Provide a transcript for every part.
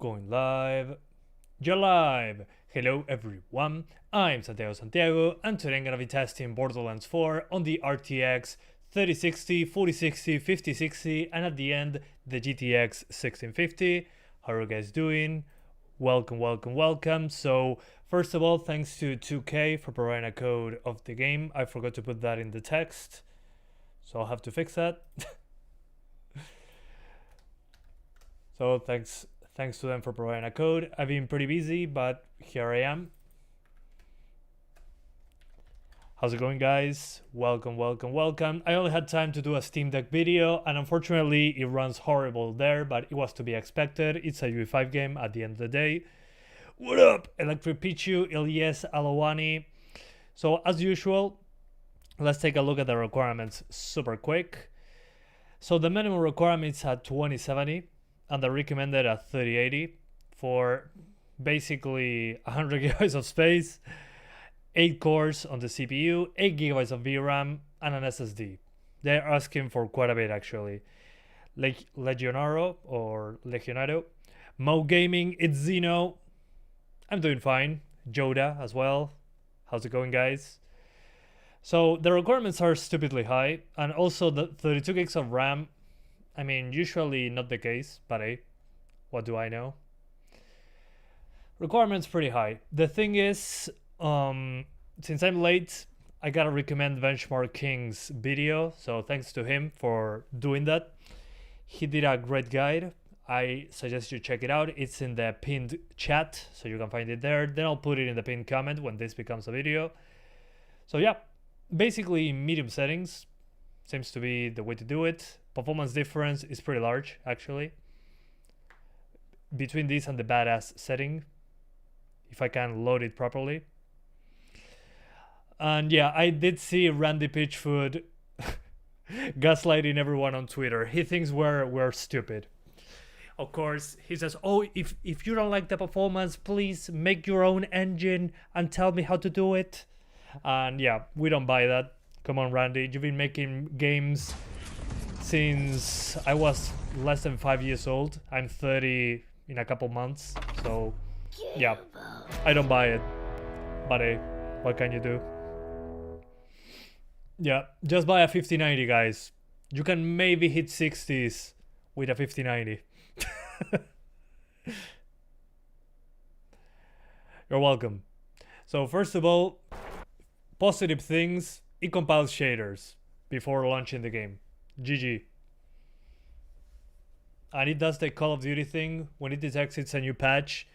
Going live. You're live! Hello everyone, I'm Santiago and today I'm gonna be testing Borderlands 4 on the RTX 3060, 4060, 5060 and at the end the GTX 1650. How are you guys doing? Welcome. So first of all, thanks to 2K for providing a code of the game. I forgot to put that in the text, so I'll have to fix that. So thanks to them for providing a code. I've been pretty busy, but here I am. How's it going, guys? Welcome. I only had time to do a Steam Deck video, and unfortunately it runs horrible there, but it was to be expected. It's a UE5 game at the end of the day. What up, Electric Pichu, Ilyes Alawani? So as usual, let's take a look at the requirements super quick. So the minimum requirements at 2070 and the recommended at 3080 for basically 100 gigabytes of space, 8 cores on the CPU, 8 gigabytes of VRAM, and an SSD. They're asking for quite a bit actually. Legionaro or Legionado. Mo Gaming, it's Zeno. I'm doing fine. Joda as well. How's it going, guys? So the requirements are stupidly high, and also the 32 gigs of RAM. I mean, usually not the case, but hey, what do I know? Requirements pretty high. The thing is, since I'm late, I gotta recommend Benchmark King's video, so thanks to him for doing that. He did a great guide. I suggest you check it out. It's in the pinned chat, so you can find it there. Then I'll put it in the pinned comment when this becomes a video. So yeah, basically medium settings seems to be the way to do it. Performance difference is pretty large actually between this and the badass setting, if I can load it properly. And yeah, I did see Randy Pitchfoot gaslighting everyone on Twitter. He thinks we're stupid. Of course, he says, oh, if you don't like the performance, please make your own engine and tell me how to do it. And yeah, we don't buy that. Come on, Randy, you've been making games since I was less than 5 years old. I'm 30 in a couple months, so yeah, I don't buy it. But hey, what can you do? Yeah, just buy a 5090, guys. You can maybe hit 60s with a 5090. You're welcome. So first of all, positive things, it compiles shaders before launching the game. GG. And it does the Call of Duty thing. When it detects it's a new patch,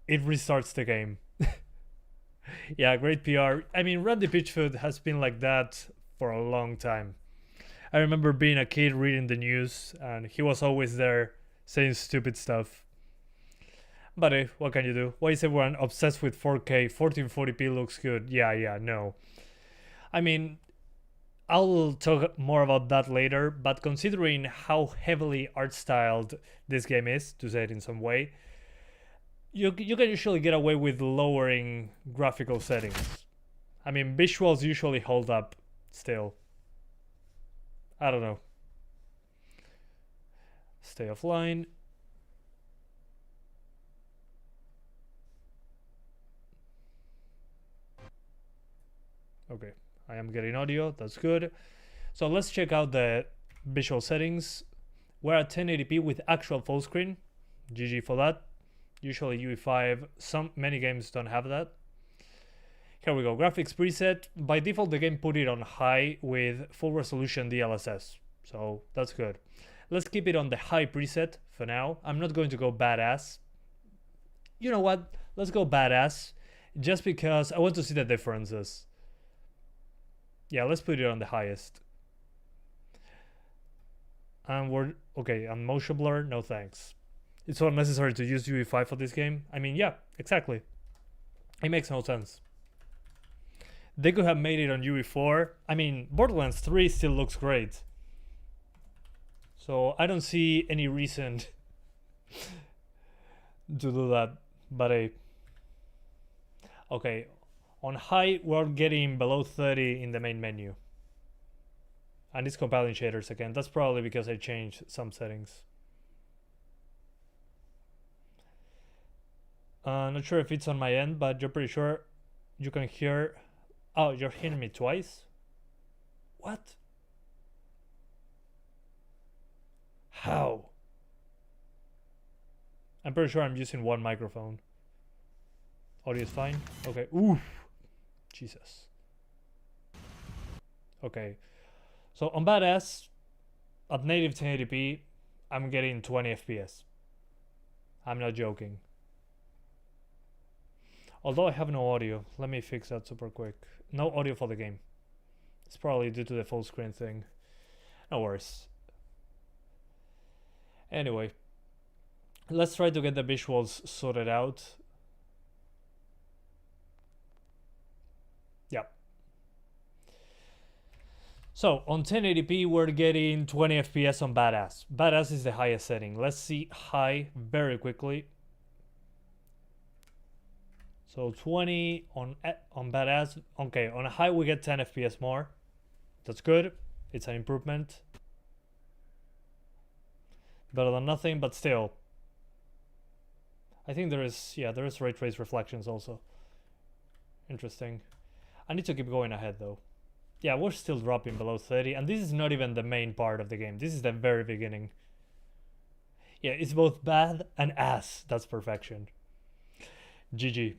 it restarts the game. Yeah, great PR. I mean, Randy Pitchfoot has been like that for a long time. I remember being a kid reading the news, and he was always there saying stupid stuff. But hey, what can you do? Why is everyone obsessed with 4K? 1440p looks good. Yeah, no. I mean, I'll talk more about that later, but considering how heavily art-styled this game is, to say it in some way, you can usually get away with lowering graphical settings. I mean, visuals usually hold up still. I don't know. Stay offline. Okay. I am getting audio, that's good. So let's check out the visual settings. We're at 1080p with actual full screen. GG for that. Usually UE5, many games don't have that. Here we go, graphics preset. By default, the game put it on high with full resolution DLSS. So that's good. Let's keep it on the high preset for now. I'm not going to go badass. You know what? Let's go badass. Just because I want to see the differences. Yeah, let's put it on the highest. And we're okay, and motion blur, no thanks. It's so unnecessary to use UE5 for this game. I mean, yeah, exactly. It makes no sense. They could have made it on UE4. I mean, Borderlands 3 still looks great. So I don't see any reason to do that. But okay. On high, we're getting below 30 in the main menu. And it's compiling shaders again. That's probably because I changed some settings. Not sure if it's on my end, but you're pretty sure you can hear... Oh, you're hearing me twice? What? How? I'm pretty sure I'm using one microphone. Audio is fine? Okay. Oof. Jesus. Okay. So on Badass, at native 1080p, I'm getting 20 FPS. I'm not joking. Although I have no audio. Let me fix that super quick. No audio for the game. It's probably due to the full screen thing. No worries. Anyway, let's try to get the visuals sorted out. Yeah. So on 1080p, we're getting 20 FPS on Badass. Badass is the highest setting. Let's see high very quickly. So 20 on Badass. Okay, on a high we get 10 FPS more. That's good. It's an improvement. Better than nothing, but still. I think there is ray trace reflections also. Interesting. I need to keep going ahead though. Yeah, we're still dropping below 30, and this is not even the main part of the game. This is the very beginning. Yeah, it's both bad and ass. That's perfection. GG.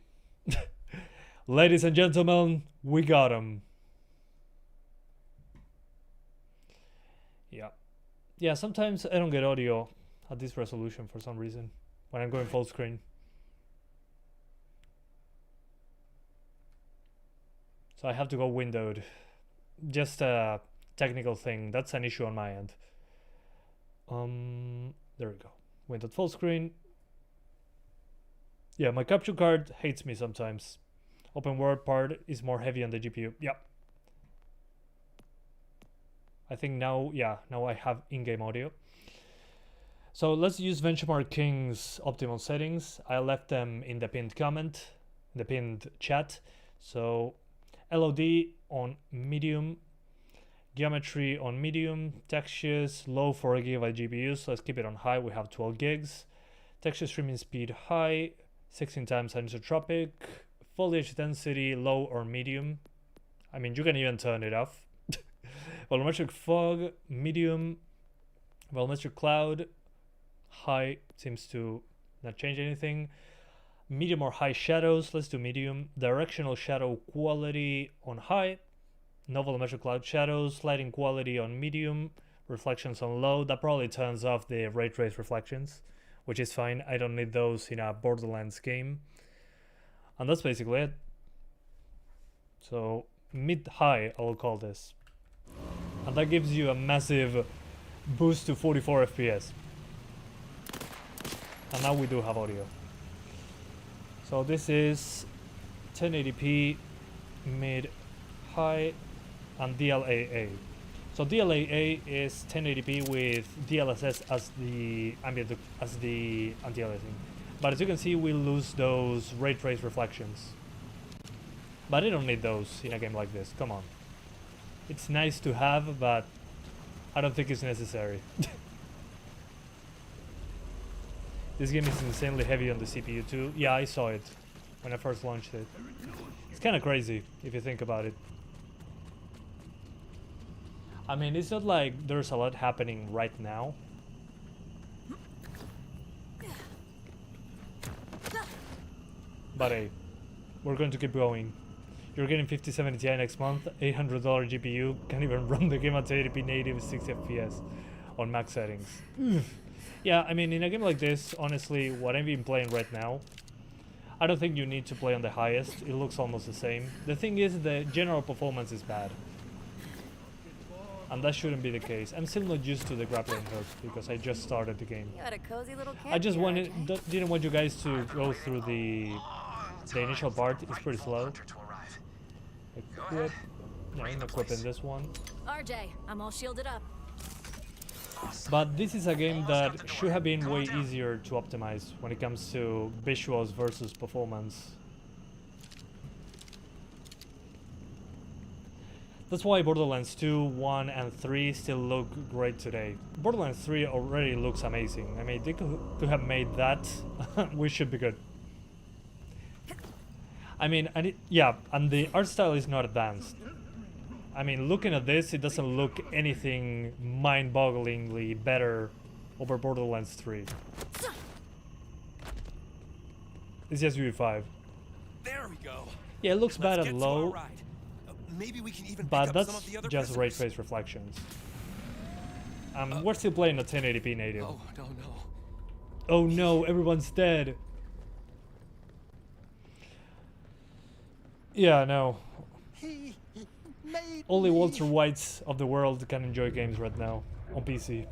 Ladies and gentlemen, we got him. Yeah. Yeah, sometimes I don't get audio at this resolution for some reason when I'm going full screen. So I have to go windowed. Just a technical thing. That's an issue on my end. There we go. Windowed full screen. Yeah, my capture card hates me sometimes. Open world part is more heavy on the GPU. Yeah. I think now, yeah, now I have in-game audio. So let's use Benchmark King's optimal settings. I left them in the pinned comment, the pinned chat. So LOD on medium, geometry on medium, textures low for a Gigabyte GPU, so let's keep it on high. We have 12 gigs. Texture streaming speed high, 16 times anisotropic, foliage density low or medium. I mean, you can even turn it off. Volumetric fog, medium. Volumetric cloud, high, seems to not change anything. Medium or high shadows, let's do medium. Directional shadow quality on high. No volumetric cloud shadows. Lighting quality on medium. Reflections on low. That probably turns off the ray trace reflections, which is fine. I don't need those in a Borderlands game. And that's basically it. So mid-high, I will call this. And that gives you a massive boost to 44 FPS. And now we do have audio. So this is 1080p, mid, high, and DLAA. So DLAA is 1080p with DLSS as the ambient anti-aliasing. But as you can see, we lose those ray trace reflections. But I don't need those in a game like this. Come on. It's nice to have, but I don't think it's necessary. This game is insanely heavy on the CPU too. Yeah, I saw it when I first launched it. It's kind of crazy if you think about it. I mean, it's not like there's a lot happening right now. But hey, we're going to keep going. You're getting 5070 Ti next month, $800 GPU, can't even run the game at 1080p native 60 FPS on max settings. Yeah, I mean, in a game like this, honestly, what I've been playing right now, I don't think you need to play on the highest. It looks almost the same. The thing is, the general performance is bad. And that shouldn't be the case. I'm still not used to the grappling hook because I just started the game. You had a cozy little camp I just here, didn't want you guys to go through the initial part. It's pretty slow. Equip. No, I'm equipping this one. RJ, I'm all shielded up. But this is a game that should have been way easier to optimize when it comes to visuals versus performance. That's why Borderlands 2, 1, and 3 still look great today. Borderlands 3 already looks amazing. I mean, they could have made that. We should be good. I mean, yeah, and the art style is not advanced. I mean, looking at this, it doesn't look anything mind-bogglingly better over Borderlands 3. It's just UE5. There we go. Yeah, it looks bad at low, Maybe we can even but pick up that's some of the other just ray prisoners. trace reflections. We're still playing a 1080p native. Oh, no, no. Oh no, everyone's dead. Yeah, no. He made Only me. Walter Whites of the world can enjoy games right now on PC.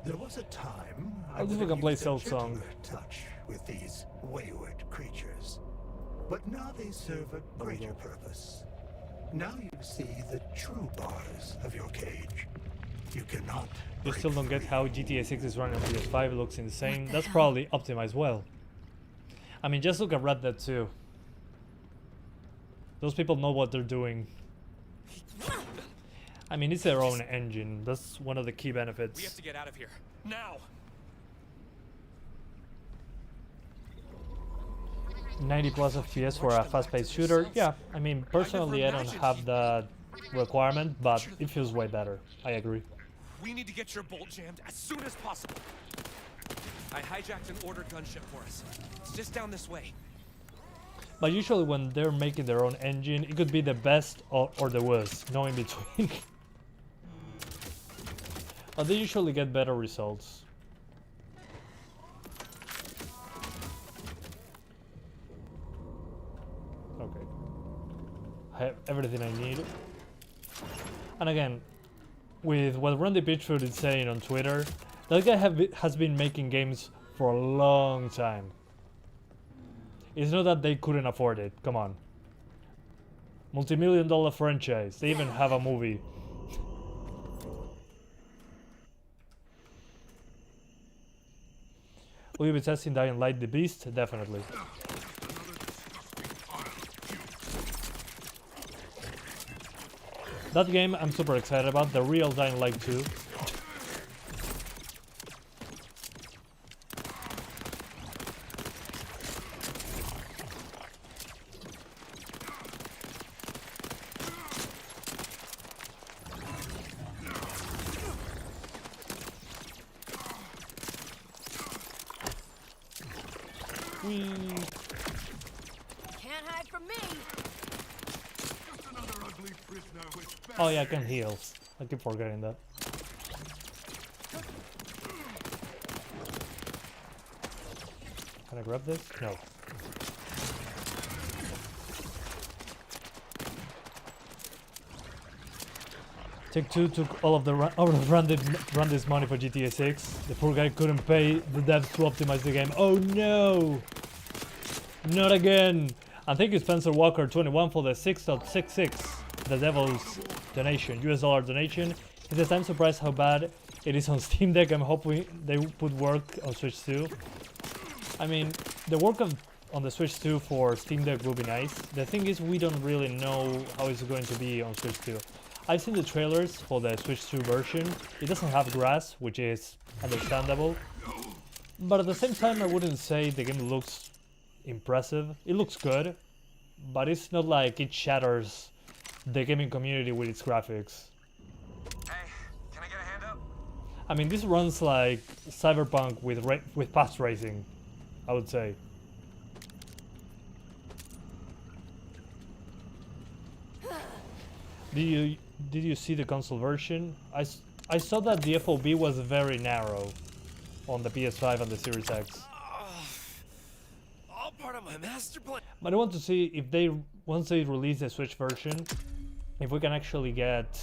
There was a time I think we can play Silk Song. touch with these wayward creatures, but now they serve a greater purpose. Now you see the true bars of your cage. You cannot. You break still don't get free. how GTA 6 is running on PS5, it looks insane. What the That's hell? probably optimized well. I mean, just look at Red Dead 2. Those people know what they're doing. I mean, it's their own engine. That's one of the key benefits. We have to get out of here. Now! 90 plus FPS for a fast-paced shooter. Yeah, I mean, personally I don't have that requirement, but it feels way better. I agree. We need to get your bolt jammed as soon as possible. I hijacked an ordered gunship for us. It's just down this way. But usually when they're making their own engine, it could be the best or the worst, no in between. But they usually get better results. Okay. I have everything I need. And again, with what Randy Pitchford is saying on Twitter, that guy has been making games for a long time. It's not that they couldn't afford it, come on. Multi-million-dollar franchise, they even have a movie. Will you be testing Dying Light the Beast? Definitely. That game I'm super excited about, the real Dying Light 2. Can't hide from me. Oh yeah, I can heal. I keep forgetting that. Can I grab this? No. Take-Two took all of the Randy's money for GTA 6. The poor guy couldn't pay the devs to optimize the game. Oh no! Not again! And thank you Spencer Walker 21 for the 6.66, the devil's donation, US dollar donation. He says, I'm surprised how bad it is on Steam Deck. I'm hoping they would work on Switch 2. I mean, the work on the Switch 2 for Steam Deck will be nice. The thing is, we don't really know how it's going to be on Switch 2. I've seen the trailers for the Switch 2 version. It doesn't have grass, which is understandable. But at the same time, I wouldn't say the game looks impressive. It looks good, but it's not like it shatters the gaming community with its graphics. Hey, can I get a hand up? I mean, this runs like Cyberpunk with path racing, I would say. Did you see the console version? I saw that the FOV was very narrow on the PS5 and the Series X. All part of my master plan. But I want to see if once they release the Switch version, if we can actually get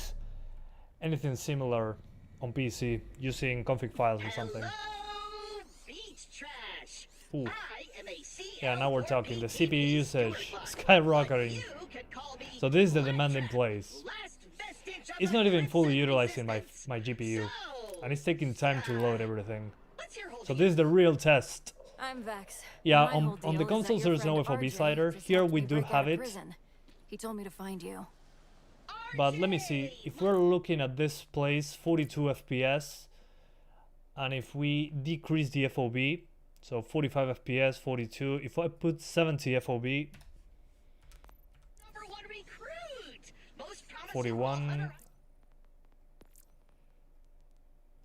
anything similar on PC using config files or something. Ooh. Yeah, now we're talking. The CPU usage skyrocketing. So this is the demand in place. It's not even fully utilizing my GPU, and it's taking time to load everything. So this is the real test. I'm Vex. Yeah, My whole on the deal is that consoles your there's no friend FOV RJ slider. just Here helped we me do break out have of it. prison. He told me to find you. But let me see, if we're looking at this place, 42 FPS, and if we decrease the FOV, So 45 FPS, 42. If I put 70 FOB, 41.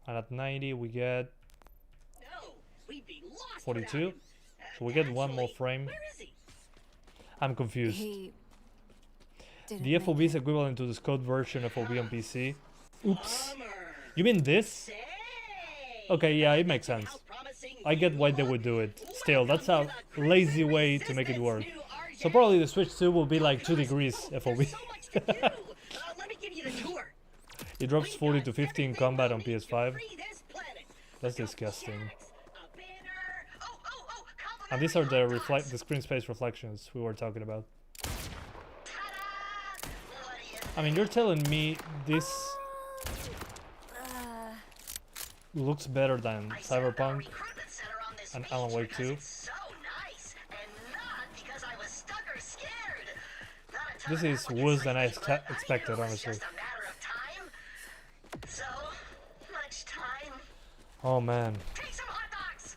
And at 90 we get 42. So we get one more frame. I'm confused. He didn't The make FOB is equivalent to the scoped version of FOB on PC. Oops. You mean this? Okay, yeah, it makes sense. I get why they would do it. Still, that's a lazy way to make it work. So probably the Switch 2 will be like 2 degrees FOB. It drops 40 to 50 in combat on PS5. That's disgusting. And these are the screen space reflections we were talking about. I mean, you're telling me this looks better than Cyberpunk and Alan Wake 2. This is worse than I expected, honestly. Oh man,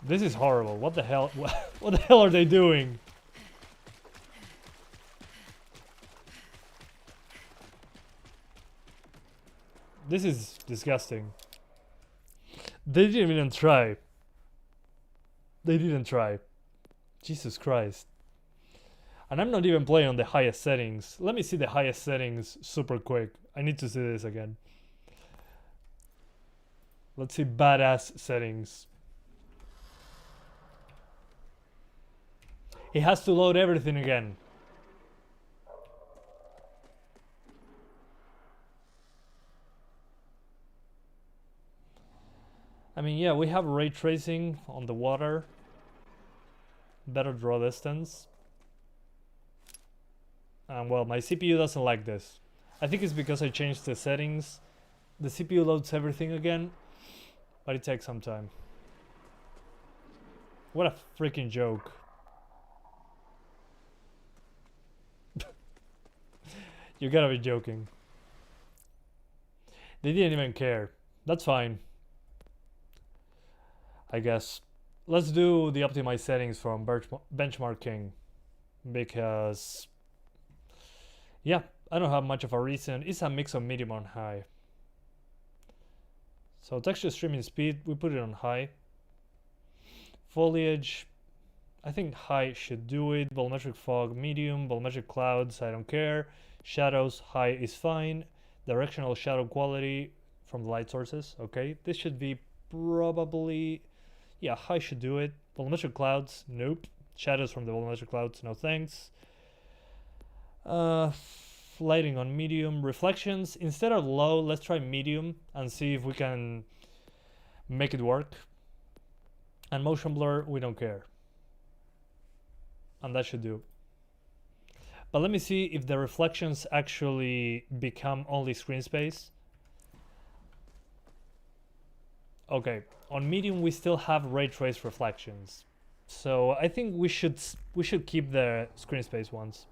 this is horrible. What the hell? What the hell are they doing? This is disgusting. They didn't even try. They didn't try. Jesus Christ. And I'm not even playing on the highest settings. Let me see the highest settings super quick. I need to see this again. Let's see badass settings. It has to load everything again. I mean, yeah, we have ray tracing on the water. Better draw distance. And well, my CPU doesn't like this. I think it's because I changed the settings. The CPU loads everything again, but it takes some time. What a freaking joke. You gotta be joking. They didn't even care. That's fine, I guess. Let's do the optimized settings from Benchmark King, because yeah, I don't have much of a reason. It's a mix of medium and high. So texture streaming speed, we put it on high. Foliage, I think high should do it. Volumetric fog, medium. Volumetric clouds, I don't care. Shadows, high is fine. Directional shadow quality from the light sources, okay. This should be probably, yeah, high should do it. Volumetric clouds, nope. Shadows from the volumetric clouds, no thanks. Lighting on medium. Reflections, instead of low, let's try medium and see if we can make it work. And motion blur, we don't care. And that should do. But let me see if the reflections actually become only screen space. Okay, on medium we still have ray trace reflections. So I think we should keep the screen space ones.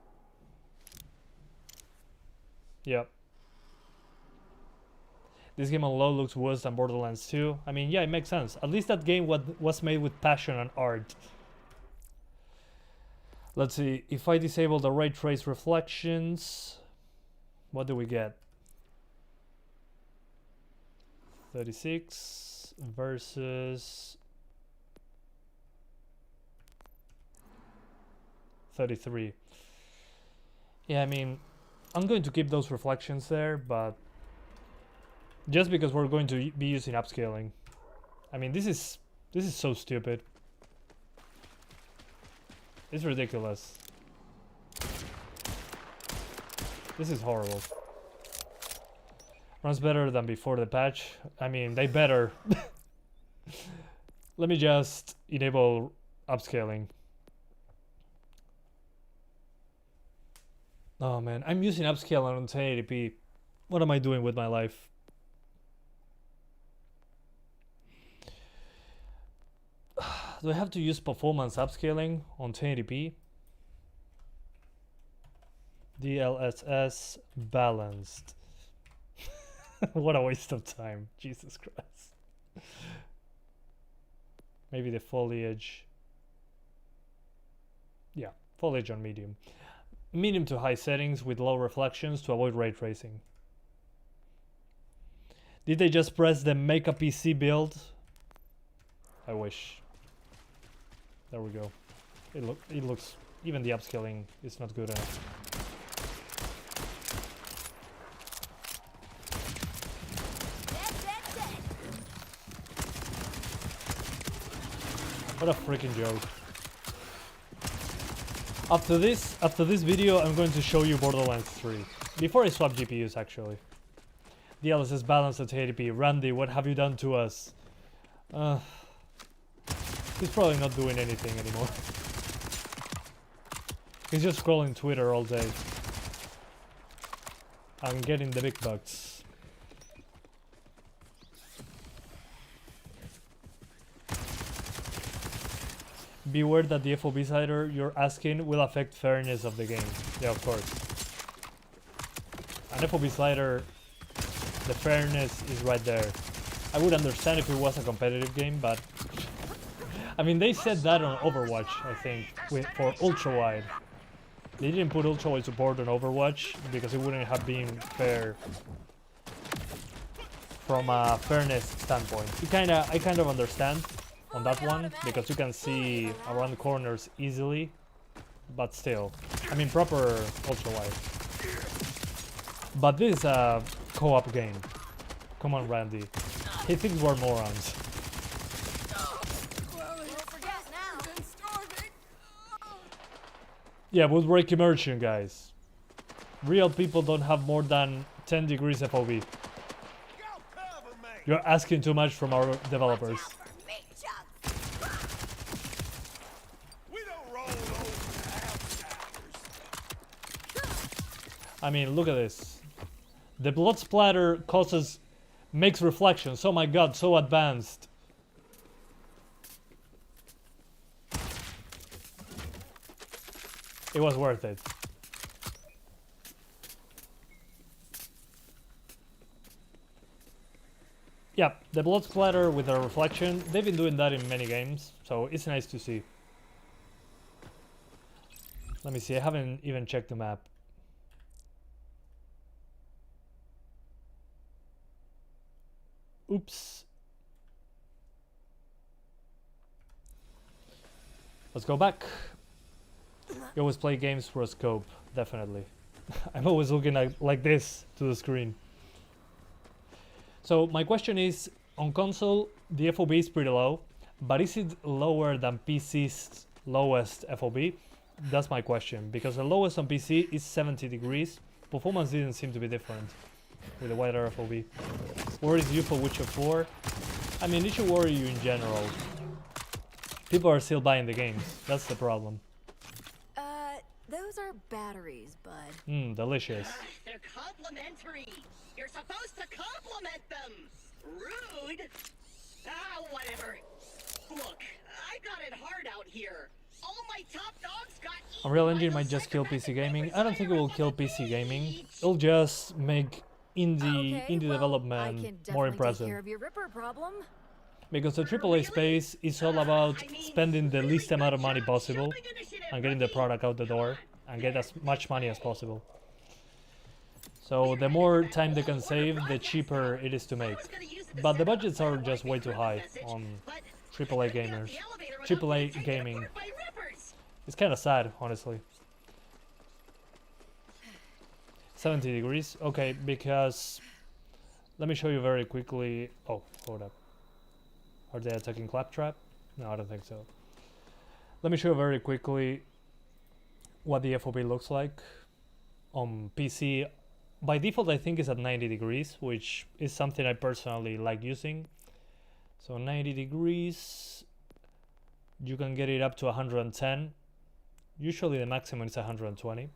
Yep. This game on low looks worse than Borderlands 2. I mean, yeah, it makes sense. At least that game was made with passion and art. Let's see, if I disable the ray trace reflections, what do we get? 36 versus 33. Yeah, I mean, I'm going to keep those reflections there, but just because we're going to be using upscaling. I mean, this is so stupid. It's ridiculous. This is horrible. Runs better than before the patch. I mean, they better. Let me just enable upscaling. Oh man, I'm using upscale on 1080p. What am I doing with my life? Do I have to use performance upscaling on 1080p? DLSS balanced. What a waste of time. Jesus Christ. Maybe the foliage. Yeah, foliage on medium. Medium to high settings with low reflections to avoid ray tracing. Did they just press the make a PC build? I wish. There we go. It looks, even the upscaling is not good enough. What a freaking joke. After this video, I'm going to show you Borderlands 3. Before I swap GPUs, actually. DLSS balance at 1080p. Randy, what have you done to us? He's probably not doing anything anymore. He's just scrolling Twitter all day. I'm getting the big bucks. Beware that the FOB slider you're asking will affect fairness of the game. Yeah, of course. An FOB slider, the fairness is right there. I would understand if it was a competitive game, but I mean, they said that on Overwatch, I think, for ultra wide. They didn't put ultra wide support on Overwatch because it wouldn't have been fair from a fairness standpoint. I kind of understand on that one because you can see around the corners easily, but still, I mean, proper ultra wide. But this is a co-op game. Come on, Randy. He thinks we're morons. Yeah, woodwork immersion, guys. Real people don't have more than 10 degrees FOV. You're asking too much from our developers. I mean, look at this. The blood splatter makes reflections. Oh my god, so advanced. It was worth it. Yeah, the blood splatter with a reflection, they've been doing that in many games, so it's nice to see. Let me see, I haven't even checked the map. Oops. Let's go back. You always play games for a scope, definitely. I'm always looking like this to the screen. So my question is, on console, the FOB is pretty low, but is it lower than PC's lowest FOB? That's my question, because the lowest on PC is 70 degrees. Performance didn't seem to be different with a wider FOB. Worries you for Witcher 4? I mean, it should worry you in general. People are still buying the games, that's the problem. Those are batteries, bud. Delicious. They're complimentary. You're supposed to compliment them. Rude. Whatever. Look, I got it hard out here. All my top dogs got eaten. Unreal Engine might just kill PC gaming. I don't think it will kill PC gaming. It'll just make indie development more impressive. Take care of your Ripper problem. Because the AAA space is all about spending the least amount of money possible and getting the product out the door and get as much money as possible. So the more time they can save, the cheaper it is to make. But the budgets are just way too high on AAA gamers. AAA gaming. It's kind of sad, honestly. 70 degrees? Okay, because... Let me show you very quickly... Oh, hold up. Are they attacking Claptrap? No, I don't think so. Let me show you very quickly what the FOB looks like on PC. By default, I think it's at 90 degrees, which is something I personally like using. So 90 degrees, you can get it up to 110. Usually the maximum is 120.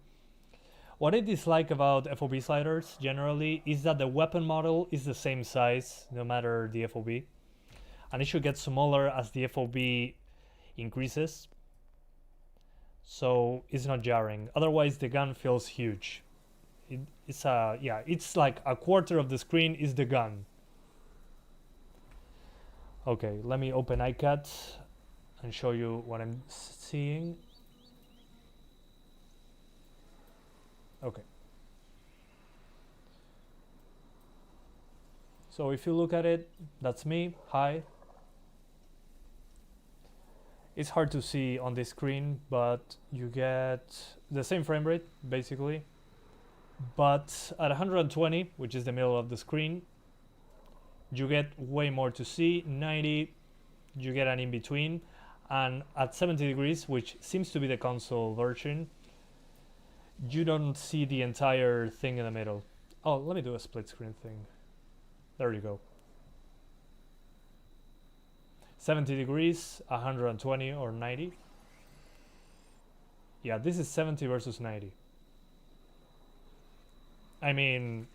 What I dislike about FOB sliders generally is that the weapon model is the same size no matter the FOB. And it should get smaller as the FOB increases, so it's not jarring. Otherwise, the gun feels huge. It's like a quarter of the screen is the gun. Okay, let me open iCat and show you what I'm seeing. Okay. So if you look at it, that's me. Hi. It's hard to see on this screen, but you get the same frame rate, basically. But at 120, which is the middle of the screen, you get way more to see. 90, you get an in-between. And at 70 degrees, which seems to be the console version, you don't see the entire thing in the middle. Oh, let me do a split screen thing. There you go. 70 degrees, 120 or 90. Yeah, this is 70 versus 90. I mean,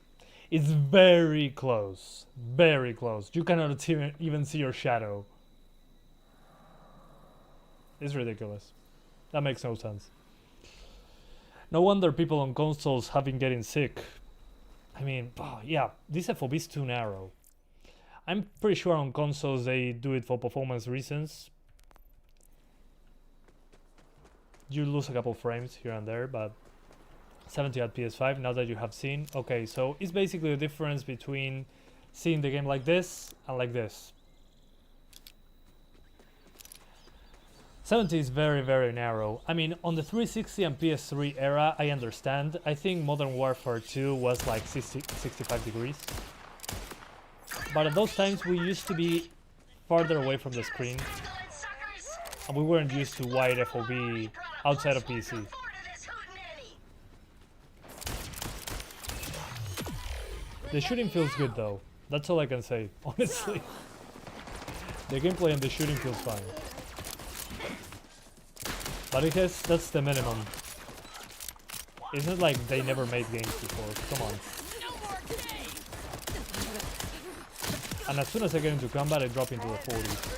it's very close. Very close. You cannot even see your shadow. It's ridiculous. That makes no sense. No wonder people on consoles have been getting sick. I mean, yeah, this FOV is too narrow. I'm pretty sure on consoles they do it for performance reasons. You lose a couple frames here and there, but 70 at PS5, now that you have seen. Okay, so it's basically the difference between seeing the game like this and like this. 70 is very, very narrow. I mean, on the 360 and PS3 era, I understand. I think Modern Warfare 2 was like 65 degrees. But at those times, we used to be farther away from the screen. And we weren't used to wide FOV outside of PC. The shooting feels good though. That's all I can say, honestly. The gameplay and the shooting feels fine. But I guess that's the minimum. It's not like they never made games before, come on. And as soon as I get into combat, I drop into the 40s.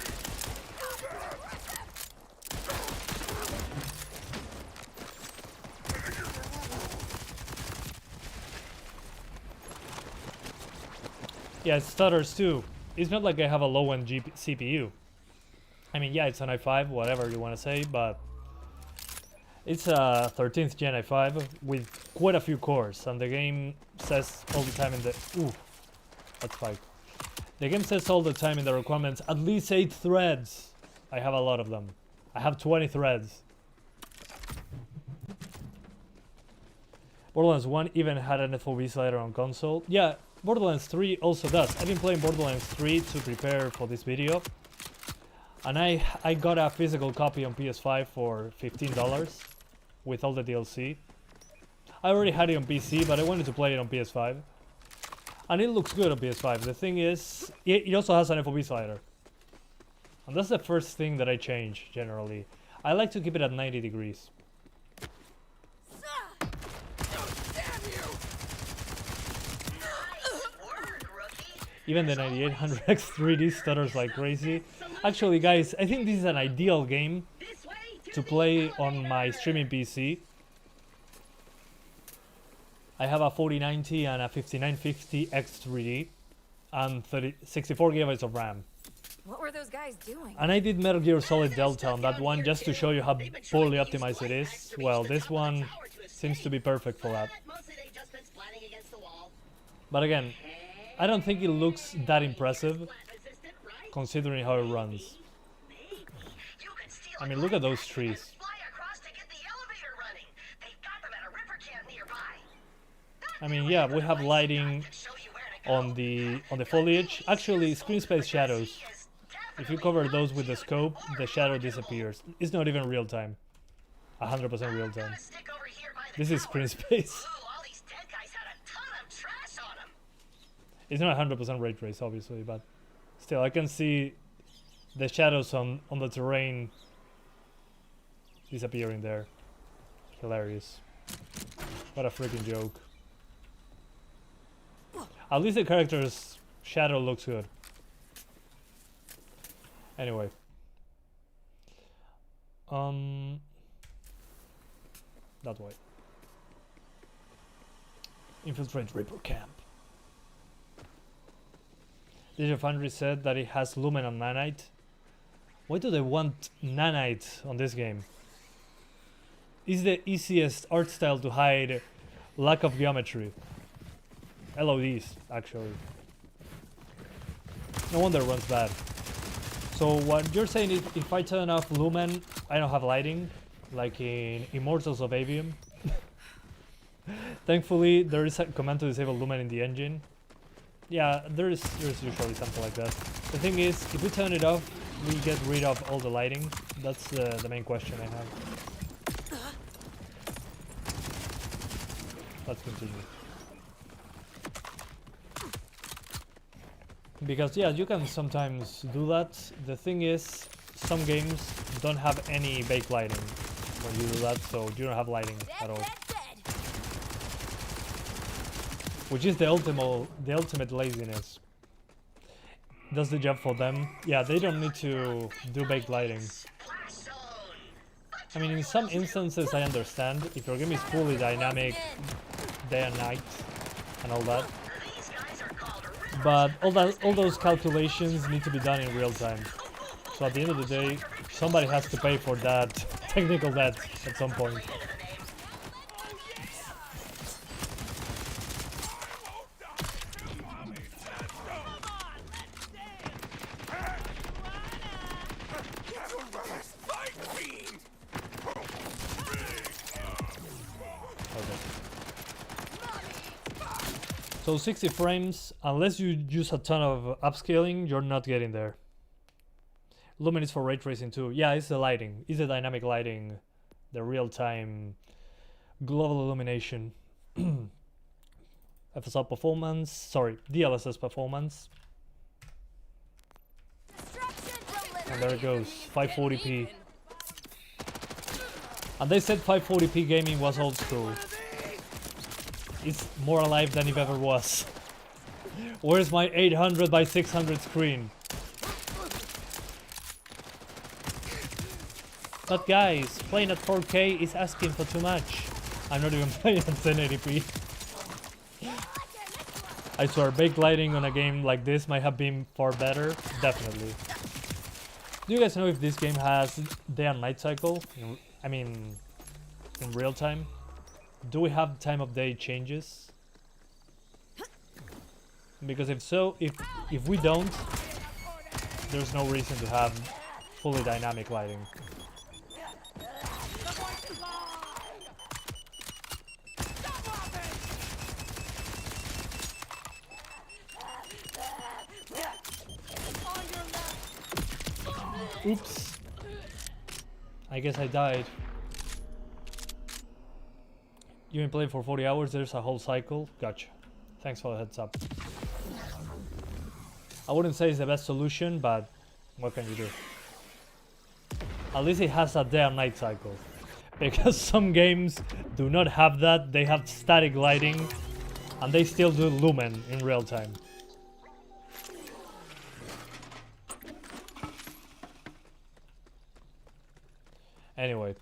Yeah, it stutters too. It's not like I have a low-end CPU. I mean, yeah, it's an i5, whatever you want to say, but it's a 13th gen i5 with quite a few cores, and the game says all the time in the... Ooh, that's spike. The game says all the time in the requirements, at least 8 threads. I have a lot of them. I have 20 threads. Borderlands 1 even had an FOV slider on console. Yeah, Borderlands 3 also does. I've been playing Borderlands 3 to prepare for this video. And I got a physical copy on PS5 for $15 with all the DLC. I already had it on PC, but I wanted to play it on PS5. And it looks good on PS5. The thing is, it also has an FOV slider. And that's the first thing that I change, generally. I like to keep it at 90 degrees. Even the 9800X 3D stutters like crazy. Actually, guys, I think this is an ideal game to play on my streaming PC. I have a 4090 and a 5950 X3D and 64 gigabytes of RAM. What were those guys doing? And I did Metal Gear Solid Delta on that one just to show you how poorly optimized it is. Well, this one seems to be perfect for that. But again, I don't think it looks that impressive considering how it runs. I mean, look at those trees. I mean, yeah, we have lighting on the foliage. Actually, screen space shadows. If you cover those with the scope, the shadow disappears. It's not even real time. 100% real time. This is screen space. It's not 100% ray trace, obviously, but still, I can see the shadows on the terrain disappearing there. Hilarious. What a freaking joke. At least the character's shadow looks good. Anyway. That way. Infiltrate Reaper Camp. Digital Foundry said that it has Lumen and Nanite. Why do they want Nanite on this game? It's the easiest art style to hide Lack of geometry. LODs, actually. No wonder it runs bad. So what you're saying is if I turn off lumen, I don't have lighting, like in Immortals of Avium. Thankfully, there is a command to disable lumen in the engine. Yeah, there's usually something like that. The thing is, if we turn it off, we get rid of all the lighting. That's the main question I have. Let's continue. Because yeah, you can sometimes do that. The thing is, some games don't have any bake lighting when you do that, so you don't have lighting at all. Which is the ultimate laziness. Does the job for them. Yeah, they don't need to do baked lighting. I mean, in some instances I understand. If your game is fully dynamic, day and night, and all that. But all those calculations need to be done in real time. So at the end of the day, somebody has to pay for that technical debt at some point. So 60 frames, unless you use a ton of upscaling, you're not getting there. Lumen is for ray tracing too. Yeah, it's the lighting. It's the dynamic lighting. The real-time global illumination. FSR performance. Sorry, DLSS performance. And there it goes. 540p. And they said 540p gaming was old school. It's more alive than it ever was. Where's my 800 by 600 screen? But guys, playing at 4K is asking for too much. I'm not even playing at 1080p. I swear, baked lighting on a game like this might have been far better. Definitely. Do you guys know if this game has day and night cycle? I mean, in real time? Do we have time of day changes? Because if so, if we don't, there's no reason to have fully dynamic lighting. Oops. I guess I died. You've been playing for 40 hours, there's a whole cycle. Gotcha. Thanks for the heads up. I wouldn't say it's the best solution, but what can you do? At least it has a day and night cycle. Because some games do not have that, they have static lighting, and they still do lumen in real time. Anyway.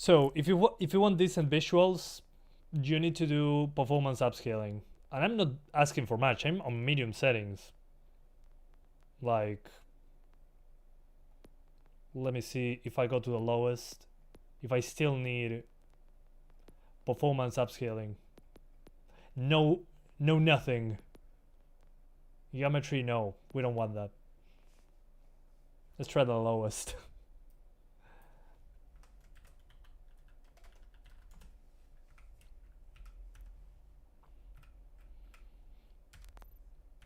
So, if you want decent visuals, you need to do performance upscaling. And I'm not asking for much, I'm on medium settings. Like, let me see if I go to the lowest, if I still need performance upscaling. No, nothing. Geometry, no, we don't want that. Let's try the lowest.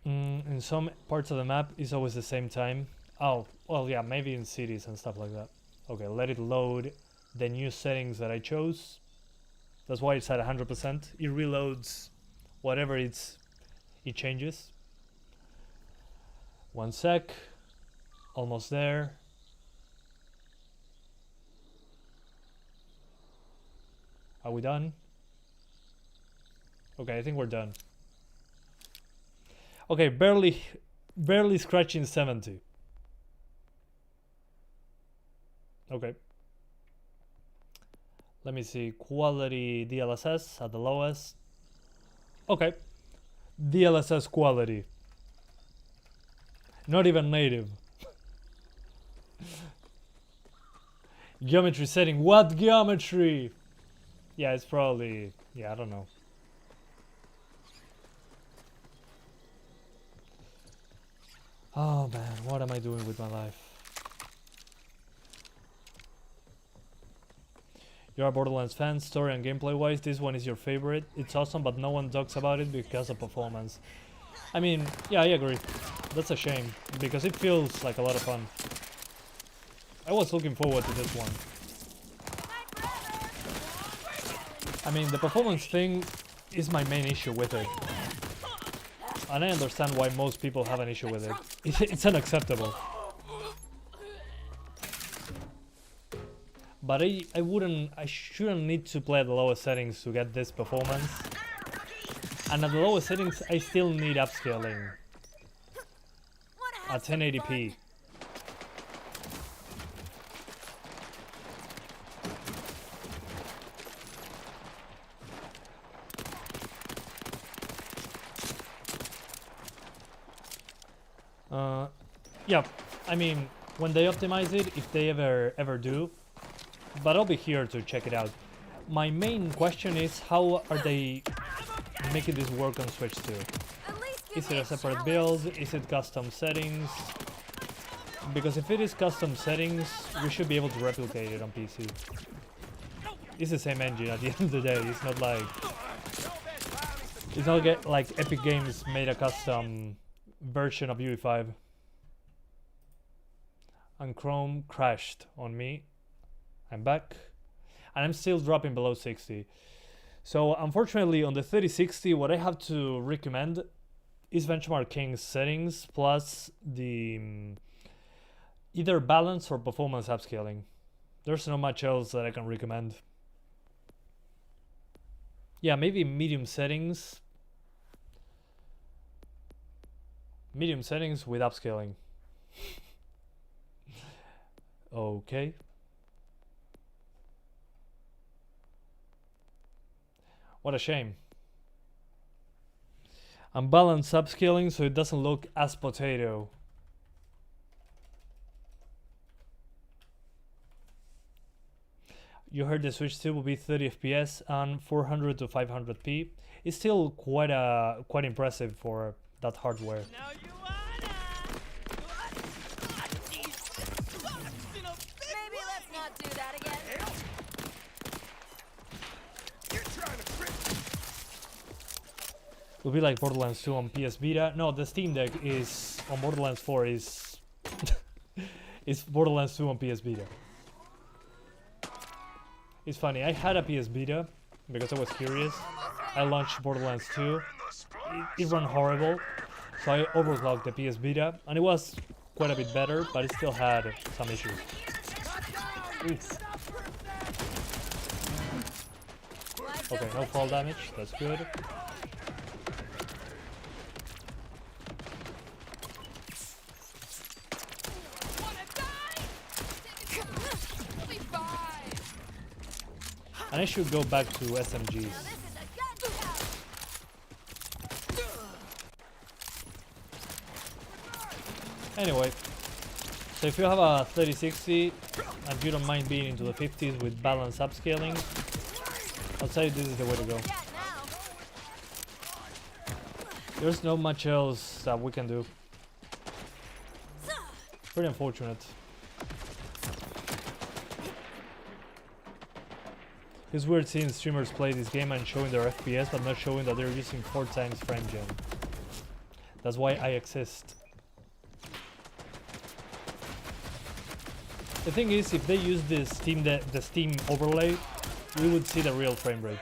In some parts of the map, it's always the same time. Oh, well, yeah, maybe in cities and stuff like that. Okay, let it load the new settings that I chose. That's why it's at 100%. It reloads whatever it changes. 1 sec. Almost there. Are we done? Okay, I think we're done. Okay, barely scratching 70. Okay. Let me see. Quality DLSS at the lowest. Okay. DLSS quality. Not even native. Geometry setting. What geometry? Yeah, it's probably, yeah, I don't know. Oh man, what am I doing with my life? You are a Borderlands fan, story and gameplay wise, this one is your favorite. It's awesome, but no one talks about it because of performance. I mean, yeah, I agree. That's a shame, because it feels like a lot of fun. I was looking forward to this one. I mean, the performance thing is my main issue with it. And I understand why most people have an issue with it. It's unacceptable. But I shouldn't need to play at the lowest settings to get this performance. And at the lowest settings, I still need upscaling. At 1080p. Yeah, I mean, when they optimize it, if they ever do, but I'll be here to check it out. My main question is, how are they making this work on Switch 2? Is it a separate build? Is it custom settings? Because if it is custom settings, we should be able to replicate it on PC. It's the same engine at the end of the day. It's not like like Epic Games made a custom version of UE5. And Chrome crashed on me. I'm back. And I'm still dropping below 60. So unfortunately on the 3060 what I have to recommend is benchmarking settings plus the either balance or performance upscaling. There's not much else that I can recommend. Yeah, maybe medium settings. Medium settings with upscaling. Okay. What a shame. Unbalanced upscaling so it doesn't look as potato. You heard the Switch 2 will be 30 FPS and 400 to 500p. It's still quite impressive for that hardware. Maybe let's not do that again. Will be like Borderlands 2 on PS Vita. No, the Steam Deck is on Borderlands 4 is is Borderlands 2 on PS Vita. It's funny, I had a PS Vita because I was curious. I launched Borderlands 2. It ran horrible, so I overclocked the PS Vita, and it was quite a bit better, but it still had some issues. Oof. Okay, no fall damage, that's good. And I should go back to SMGs. Anyway, so if you have a 3060 and you don't mind being into the 50s with balanced upscaling, I'll say this is the way to go. There's not much else that we can do. Pretty unfortunate. It's weird seeing streamers play this game and showing their FPS but not showing that they're using 4 times frame gen. That's why I exist. The thing is, if they use the Steam overlay, we would see the real frame rate.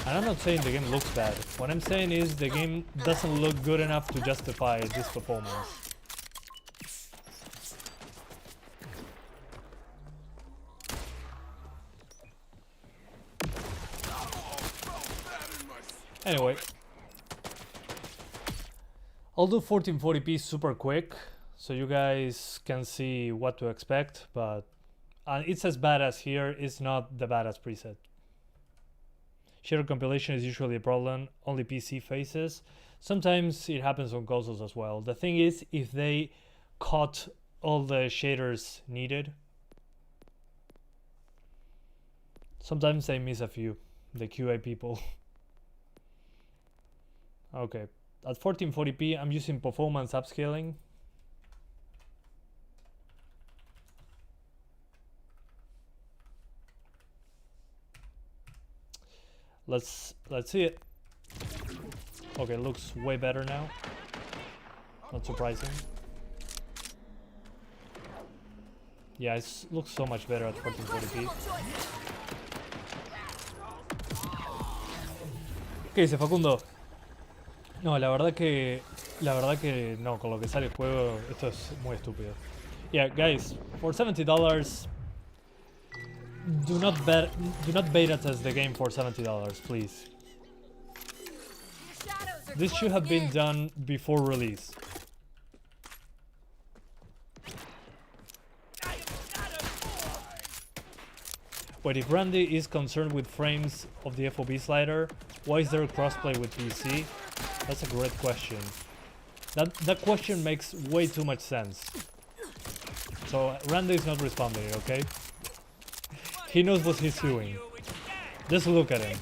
And I'm not saying the game looks bad. What I'm saying is the game doesn't look good enough to justify this performance. Anyway, I'll do 1440p super quick so you guys can see what to expect, but it's as bad as here, it's not the badass preset. Shader compilation is usually a problem only PC faces. Sometimes it happens on consoles as well. The thing is, if they caught all the shaders needed, sometimes they miss a few, the QA people. Okay, at 1440p I'm using performance upscaling. Let's see it. Okay, looks way better now. Not surprising. Yeah, it looks so much better at 1440p. ¿Qué dice Facundo? No, la verdad que no, con lo que sale el juego esto es muy estúpido. Yeah, guys, for $70, do not beta test the game for $70, please. This should have been done before release. But if Randy is concerned with frames of the FOV slider, why is there crossplay with PC? That's a great question. That question makes way too much sense. So Randy is not responding, okay? He knows what he's doing. Just look at him.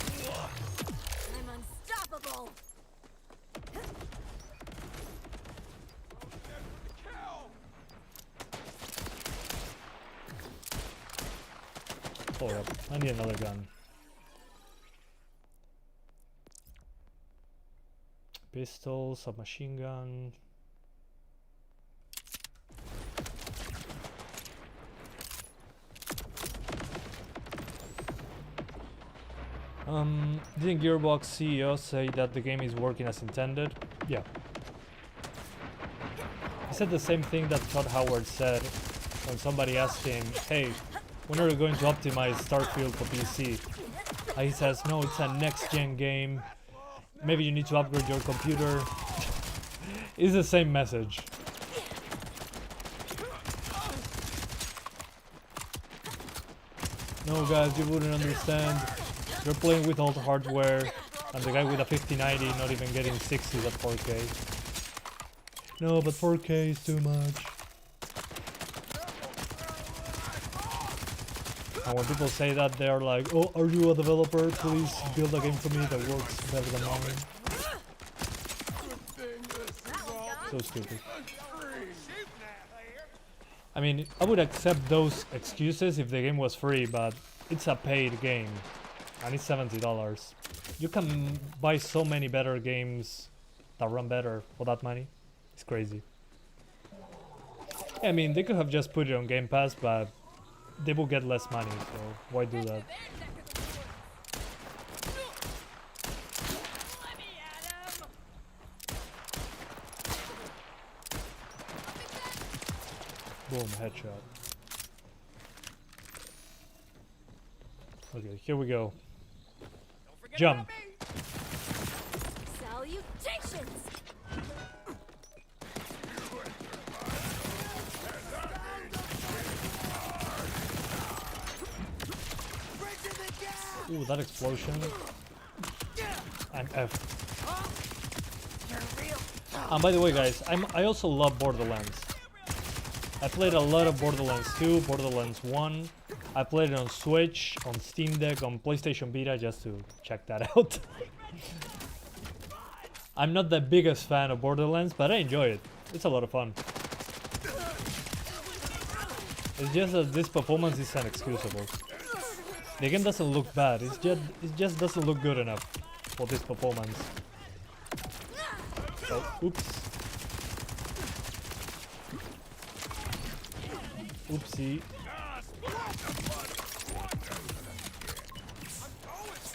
I'm unstoppable. Hold up, I need another gun. Pistol, submachine gun. Didn't Gearbox CEO say that the game is working as intended? Yeah. He said the same thing that Todd Howard said when somebody asked him, hey, when are you going to optimize Starfield for PC? And he says, no, it's a next-gen game. Maybe you need to upgrade your computer. It's the same message. No guys, you wouldn't understand. You're playing with old hardware, and the guy with a 5090 not even getting 60s at 4K. No, but 4K is too much. And when people say that, they're like, oh, are you a developer? Please build a game for me that works better than mine. So stupid. I mean, I would accept those excuses if the game was free, but it's a paid game. And it's $70. You can buy so many better games that run better for that money. It's crazy. I mean, they could have just put it on Game Pass, but they will get less money, so why do that? Boom, headshot. Okay, here we go. Jump. Salutations. Ooh, that explosion. I'm F. And by the way, guys, I also love Borderlands. I played a lot of Borderlands 2, Borderlands 1. I played it on Switch, on Steam Deck, on PlayStation Vita, just to check that out. I'm not the biggest fan of Borderlands, but I enjoy it. It's a lot of fun. It's just that this performance is inexcusable. The game doesn't look bad, it just doesn't look good enough for this performance. Oh, oops. Oopsie.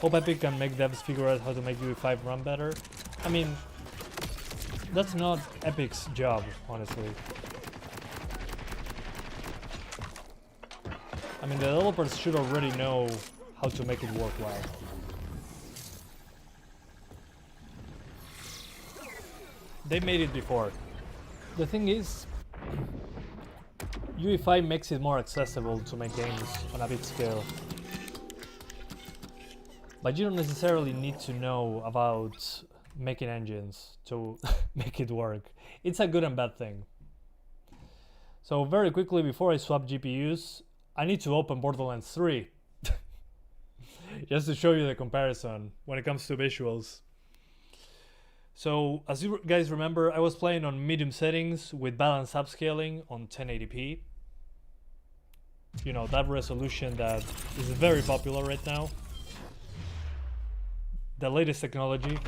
Hope Epic can make devs figure out how to make UE5 run better. I mean, that's not Epic's job, honestly. I mean, the developers should already know how to make it work well. They made it before. The thing is, UE5 makes it more accessible to make games on a big scale. But you don't necessarily need to know about making engines to make it work. It's a good and bad thing. So very quickly before I swap GPUs, I need to open Borderlands 3 just to show you the comparison when it comes to visuals. So as you guys remember, I was playing on medium settings with balanced upscaling on 1080p. You know, that resolution that is very popular right now. The latest technology.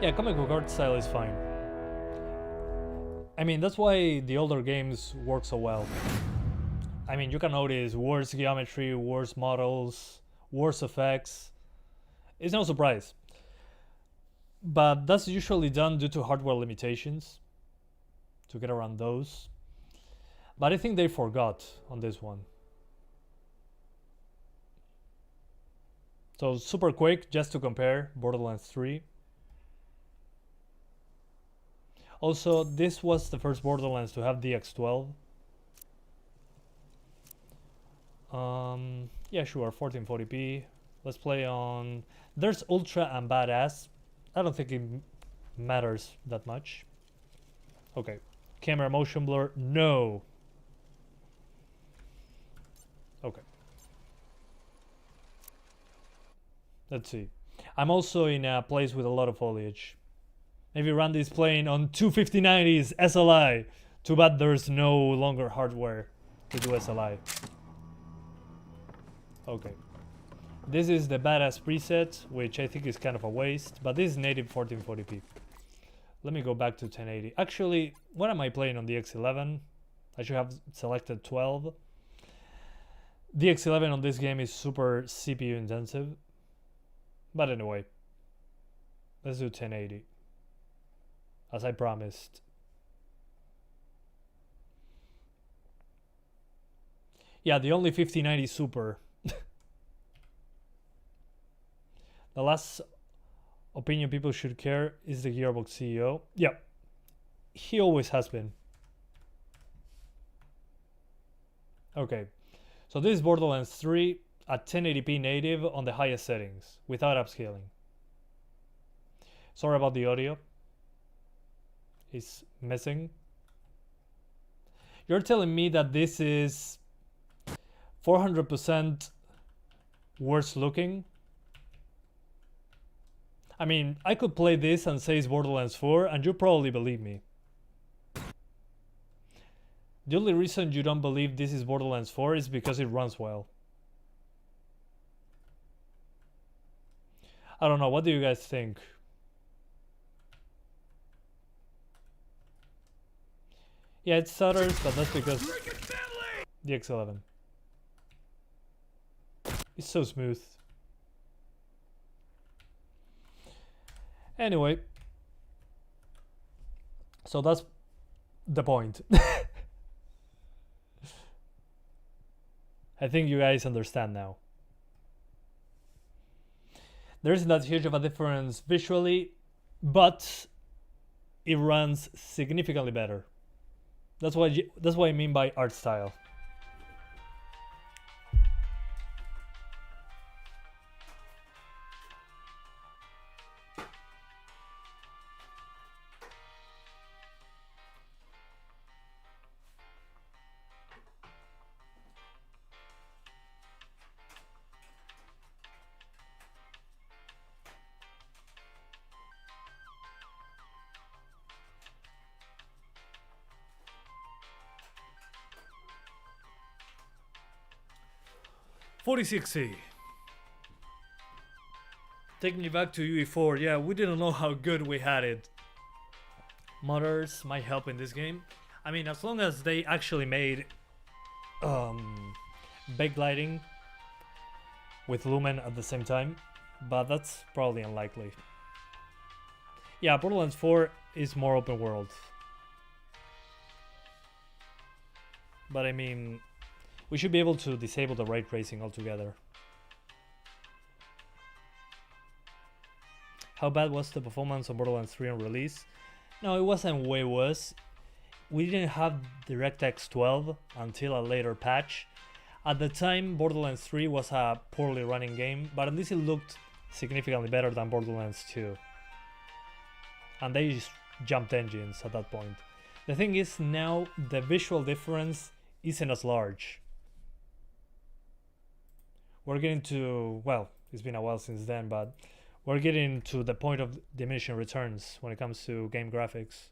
Yeah, comic book art style is fine. I mean, that's why the older games work so well. I mean, you can notice worse geometry, worse models, worse effects. It's no surprise. But that's usually done due to hardware limitations, to get around those. But I think they forgot on this one. So super quick, just to compare Borderlands 3. Also, this was the first Borderlands to have DX12. Yeah, sure, 1440p. Let's play on... There's Ultra and Badass. I don't think it matters that much. Okay. Camera motion blur, no. Okay. Let's see. I'm also in a place with a lot of foliage. Maybe Randy is playing on 25090s SLI. Too bad there's no longer hardware to do SLI. Okay. This is the Badass preset, which I think is kind of a waste, but this is native 1440p. Let me go back to 1080. Actually, what am I playing on the X11? I should have selected 12. The X11 on this game is super CPU intensive. But anyway, let's do 1080. As I promised. Yeah, the only 5090 Super. The last opinion people should care is the Gearbox CEO. Yeah, he always has been. Okay, so this is Borderlands 3 at 1080p native on the highest settings without upscaling. Sorry about the audio. It's missing. You're telling me that this is 400% worse looking? I mean, I could play this and say it's Borderlands 4 and you'd probably believe me. The only reason you don't believe this is Borderlands 4 is because it runs well. I don't know, what do you guys think? Yeah, it stutters, but that's because the X11. It's so smooth. Anyway, so that's the point. I think you guys understand now. There isn't that huge of a difference visually, but it runs significantly better. That's what I mean by art style. .4060. Taking you back to UE4, yeah, we didn't know how good we had it. Modders might help in this game. I mean, as long as they actually made backlighting with Lumen at the same time, but that's probably unlikely. Yeah, Borderlands 4 is more open world. But I mean, we should be able to disable the ray tracing altogether. How bad was the performance on Borderlands 3 on release? No, it wasn't way worse. We didn't have DirectX 12 until a later patch. At the time, Borderlands 3 was a poorly running game, but at least it looked significantly better than Borderlands 2. And they just jumped engines at that point. The thing is, now the visual difference isn't as large. We're getting to, well, it's been a while since then, but we're getting to the point of diminishing returns when it comes to game graphics.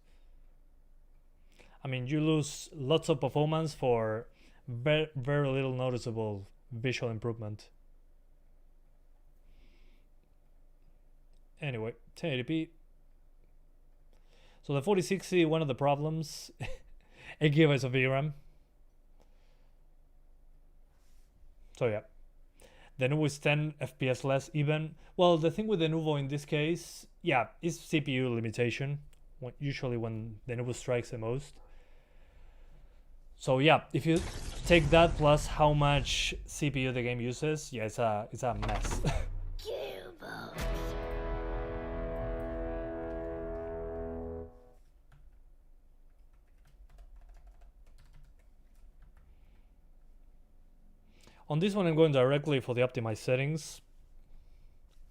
I mean, you lose lots of performance for very, very little noticeable visual improvement. Anyway, 1080p. So the 4060, one of the problems, 8 GB of VRAM. So yeah, the Nuvo is 10 FPS less even. Well, the thing with the Nuvo in this case, yeah, is CPU limitation. Usually when the Nuvo strikes the most. So yeah, if you take that plus how much CPU the game uses, yeah, it's a mess. On this one, I'm going directly for the optimized settings.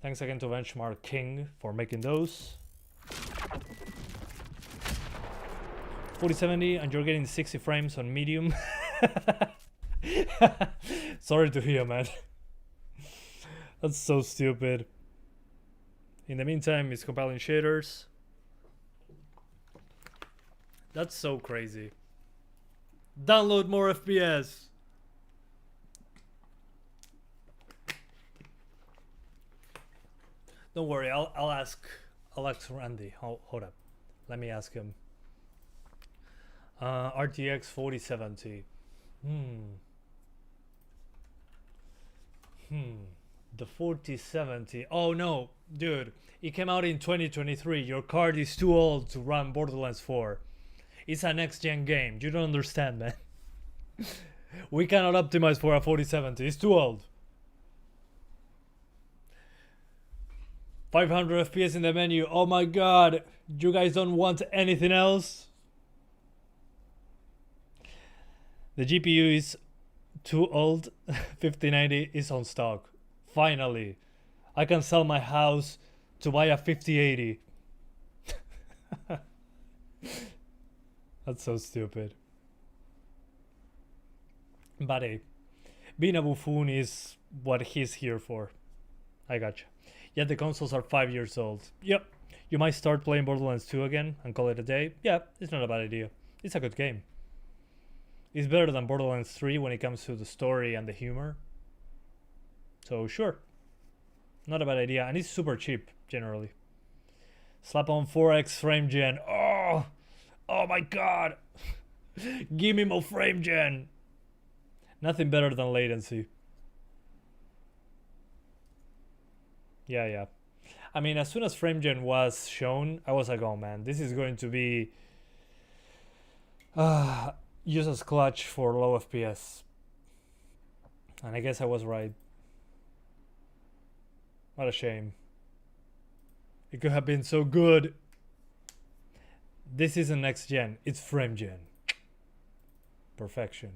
Thanks again to Benchmark King for making those. 4070, and you're getting 60 frames on medium. Sorry to hear, man. That's so stupid. In the meantime, it's compiling shaders. That's so crazy. Download more FPS. Don't worry, I'll ask Randy. Hold up, let me ask him. RTX 4070. The 4070. Oh no, dude, it came out in 2023. Your card is too old to run Borderlands 4. It's a next-gen game. You don't understand, man. We cannot optimize for a 4070. It's too old. 500 FPS in the menu. Oh my god. You guys don't want anything else? The GPU is too old. 5090 is on stock. Finally. I can sell my house to buy a 5080. That's so stupid. But hey, being a buffoon is what he's here for. I gotcha. Yet the consoles are 5 years old. Yep, you might start playing Borderlands 2 again and call it a day. Yeah, it's not a bad idea. It's a good game. It's better than Borderlands 3 when it comes to the story and the humor. So sure, not a bad idea. And it's super cheap, generally. Slap on 4x frame gen. Oh my god. Give me more frame gen. Nothing better than latency. Yeah. I mean, as soon as FrameGen was shown, I was like, oh man, this is going to be user's clutch for low FPS. And I guess I was right. What a shame. It could have been so good. This isn't next gen, it's FrameGen. Perfection.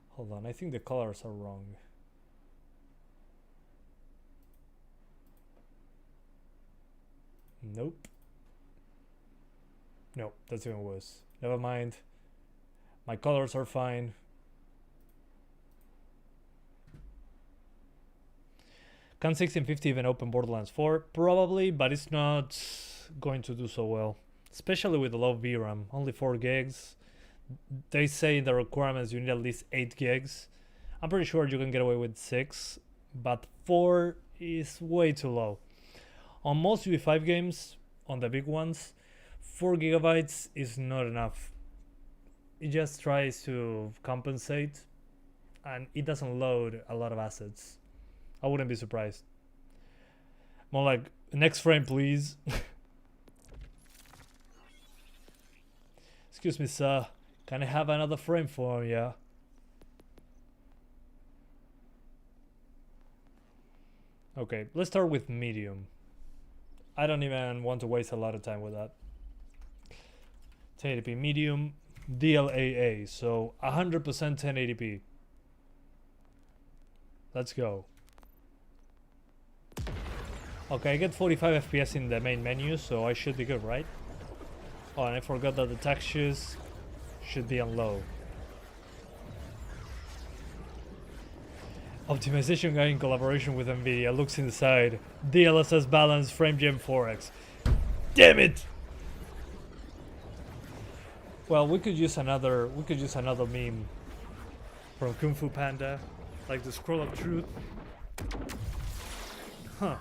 Hold on, I think the colors are wrong. Nope. No, that's even worse. Never mind. My colors are fine. Can 1650 even open Borderlands 4? Probably, but it's not going to do so well. Especially with the low VRAM. Only 4 gigs. They say in the requirements you need at least 8 gigs. I'm pretty sure you can get away with 6. But 4 is way too low. On most UE5 games, on the big ones, 4 gigabytes is not enough. It just tries to compensate and it doesn't load a lot of assets. I wouldn't be surprised. More like, next frame please. Excuse me sir, can I have another frame for you? Okay, let's start with medium. I don't even want to waste a lot of time with that. 1080p medium, DLAA, so 100% 1080p. Let's go. Okay, I get 45 FPS in the main menu, so I should be good, right? Oh, and I forgot that the textures should be on low. Optimization guy in collaboration with Nvidia looks inside. DLSS balance frame gen 4x. Damn it! Well, we could use another meme from Kung Fu Panda, like the scroll of truth. Huh.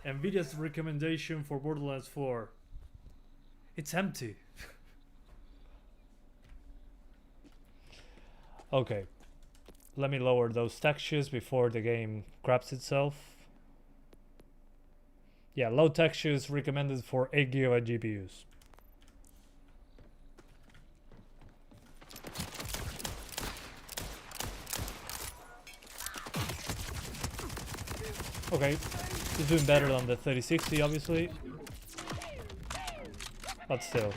Nvidia's recommendation for Borderlands 4. It's empty. Okay. Let me lower those textures before the game craps itself. Yeah, low textures recommended for 8 GB GPUs. Okay, it's doing better than the 3060 obviously. But still.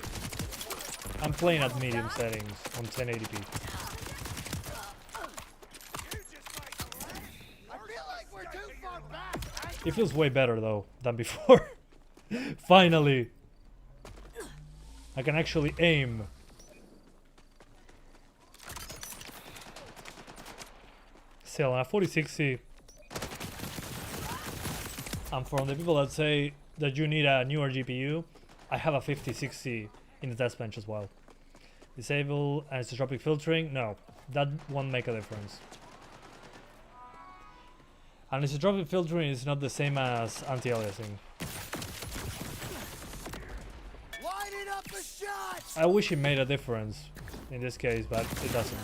I'm playing at medium settings on 1080p. It feels way better though than before. Finally, I can actually aim. Still, on a 4060, and from the people that say that you need a newer GPU, I have a 5060 in the test bench as well. Disable anisotropic filtering? No, that won't make a difference. Anisotropic filtering is not the same as anti-aliasing. I wish it made a difference in this case, but it doesn't.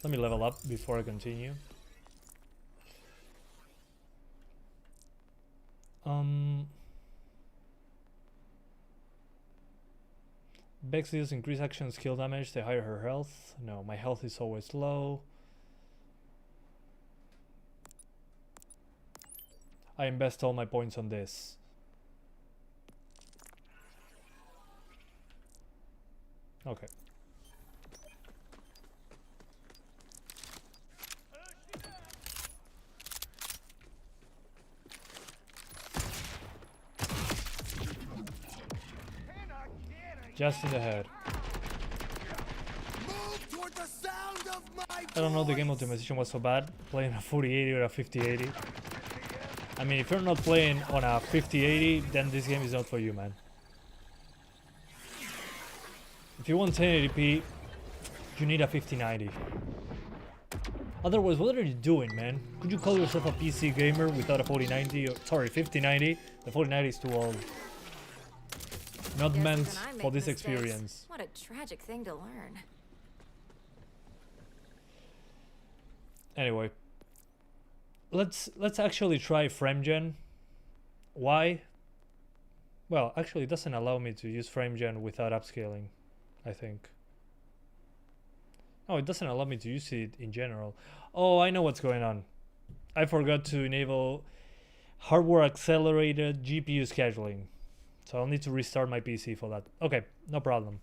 Let me level up before I continue. Bex deals increase action skill damage, the higher her health. No, my health is always low. I invest all my points on this. Okay. Just in the head. I don't know, the game optimization was so bad playing a 4080 or a 5080. I mean, if you're not playing on a 5080, then this game is not for you, man. If you want 1080p, you need a 5090. Otherwise, what are you doing, man? Could you call yourself a PC gamer without a 4090? Or, sorry, 5090? The 4090 is too old. Not meant for this experience. What a tragic thing to learn. Anyway, let's actually try frame gen. Why? Well, actually, it doesn't allow me to use frame gen without upscaling, I think. Oh, it doesn't allow me to use it in general. Oh, I know what's going on. I forgot to enable hardware accelerated GPU scheduling. So I'll need to restart my PC for that. Okay, no problem.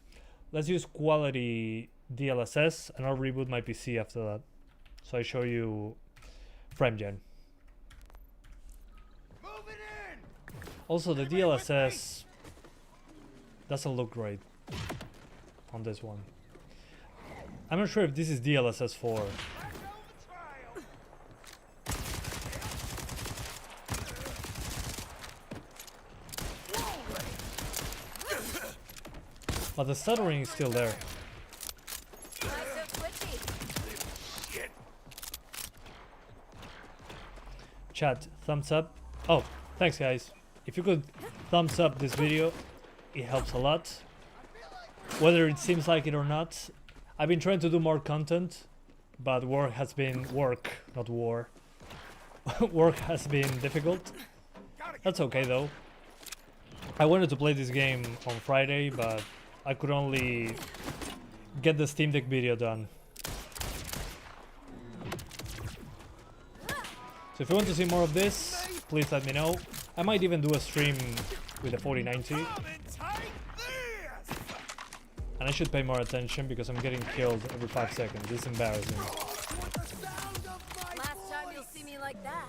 Let's use quality DLSS and I'll reboot my PC after that. So I show you frame gen. Also, the DLSS doesn't look great on this one. I'm not sure if this is DLSS 4. But the stuttering is still there. Chat, thumbs up. Oh, thanks guys. If you could thumbs up this video, it helps a lot. Whether it seems like it or not, I've been trying to do more content, but work has been not war. Work has been difficult. That's okay though. I wanted to play this game on Friday, but I could only get the Steam Deck video done. So if you want to see more of this, please let me know. I might even do a stream with a 4090. And I should pay more attention because I'm getting killed every 5 seconds. This is embarrassing. Last time you'll see me like that.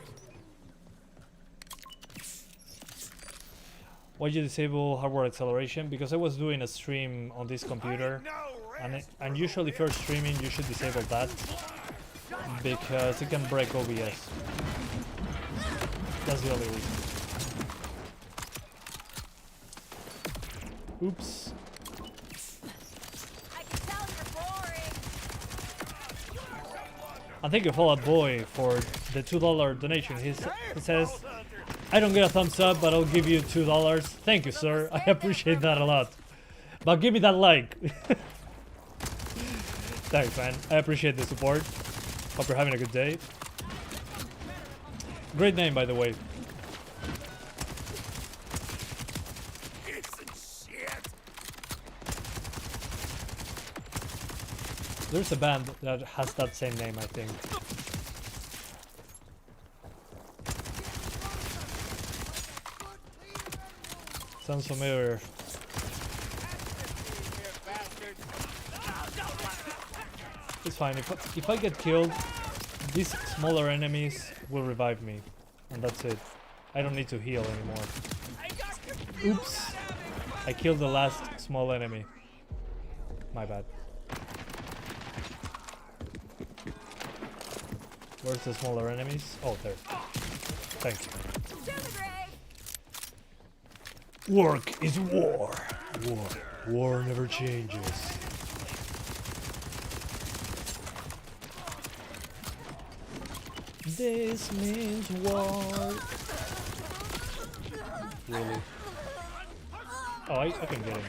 Why did you disable hardware acceleration? Because I was doing a stream on this computer, and usually first streaming you should disable that because it can break OBS. That's the only reason. Oops. I can tell you're boring. And thank you, Fallout Boy, for the $2 donation. He says, I don't get a thumbs up, but I'll give you $2. Thank you, sir. I appreciate that a lot. But give me that like. Thanks, man. I appreciate the support. Hope you're having a good day. Great name, by the way. There's a band that has that same name, I think. Sounds familiar. It's fine. If I get killed, these smaller enemies will revive me. And that's it. I don't need to heal anymore. Oops. I killed the last small enemy. My bad. Where's the smaller enemies? Oh, there. Thank you. To the grave. Work is war. War never changes. This means war. Really? Oh, I can get him.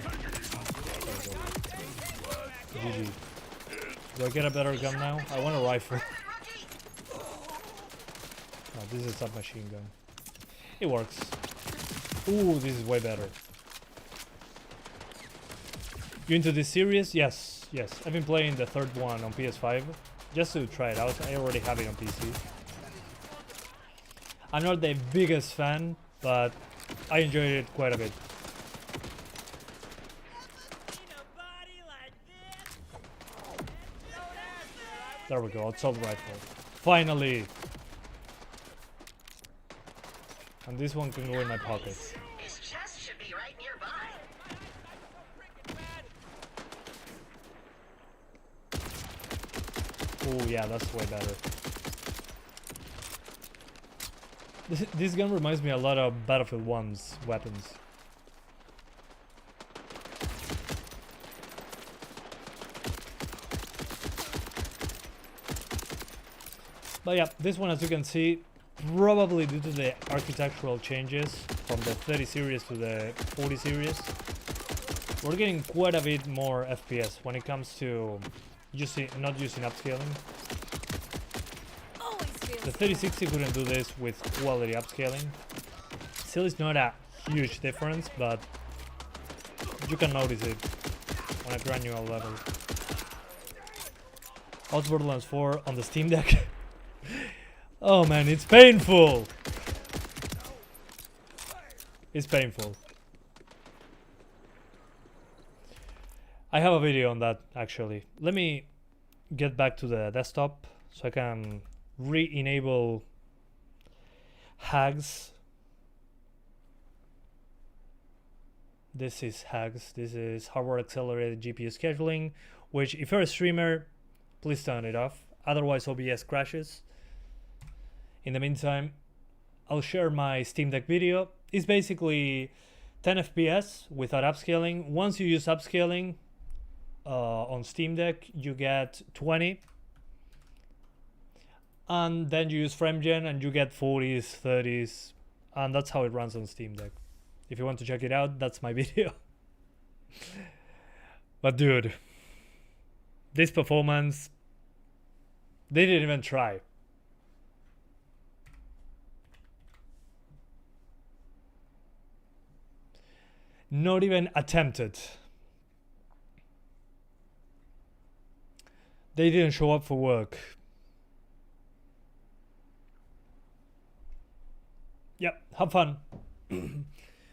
GG. Do I get a better gun now? I want a rifle. Oh, this is a submachine gun. It works. Ooh, this is way better. You into this series? Yes, yes. I've been playing the third one on PS5 just to try it out. I already have it on PC. I'm not the biggest fan, but I enjoyed it quite a bit. There we go, assault rifle. Finally! And this one can go in my pocket. His chest should be right nearby. Oh yeah, that's way better. This gun reminds me a lot of Battlefield 1's weapons. But yeah, this one, as you can see, probably due to the architectural changes from the 30 series to the 40 series, we're getting quite a bit more FPS when it comes to not using upscaling. Always feels The 3060 couldn't do this with quality upscaling. Still, it's not a huge difference, but you can notice it on a granular level. How's Borderlands 4 on the Steam Deck? Oh man, it's painful! It's painful. I have a video on that, actually. Let me get back to the desktop so I can re-enable HAGS. This is HAGS. This is hardware accelerated GPU scheduling, which if you're a streamer, please turn it off. Otherwise OBS crashes. In the meantime, I'll share my Steam Deck video. It's basically 10 FPS without upscaling. Once you use upscaling on Steam Deck, you get 20. And then you use FrameGen and you get 40s, 30s. And that's how it runs on Steam Deck. If you want to check it out, that's my video. But dude, this performance, they didn't even try. Not even attempted. They didn't show up for work. Yep, have fun.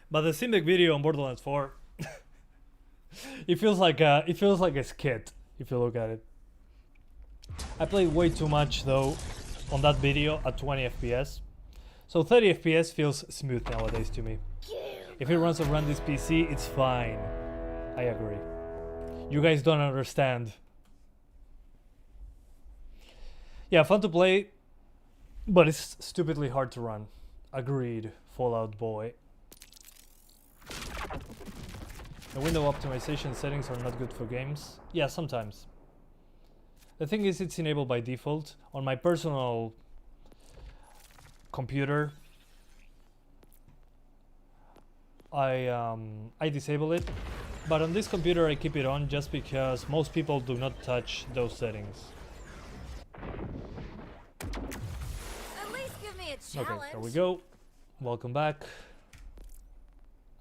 But the Steam Deck video on Borderlands 4 It feels like a skit if you look at it. I played way too much though on that video at 20 FPS. So 30 FPS feels smooth nowadays to me. If it runs around this PC, it's fine. I agree. You guys don't understand. Yeah, fun to play, but it's stupidly hard to run. Agreed, Fallout boy. The window optimization settings are not good for games. Yeah, sometimes. The thing is, it's enabled by default. On my personal computer, I disable it, but on this computer I keep it on just because most people do not touch those settings. At least give me a challenge. Okay, there we go. Welcome back.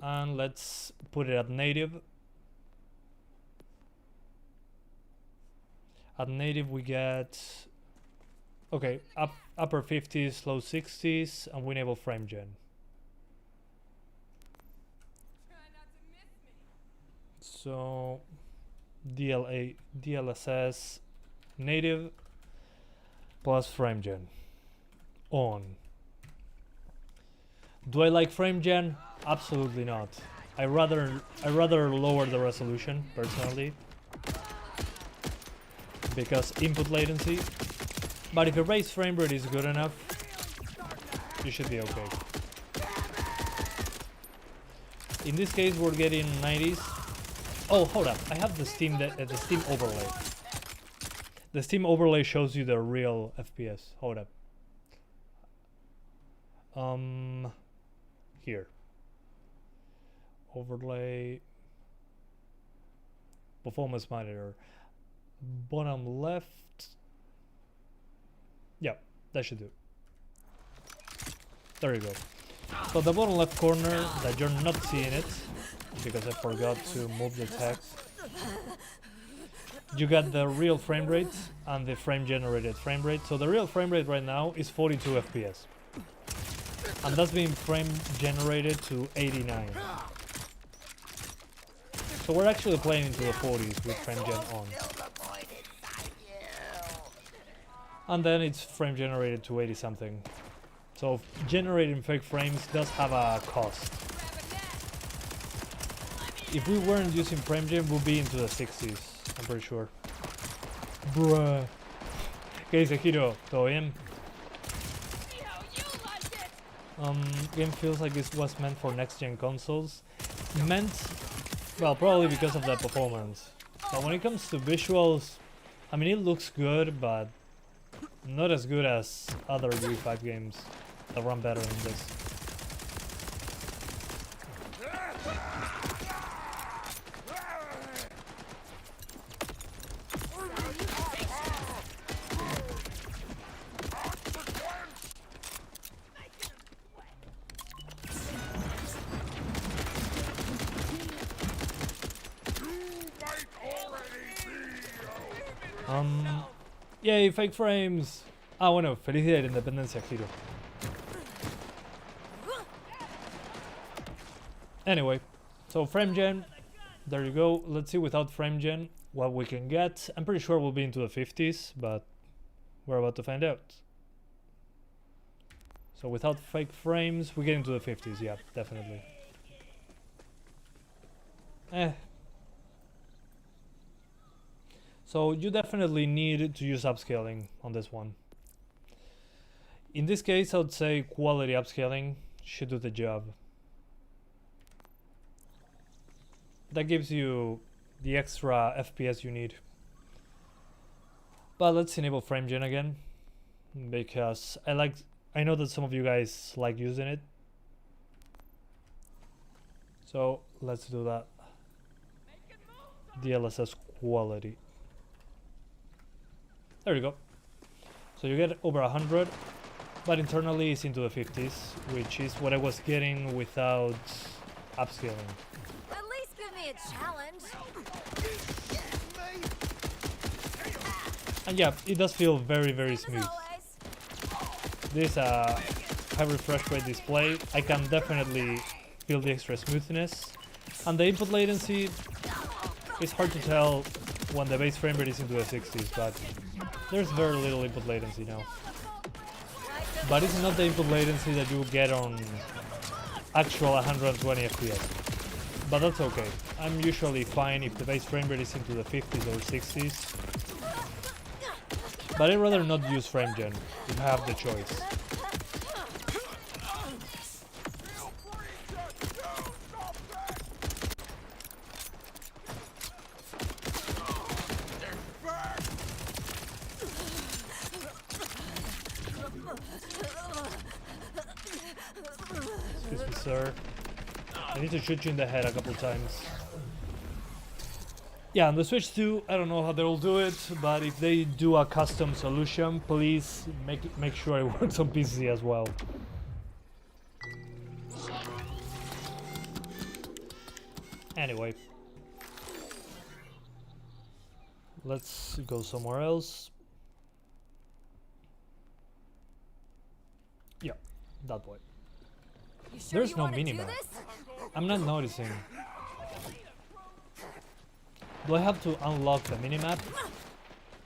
And let's put it at native. At native we get, okay, upper 50s, low 60s, and we enable frame gen. So DLAA, DLSS, native plus frame gen on. Do I like frame gen? Absolutely not. I rather lower the resolution personally because input latency. But if your base frame rate is good enough, you should be okay. In this case, we're getting 90s. Oh, hold up! I have the Steam overlay. The Steam overlay shows you the real FPS. Hold up. Here. Overlay. Performance monitor. Bottom left. Yeah, that should do. There you go. So the bottom left corner that you're not seeing it because I forgot to move the text. You got the real frame rate and the frame generated frame rate. So the real frame rate right now is 42 FPS. And that's being frame generated to 89. So we're actually playing into the 40s with frame gen on. And then it's frame generated to 80 something. So generating fake frames does have a cost. If we weren't using frame gen, we'd be into the 60s, I'm pretty sure. Bruh. ¿Qué dice Hiro? ¿Todo bien? Game feels like it was meant for next-gen consoles. Meant, well, probably because of the performance. But when it comes to visuals, I mean, it looks good, but not as good as other UE5 games that run better than this. Yay, fake frames! Ah, bueno, felicidad de independencia, Hiro. Anyway, so frame gen, there you go. Let's see without frame gen what we can get. I'm pretty sure we'll be into the 50s, but we're about to find out. So without fake frames, we get into the 50s, yeah, definitely. So you definitely need to use upscaling on this one. In this case, I would say quality upscaling should do the job. That gives you the extra FPS you need. But let's enable frame gen again, because I know that some of you guys like using it. So let's do that. DLSS quality. There you go. So you get over 100, but internally it's into the 50s, which is what I was getting without upscaling. At least give me a challenge. And yeah, it does feel very, very smooth. This high refresh rate display, I can definitely feel the extra smoothness. And the input latency, it's hard to tell when the base frame rate is into the 60s, but there's very little input latency now. But it's not the input latency that you get on actual 120 FPS. But that's okay. I'm usually fine if the base frame rate is into the 50s or 60s. But I'd rather not use frame gen if I have the choice. Excuse me, sir. I need to shoot you in the head a couple times. Yeah, on the Switch 2, I don't know how they'll do it, but if they do a custom solution, please make sure it works on PC as well. Anyway, let's go somewhere else. Yeah, that way. You sure There's you no wanna do minimap. this? I'm not noticing. Do I have to unlock the minimap?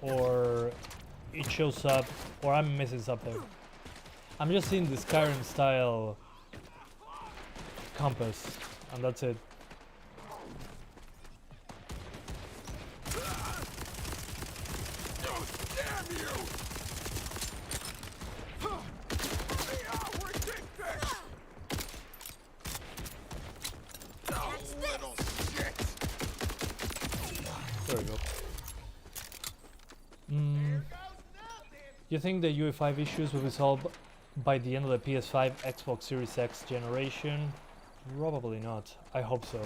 Or it shows up, or I'm missing something? I'm just seeing the Skyrim style compass, and that's it. There we go. You think the UE5 issues will be solved by the end of the PS5 Xbox Series X generation? Probably not. I hope so.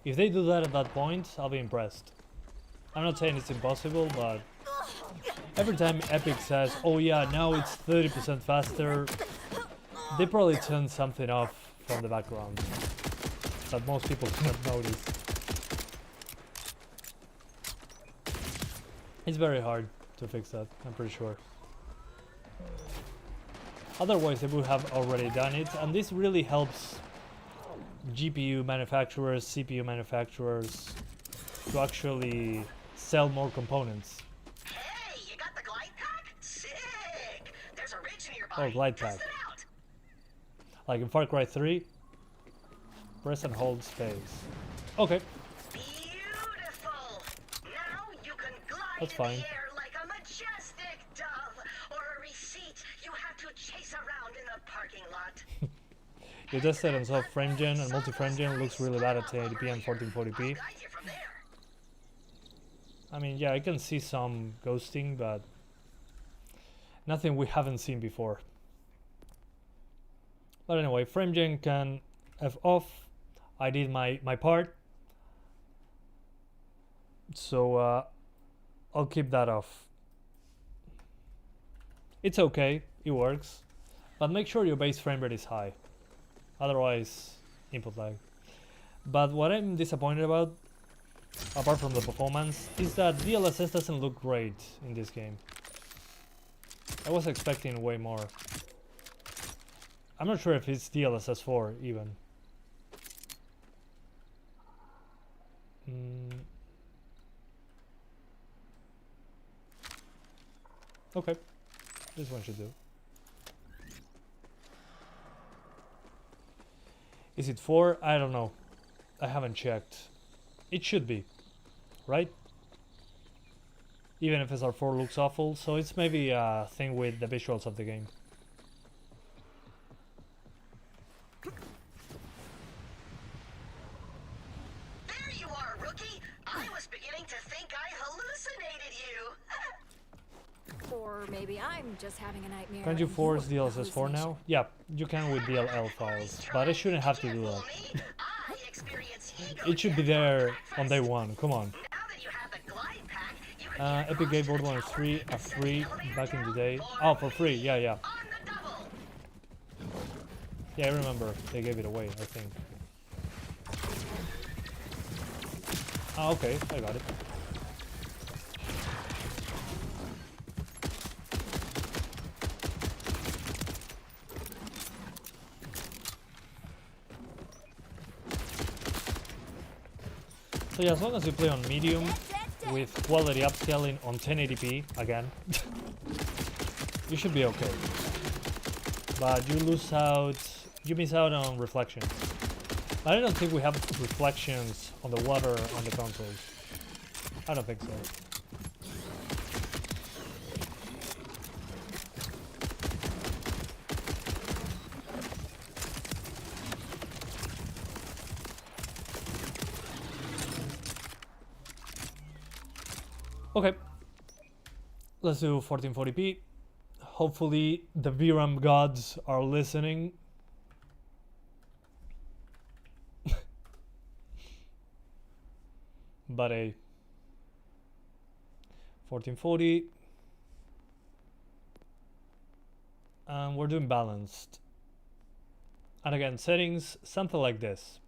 If they do that at that point, I'll be impressed. I'm not saying it's impossible, but every time Epic says, oh yeah, now it's 30% faster, they probably turn something off from the background that most people can't notice. It's very hard to fix that, I'm pretty sure. Otherwise they would have already done it, and this really helps GPU manufacturers, CPU manufacturers to actually sell more components. Hey, you got the glide pack? Sick! There's a ridge nearby. Oh, glide pack. Test it out. Like in Far Cry 3, press and hold space. Okay, Beautiful. Now you can glide That's in fine. the air like a majestic dove, or a receipt you have to chase around in the parking lot. you tested and saw frame gen and multi-frame gen looks really bad at 1080p and 1440p. Guide you from there. I mean, yeah, I can see some ghosting, but nothing we haven't seen before. But anyway, frame gen can F off. I did my part. So I'll keep that off. It's okay, it works. But make sure your base frame rate is high. Otherwise, input lag. But what I'm disappointed about, apart from the performance, is that DLSS doesn't look great in this game. I was expecting way more. I'm not sure if it's DLSS 4 even. Okay, this one should do. Is it 4? I don't know. I haven't checked. It should be, right? Even if SR4 looks awful, so it's maybe a thing with the visuals of the game. There you are, rookie. I was beginning to think I hallucinated you. Or maybe I'm just having a nightmare. Can't you and force have DLSS 4 hallucination. now? Yeah, you can with DLL files, but I shouldn't have to do that. I experience It should be there on day one, come on. Now that you have the glide pack, you can get Epic gave Borderlands 3 a free back in the day. Oh, for free, yeah. on the double. Yeah, I remember they gave it away, I think. Ah, okay, I got it. So yeah, as long as you play on medium with quality upscaling on 1080p again, you should be okay. But you miss out on reflections. I don't think we have reflections on the water on the consoles. I don't think so. Okay, let's do 1440p. Hopefully the VRAM gods are listening. But a 1440, and we're doing balanced. And again, settings, something like this.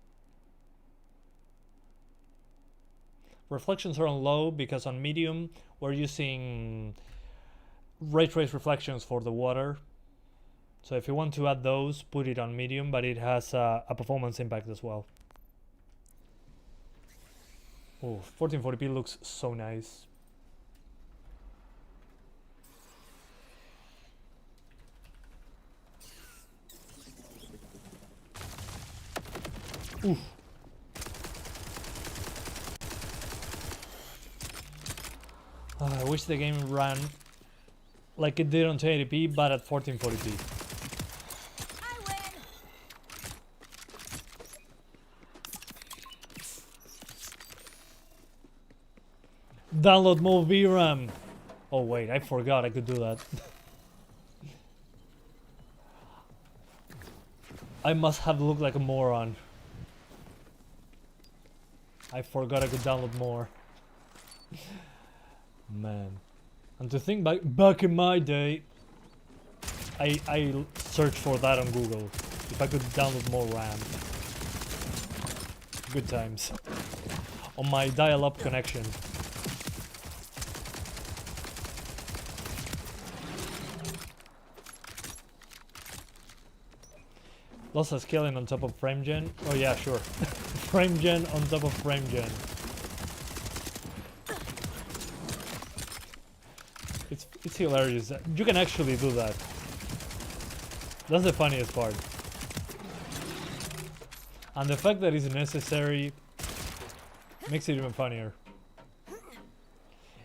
Reflections are on low because on medium we're using ray trace reflections for the water. So if you want to add those, put it on medium, but it has a performance impact as well. Oh, 1440p looks so nice. Oof. I wish the game ran like it did on 1080p, but at 1440p. I win. Download more VRAM. Oh wait, I forgot I could do that. I must have looked like a moron. I forgot I could download more. Man. And to think back in my day, I searched for that on Google. If I could download more RAM. Good times. On my dial-up connection. Lots of scaling on top of frame gen. Oh yeah, sure. Frame gen on top of frame gen. It's hilarious. You can actually do that. That's the funniest part. And the fact that it's necessary makes it even funnier.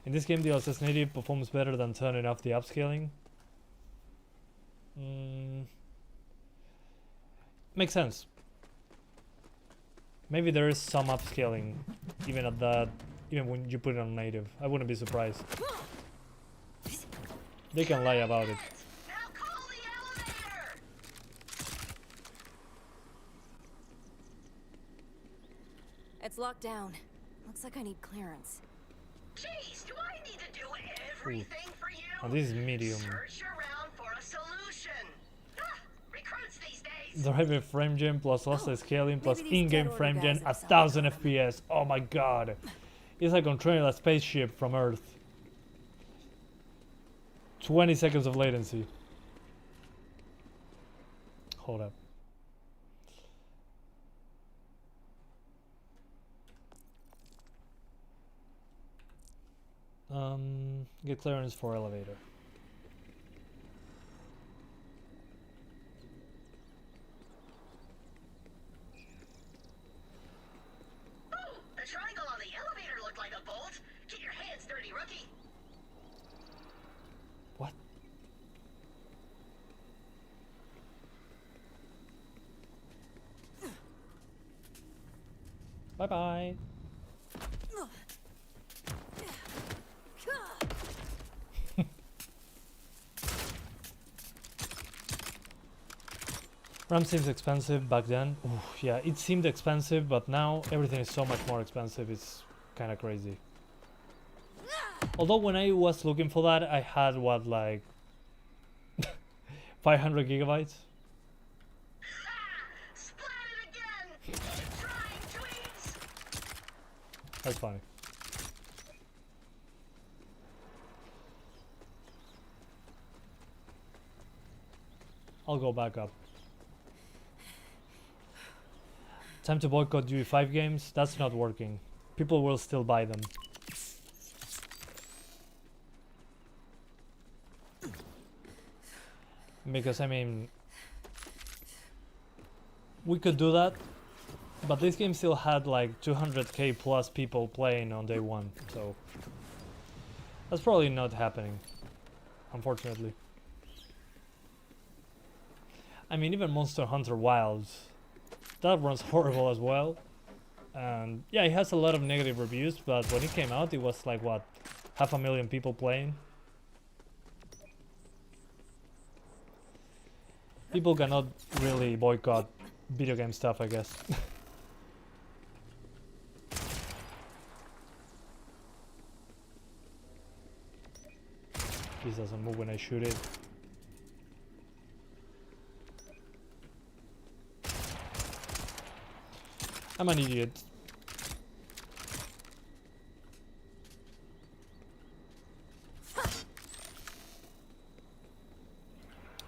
In this game, DLSS native performs better than turning off the upscaling. Makes sense. Maybe there is some upscaling even at that, even when you put it on native. I wouldn't be surprised. They can lie about it. Now call the elevator! It's locked down. Looks like I need clearance. Jeez, do I need to do everything for you? Oh, this is medium. Search around for a solution. Recruits these days. Driving frame gen plus lossless scaling plus maybe these in-game dead frame order gen guys are 1000 FPS. Oh my god. It's like controlling a spaceship from Earth. 20 seconds of latency. Hold up. Get clearance for elevator. Ooh, the triangle on the elevator looked like a bolt. Get your hands dirty, rookie. What? Bye bye. RAM seems expensive back then. Ooh, yeah, it seemed expensive, but now everything is so much more expensive. It's kind of crazy. Although when I was looking for that, I had what, like 500 gigabytes. Splatted again. Trying tweets. That's funny. I'll go back up. Time to boycott UE5 games. That's not working. people will still buy them. Because I mean, we could do that, but this game still had like 200k plus people playing on day one, so that's probably not happening, unfortunately. I mean, even Monster Hunter Wilds, that runs horrible as well. And yeah, it has a lot of negative reviews, but when it came out, it was like, what, 500,000 people playing? People cannot really boycott video game stuff, I guess. This doesn't move when I shoot it. I'm an idiot.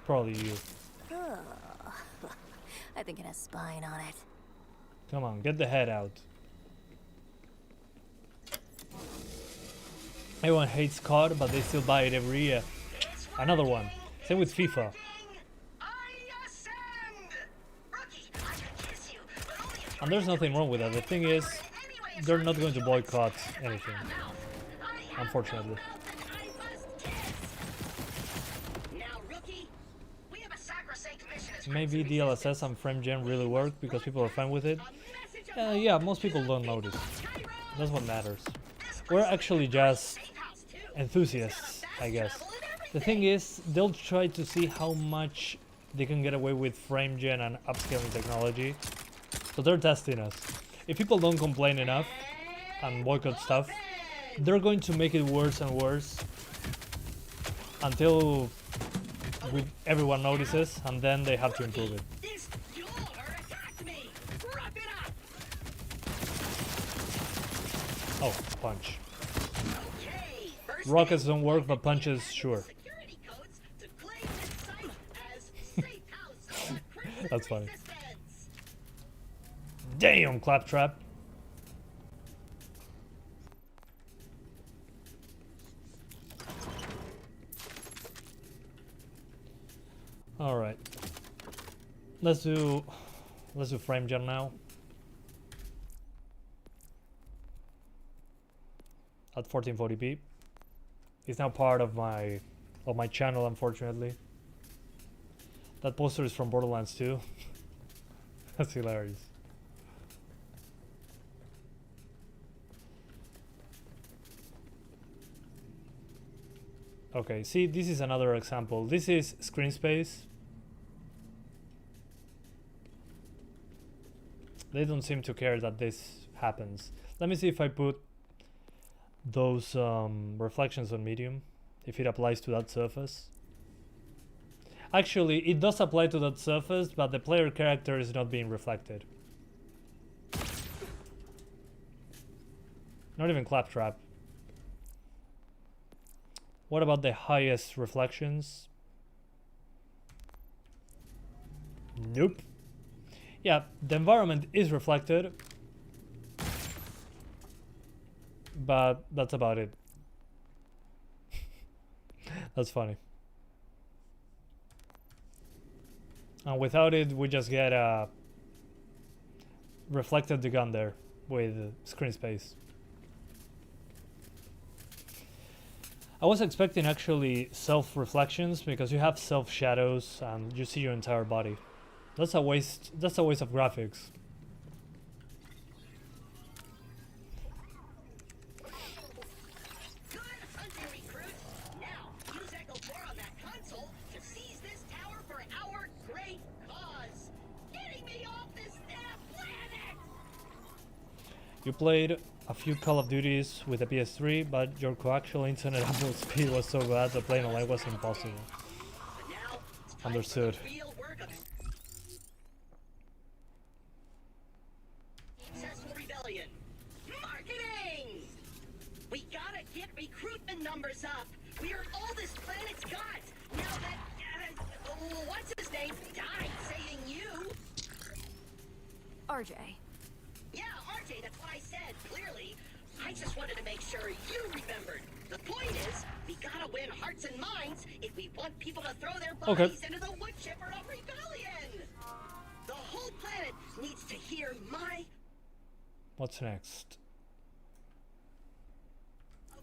Probably you. I think it has spine on it. Come on, get the head out. Everyone hates COD, but they still buy it every year. Another one. Same with FIFA. And there's nothing wrong with that. The thing is, they're not going to boycott anything, unfortunately. Maybe DLSS and frame gen really work because people are fine with it. Yeah, most people don't notice. That's what matters. We're actually just enthusiasts, I guess. The thing is, they'll try to see how much they can get away with frame gen and upscaling technology. So they're testing us. If people don't complain enough and boycott stuff, they're going to make it worse and worse until everyone notices, and then they have to improve it. Oh, punch. Rockets don't work, but punches, sure. That's funny. Damn, Claptrap. All right. Let's do frame gen now. At 1440p. It's now part of my channel, unfortunately. That poster is from Borderlands 2. That's hilarious. Okay, see, this is another example. This is screen space. They don't seem to care that this happens. Let me see if I put those reflections on medium, if it applies to that surface. Actually, it does apply to that surface, but the player character is not being reflected. Not even Claptrap. What about the highest reflections? Nope. Yeah, the environment is reflected, but that's about it. That's funny. And without it, we just get reflected the gun there with screen space. I was expecting actually self-reflections because you have self-shadows and you see your entire body. That's a waste of graphics. Good hunting, recruit. Now, use Echo 4 on that console to seize this tower for our great cause. Getting me off this damn planet! You played a few Call of Duties with the PS3, but your coaxial internet upload speed was so bad that playing online was impossible. Now, Understood. real work of it. Successful rebellion. Marketing! We gotta get recruitment numbers up. We are all this planet's got. Now that, what's his name died saving you. RJ. Yeah, RJ, that's what I said, clearly. sure you remembered. The point is, we gotta win hearts and minds if we want people to throw their bodies into the wood chipper of rebellion. The whole planet needs to hear my What's next?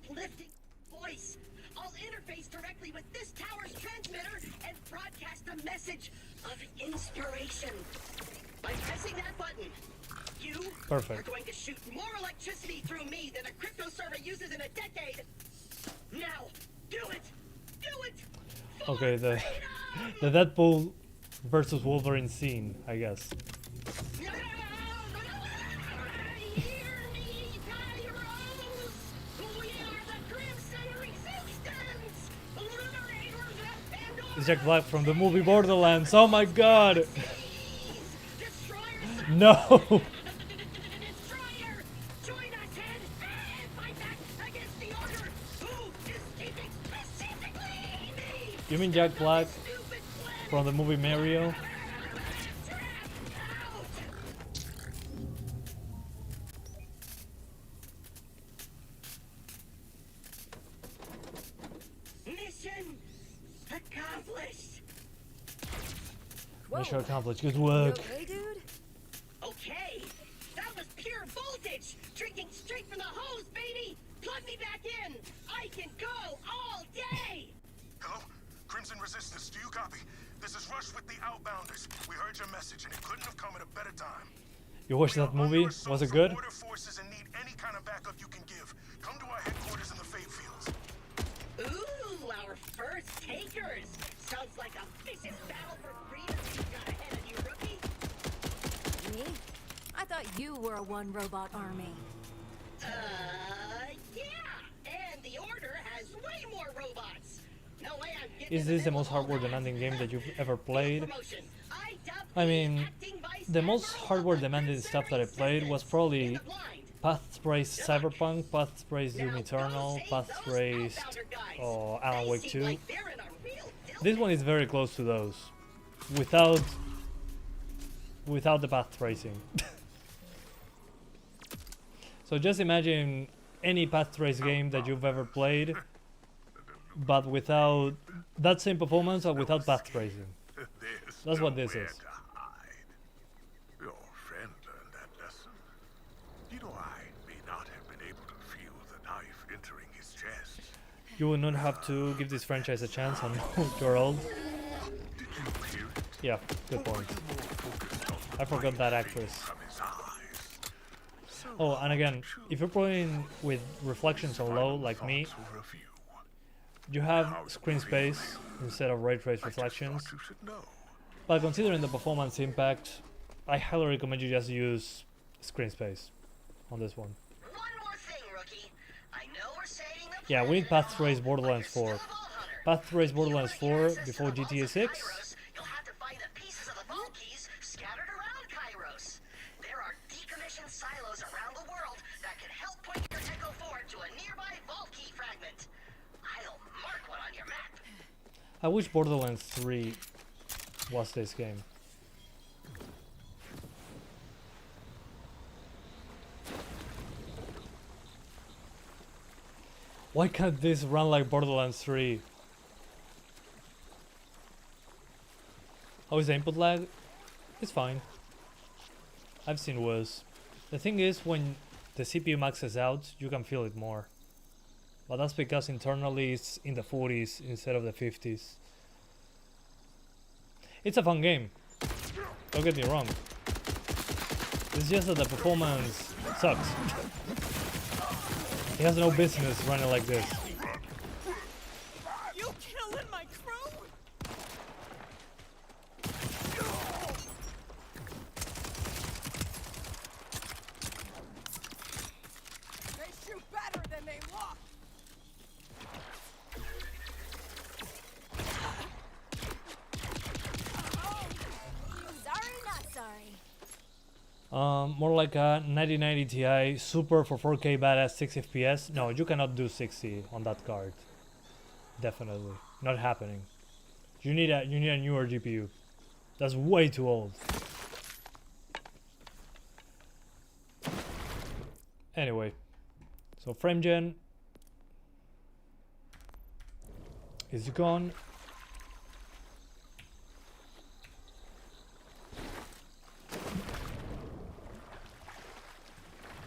uplifting voice. I'll interface directly with this tower's transmitter and broadcast a message of inspiration. By pressing that button, you are going to shoot more electricity through me than a crypto server uses in a decade. Now, do it! Do it! Okay, the Deadpool versus Wolverine scene, I guess. Hear me, Pyros! We are the Crimson Resistance! Liberators of Pandora! It's Jack Black from the movie Borderlands. Oh my god! Destroyers! No! Destroyer! Join us and fight back against the Order! Who is keeping specifically me? You mean Jack Black Stupid planet! from the movie Mario? Out! Mission accomplished. Mission accomplished. Good You work. okay, dude? Okay, that was pure voltage. Drinking straight from the hose, baby. Plug me back in. I can go all day. Hello? Crimson Resistance, do you copy? This is Rush with the Outbounders. We heard your message and it couldn't have come at a better time. You watched that movie? Was it good? Border forces and need any kind of backup you can give. Come to our headquarters in the Fate Fields. Ooh, our first takers. Sounds like a vicious battle for freedom you got ahead of you, rookie. Me? I thought you were a one-robot army. Yeah. And the Order has way more robots. No way I'm getting Is in the this the middle most of all hardware that. demanding game that you've ever played? Promotion. I mean, the most hardware demanding stuff that I played was probably Path Race Cyberpunk, Path Race Doom Eternal, Path Race Alan Wake 2. This one is very close to those, without the path racing. So just imagine any path race game that you've ever played, but without that same performance or without path racing. That's what this is. Your friend learned that lesson. You know, I may not have been able to feel the knife entering his chest. You will not have to give this franchise a chance on your old. Did you hear it? Yeah, good point. I forgot that actress. From his eyes. Oh, and again, if you're playing with reflections on low like me, Thoughts were of you. you have screen space instead of ray trace reflections. Thought you should know. But considering the performance impact, I highly recommend you just use screen space on this one. One more thing, rookie. I know we're saying the Yeah, we need planet Path Race all, Borderlands but 4. you're still a vault hunter. Path Race If you wanna Borderlands get 4 access to before the vaults GTA of 6. Kairos, you'll have to find the pieces of the vault keys scattered around Kairos. There are decommissioned silos around the world that can help point your Echo 4 to a nearby vault key fragment. I'll mark one on your map. I wish Borderlands 3 was this game. Why can't this run like Borderlands 3? How is the input lag? It's fine. I've seen worse. The thing is, when the CPU maxes out, you can feel it more. But that's because internally it's in the 40s instead of the 50s. It's a fun game. Don't get me wrong. It's just that the performance sucks. It has no business running like this. You killing my crew? They shoot better than they look. Sorry, not sorry. More like a 9090 Ti Super for 4K badass 60 FPS. No, you cannot do 60 on that card. Definitely not happening. You need a newer GPU. That's way too old. Anyway, so frame gen is gone.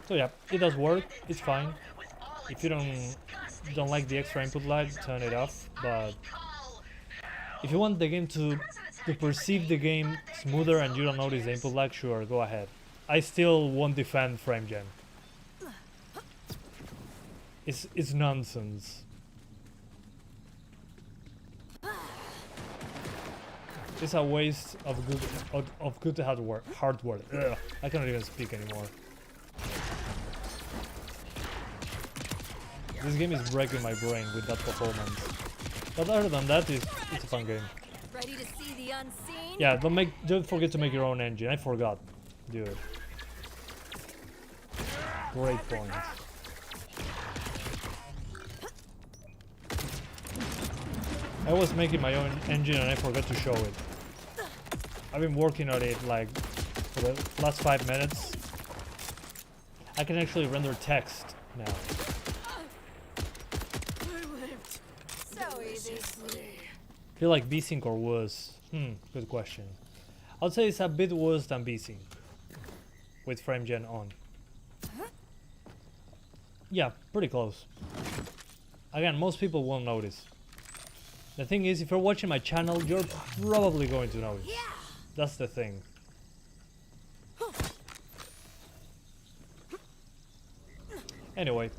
So yeah, it does work. It's fine. If you don't like the extra input lag, turn it off. But if you want the game to perceive the game smoother and you don't notice the input lag, sure, go ahead. I still won't defend frame gen. It's nonsense. It's a waste of good hardware. Ugh, I cannot even speak anymore. This game is breaking my brain with that performance. But other than that, it's a fun game. Ready to see the unseen? Yeah, don't forget to make your own engine. I forgot, dude. Great point. I was making my own engine and I forgot to show it. I've been working on it like for the last 5 minutes. I can actually render text now. So easy. Feel like VSync or worse? Good question. I'd say it's a bit worse than VSync with FrameGen on. Yeah, pretty close. Again, most people won't notice. The thing is, if you're watching my channel, you're probably going to notice. Yeah. That's the thing. Anyway.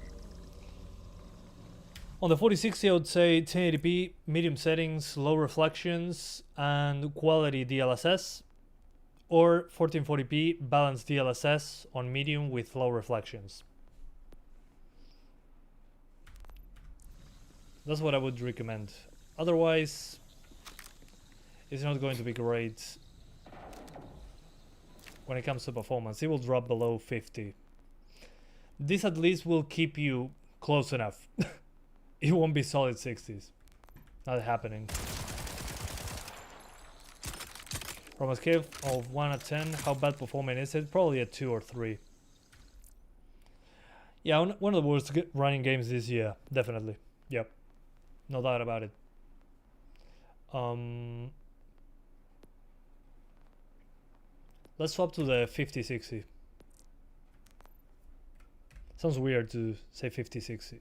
On the 4060, I would say 1080p, medium settings, low reflections, and quality DLSS. Or 1440p, balanced DLSS on medium with low reflections. That's what I would recommend. Otherwise, it's not going to be great when it comes to performance. It will drop below 50. This at least will keep you close enough. It won't be solid 60s. Not happening. From a scale of 1 to 10, how bad performing is it? Probably a 2 or 3. Yeah, one of the worst running games this year, definitely. Yep. No doubt about it. Let's swap to the 5060. Sounds weird to say 5060.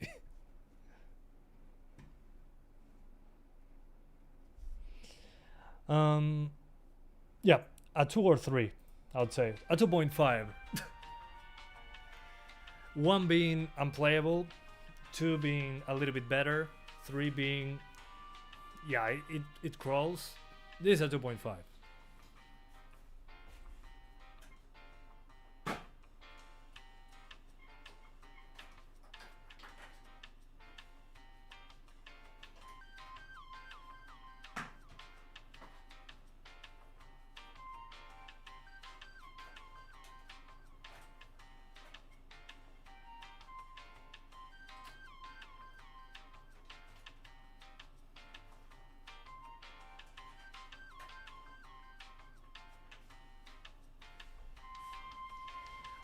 Yeah, a 2 or 3, I would say. A 2.5. 1 being unplayable, 2 being a little bit better, 3 being, yeah, it crawls. This is a 2.5.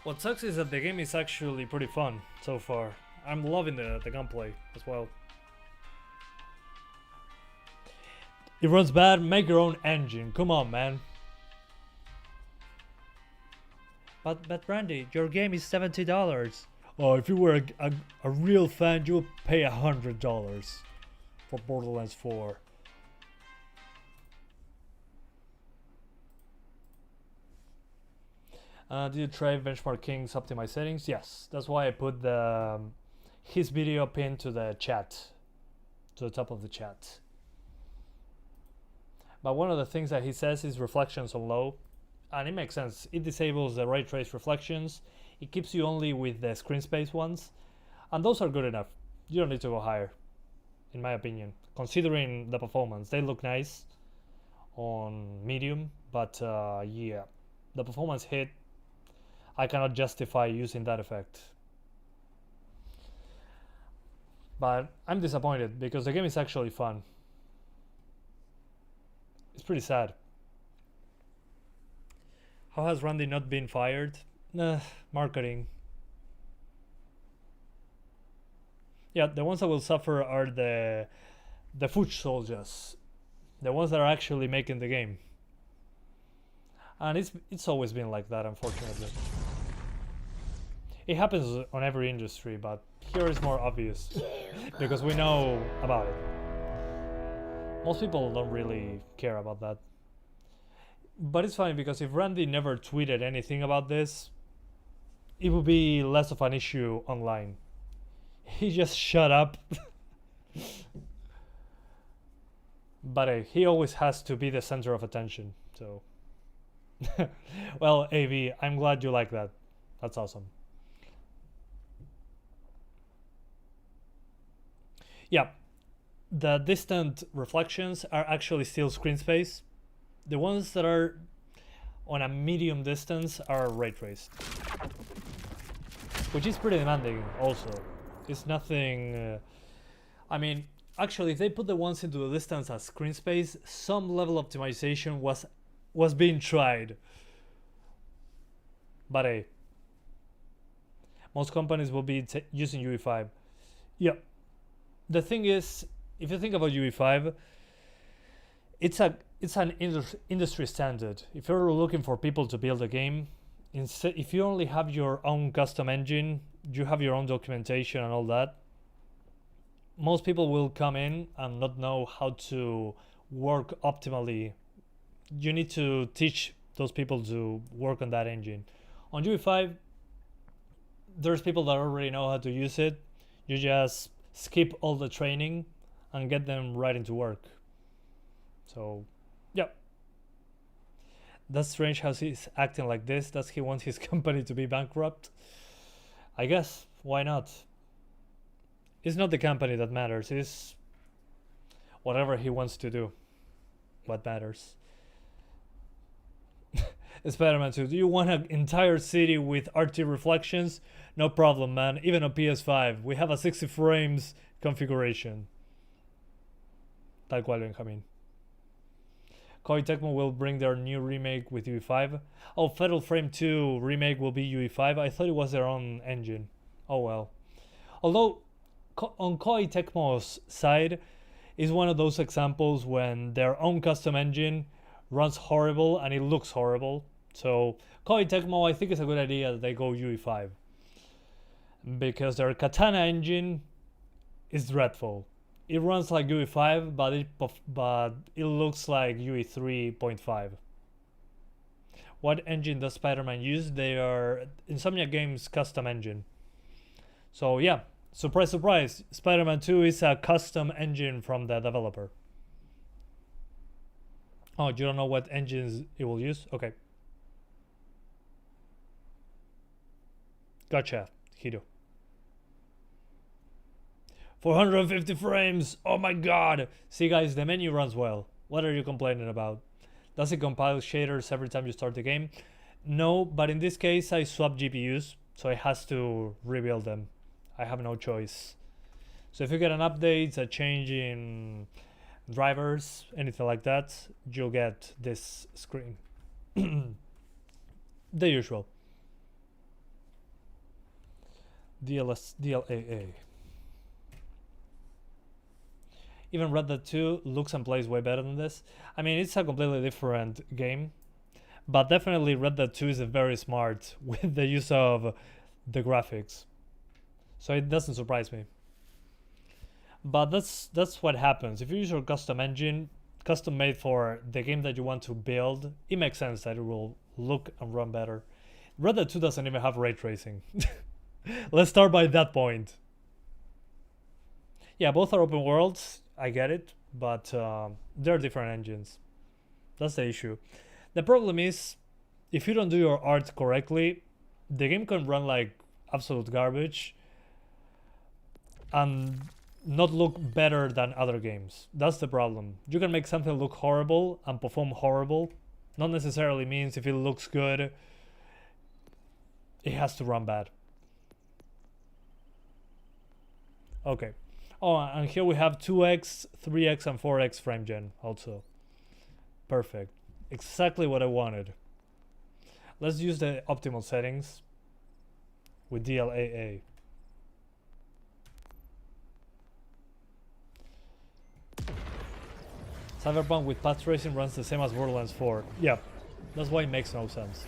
What sucks is that the game is actually pretty fun so far. I'm loving the gunplay as well. It runs bad, make your own engine. Come on, man. But Randy, your game is $70. Oh, if you were a real fan, you would pay $100 for Borderlands 4. Did you try Benchmark King's optimized settings? Yes, that's why I put his video pinned to the chat, to the top of the chat. But one of the things that he says is reflections on low, and it makes sense. It disables the ray trace reflections. It keeps you only with the screen space ones, and those are good enough. You don't need to go higher, in my opinion. Considering the performance, they look nice on medium, but yeah, the performance hit. I cannot justify using that effect. But I'm disappointed because the game is actually fun. It's pretty sad. How has Randy not been fired? Marketing. Yeah, the ones that will suffer are the the foot soldiers, the ones that are actually making the game. And it's always been like that, unfortunately. It happens on every industry, but here is more obvious because we know about it. Most people don't really care about that. But it's funny because if Randy never tweeted anything about this, it would be less of an issue online. He just shut up. But he always has to be the center of attention, so... Well, AV, I'm glad you like that. That's awesome. Yeah, the distant reflections are actually still screen space. The ones that are on a medium distance are ray traced, which is pretty demanding also. It's nothing... I mean, actually, if they put the ones into the distance as screen space, some level of optimization was being tried. But hey, most companies will be using UE5. Yeah. The thing is, if you think about UE5, it's an industry standard. If you're looking for people to build a game, if you only have your own custom engine, you have your own documentation and all that, most people will come in and not know how to work optimally. You need to teach those people to work on that engine. On UE5, there's people that already know how to use it. You just skip all the training and get them right into work. So, yeah. That's strange how he's acting like this. Does he want his company to be bankrupt? I guess, why not? It's not the company that matters, it's whatever he wants to do what matters. Spider-Man 2, do you want an entire city with RT reflections? No problem, man. Even on PS5, we have a 60 frames configuration. Tal cual, Benjamin. Koei Tecmo will bring their new remake with UE5. Oh, Fatal Frame 2 remake will be UE5. I thought it was their own engine. Oh well. Although, on Koei Tecmo's side, is one of those examples when their own custom engine runs horrible and it looks horrible. So Koei Tecmo, I think it's a good idea that they go UE5 because their Katana engine is dreadful. It runs like UE5, but it looks like UE3.5. What engine does Spider-Man use? They are Insomnia Games custom engine. So yeah, surprise, surprise, Spider-Man 2 is a custom engine from the developer. Oh, you don't know what engines it will use? Okay. Gotcha, Hiro. 450 frames! Oh my god! See guys, the menu runs well. What are you complaining about? Does it compile shaders every time you start the game? No, but in this case I swapped GPUs, so it has to rebuild them. I have no choice. So if you get an update, a change in drivers, anything like that, you'll get this screen. The usual. DLAA. Even Red Dead 2 looks and plays way better than this. I mean, it's a completely different game, but definitely Red Dead 2 is very smart with the use of the graphics. So it doesn't surprise me. But that's what happens. If you use your custom engine, custom made for the game that you want to build, it makes sense that it will look and run better. Red Dead 2 doesn't even have ray tracing. Let's start by that point. Yeah, both are open worlds, I get it, but they're different engines. That's the issue. The problem is, if you don't do your art correctly, the game can run like absolute garbage and not look better than other games. That's the problem. You can make something look horrible and perform horrible. Not necessarily means if it looks good, it has to run bad. Okay. Oh, and here we have 2x, 3x, and 4x frame gen also. Perfect. Exactly what I wanted. Let's use the optimal settings with DLAA. Cyberpunk with path tracing runs the same as Borderlands 4. Yeah, that's why it makes no sense.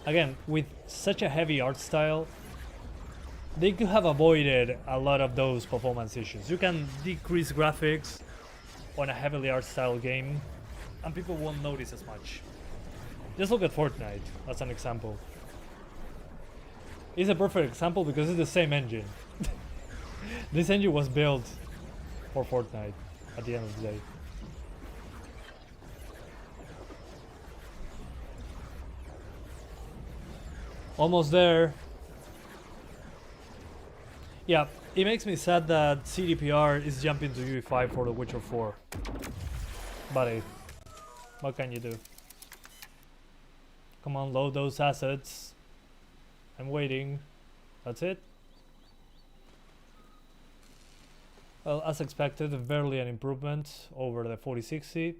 Again, with such a heavy art style, they could have avoided a lot of those performance issues. You can decrease graphics on a heavily art style game and people won't notice as much. Just look at Fortnite as an example. It's a perfect example because it's the same engine. This engine was built for Fortnite at the end of the day. Almost there. Yeah, it makes me sad that CDPR is jumping to UE5 for The Witcher 4. But hey, what can you do? Come on, load those assets. I'm waiting. That's it. Well, as expected, barely an improvement over the 4060.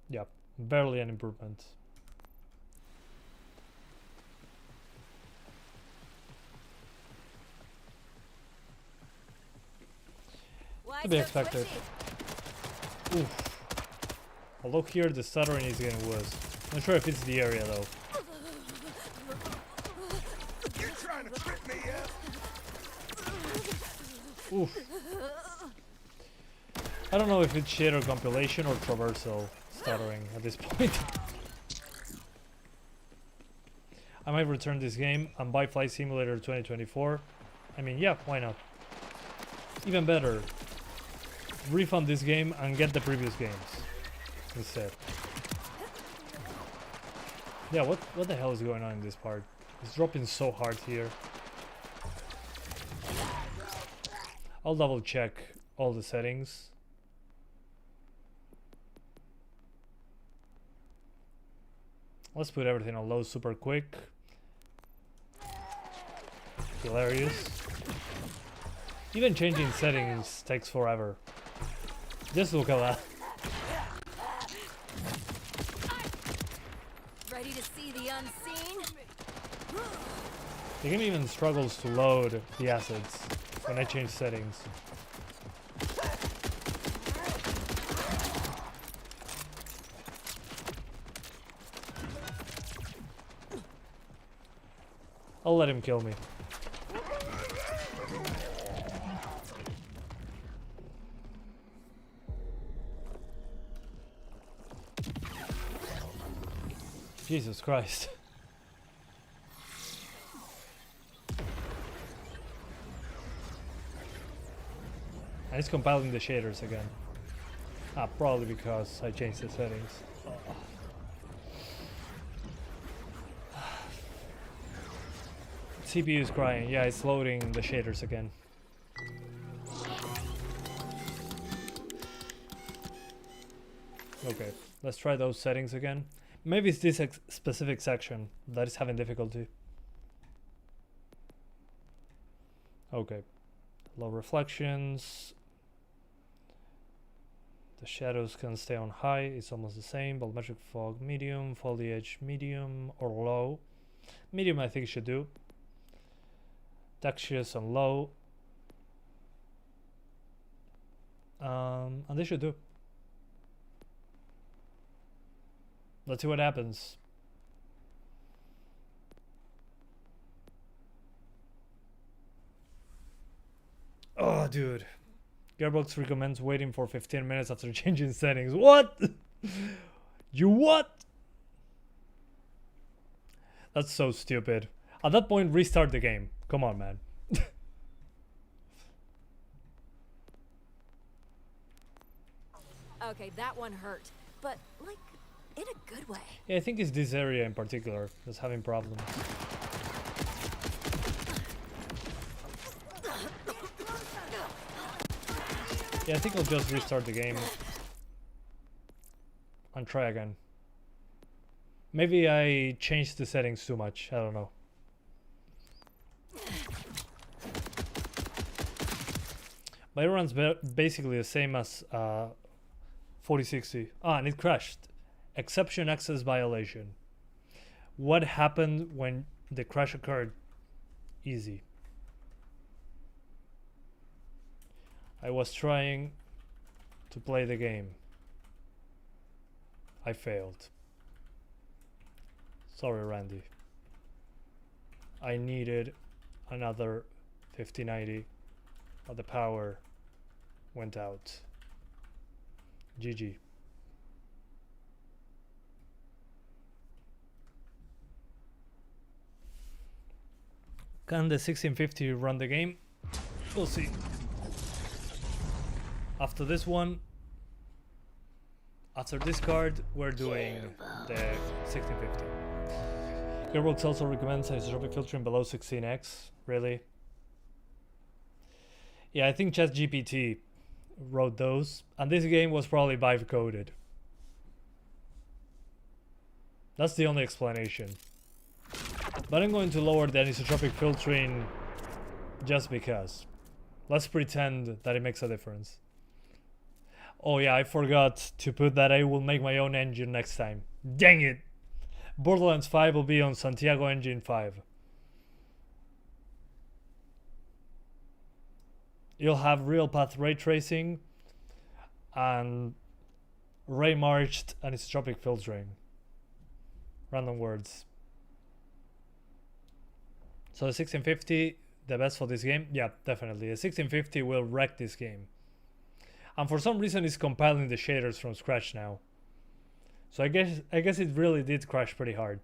Yeah, barely an improvement. To be expected. Oof. Although here the stuttering is getting worse. Not sure if it's the area though. You're trying to trip me up? Oof. I don't know if it's shader compilation or traversal stuttering at this point. I might return this game and buy Flight Simulator 2024. I mean, yeah, why not? Even better, refund this game and get the previous games instead. Yeah, what the hell is going on in this part? It's dropping so hard here. I'll double check all the settings. Let's put everything on low super quick. Hilarious. Even changing settings takes forever. Just look at that. Ready to see the unseen? The game even struggles to load the assets when I change settings. I'll let him kill me. Jesus Christ. And it's compiling the shaders again. Ah, probably because I changed the settings. CPU is crying. Yeah, it's loading the shaders again. Okay, let's try those settings again. Maybe it's this specific section that is having difficulty. Okay, low reflections. The shadows can stay on high, it's almost the same. Volumetric fog medium, foliage medium or low. Medium I think it should do. Textures on low. And they should do. Let's see what happens. Oh, dude. Gearbox recommends waiting for 15 minutes after changing settings. What? You what? That's so stupid. At that point, restart the game. Come on, man. Okay, that one hurt, but like in a good way. Yeah, I think it's this area in particular that's having problems. Yeah, I think I'll just restart the game and try again. Maybe I changed the settings too much. I don't know. But it runs basically the same as 4060. Ah, and it crashed. Exception access violation. What happened when the crash occurred? Easy. I was trying to play the game. I failed. Sorry, Randy. I needed another 5090, but the power went out. GG. Can the 1650 run the game? We'll see. After this one, after this card, we're doing the 1650. Gearbox also recommends isotropic filtering below 16x. Really? Yeah, I think ChatGPT wrote those, and this game was probably Vive coded. That's the only explanation. But I'm going to lower the anisotropic filtering just because. Let's pretend that it makes a difference. Oh yeah, I forgot to put that I will make my own engine next time. Dang it! Borderlands 5 will be on Santiago Engine 5. You'll have real path ray tracing and ray marched anisotropic filtering. Random words. So the 1650, the best for this game? Yeah, definitely. The 1650 will wreck this game. And for some reason it's compiling the shaders from scratch now. So I guess it really did crash pretty hard.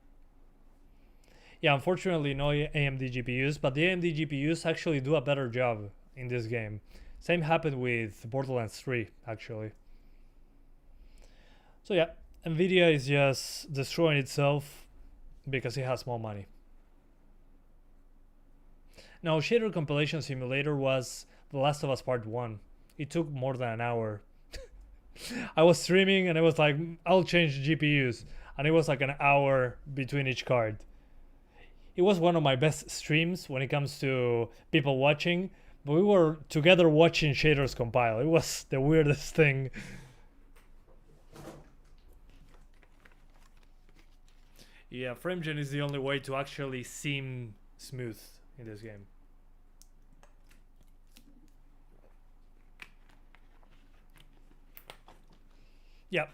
Yeah, unfortunately no AMD GPUs, but the AMD GPUs actually do a better job in this game. Same happened with Borderlands 3 actually. So yeah, Nvidia is just destroying itself because it has more money. Now, Shader Compilation Simulator was The Last of Us Part 1. It took more than an hour. I was streaming and I was like, I'll change GPUs. And it was like an hour between each card. It was one of my best streams when it comes to people watching. But we were together watching shaders compile. It was the weirdest thing. Yeah, FrameGen is the only way to actually seem smooth in this game. Yeah.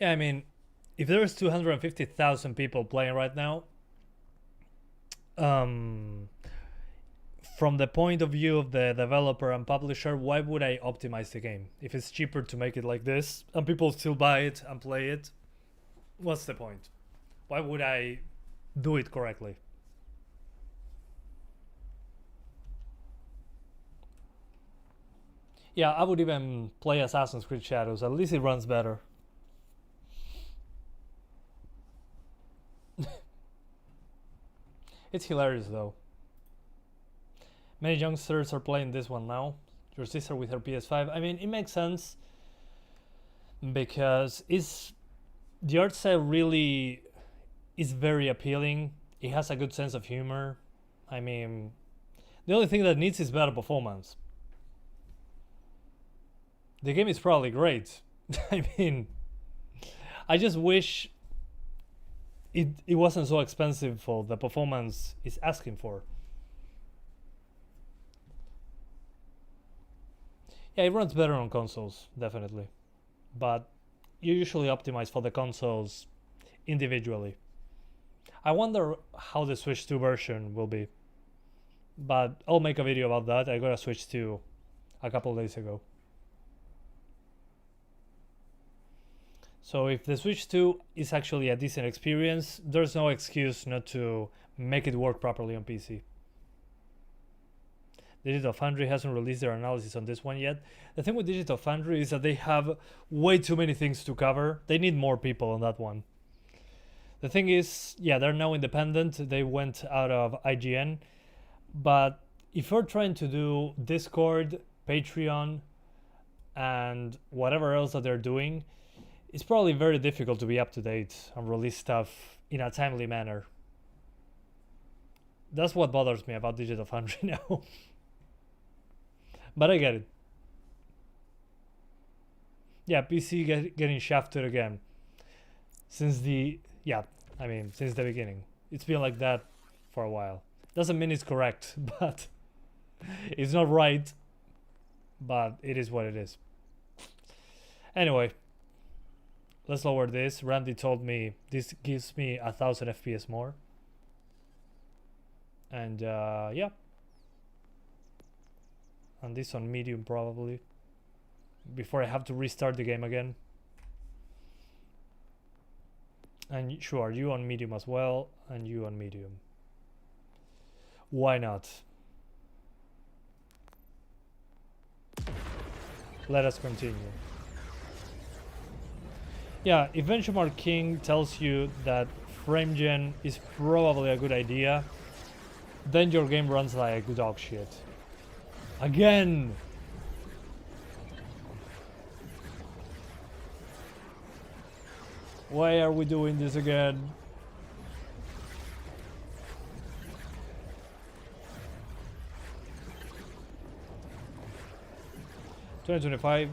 Yeah, I mean, if there's 250,000 people playing right now, from the point of view of the developer and publisher, why would I optimize the game? If it's cheaper to make it like this and people still buy it and play it, what's the point? Why would I do it correctly? Yeah, I would even play Assassin's Creed Shadows. At least it runs better. It's hilarious though. Many youngsters are playing this one now. Your sister with her PS5. I mean, it makes sense because the art style really is very appealing. It has a good sense of humor. I mean, the only thing that needs is better performance. The game is probably great. I mean, I just wish it wasn't so expensive for the performance it's asking for. Yeah, it runs better on consoles, definitely. But you usually optimize for the consoles individually. I wonder how the Switch 2 version will be. But I'll make a video about that. I got a Switch 2 a couple days ago. So if the Switch 2 is actually a decent experience, there's no excuse not to make it work properly on PC. Digital Foundry hasn't released their analysis on this one yet. The thing with Digital Foundry is that they have way too many things to cover. They need more people on that one. The thing is, yeah, they're now independent. They went out of IGN. But if you're trying to do Discord, Patreon, and whatever else that they're doing, it's probably very difficult to be up to date and release stuff in a timely manner. That's what bothers me about Digital Foundry now. But I get it. Yeah, PC getting shafted again. Since the beginning. It's been like that for a while. Doesn't mean it's correct, but It's not right, but it is what it is. Anyway, let's lower this. Randy told me this gives me 1000 FPS more. And yeah. And this on medium probably. Before I have to restart the game again. And sure, you on medium as well, and you on medium. Why not? Let us continue. Yeah, if Benchmark King tells you that frame gen is probably a good idea, then your game runs like dog shit. Again! Why are we doing this again? $2025,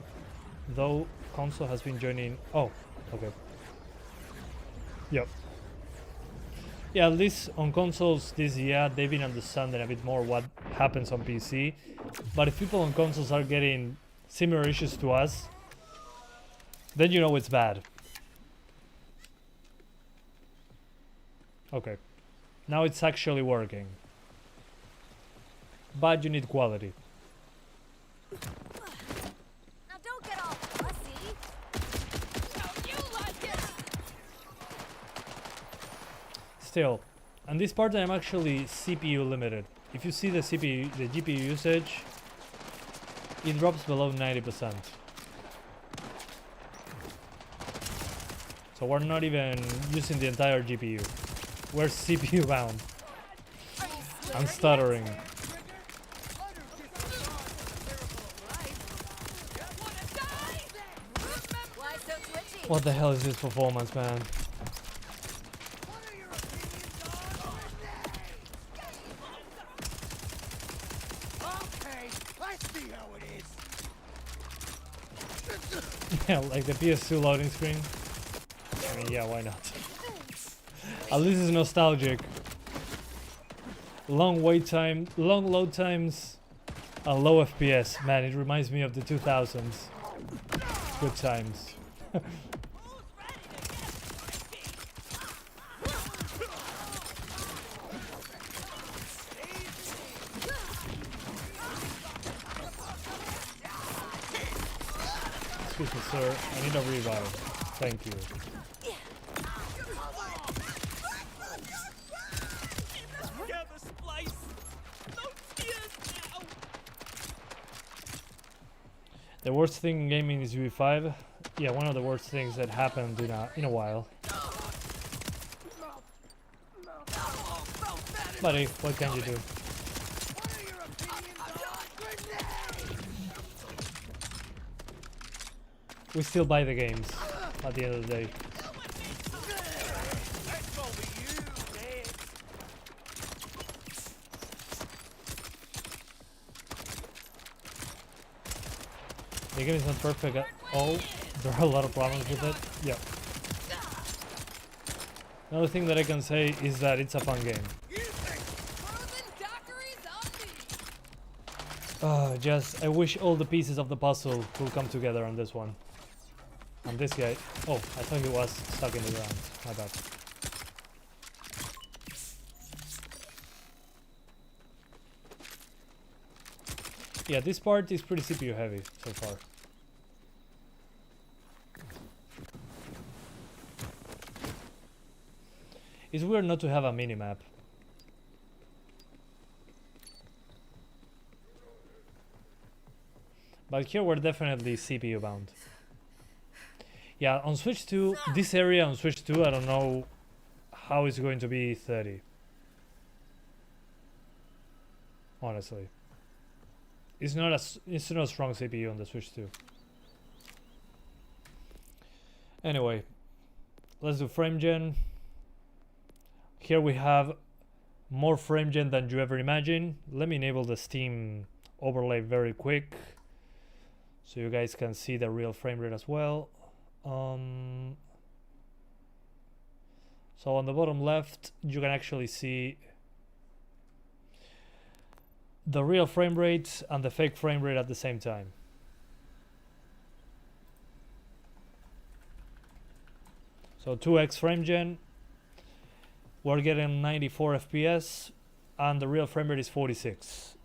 though console has been joining. Oh, okay. Yep. Yeah, at least on consoles this year they've been understanding a bit more what happens on PC. But if people on consoles are getting similar issues to us, then you know it's bad. Okay, now it's actually working. But you need quality. Now don't get all fussy. How you like it? Still, on this part I'm actually CPU limited. If you see the GPU usage, it drops below 90%. So we're not even using the entire GPU. We're CPU bound. I'm stuttering. Why so twitchy? What the hell is this performance, man? Okay, I see how it is. Yeah, like the PS2 loading screen. I mean, yeah, why not? At least it's nostalgic. Long wait time, long load times, and low FPS. Man, it reminds me of the 2000s. Good times. Excuse me, sir. I need a revive. Thank you. The worst thing in gaming is UE5. Yeah, one of the worst things that happened in a while. Buddy, what can you do? We still buy the games at the end of the day. The game is not perfect at all. There are a lot of problems with it. Yeah. Another thing that I can say is that it's a fun game. Just I wish all the pieces of the puzzle will come together on this one. And this guy. Oh, I thought he was stuck in the ground. My bad. Yeah, this part is pretty CPU heavy so far. It's weird not to have a minimap. But here we're definitely CPU bound. Yeah, on Switch 2, this area on Switch 2, I don't know how it's going to be 30. Honestly. It's not a strong CPU on the Switch 2. Anyway, let's do frame gen. Here we have more frame gen than you ever imagine. Let me enable the Steam overlay very quick so you guys can see the real frame rate as well. So on the bottom left, you can actually see the real frame rate and the fake frame rate at the same time. So 2x frame gen, we're getting 94 FPS, and the real frame rate is 46.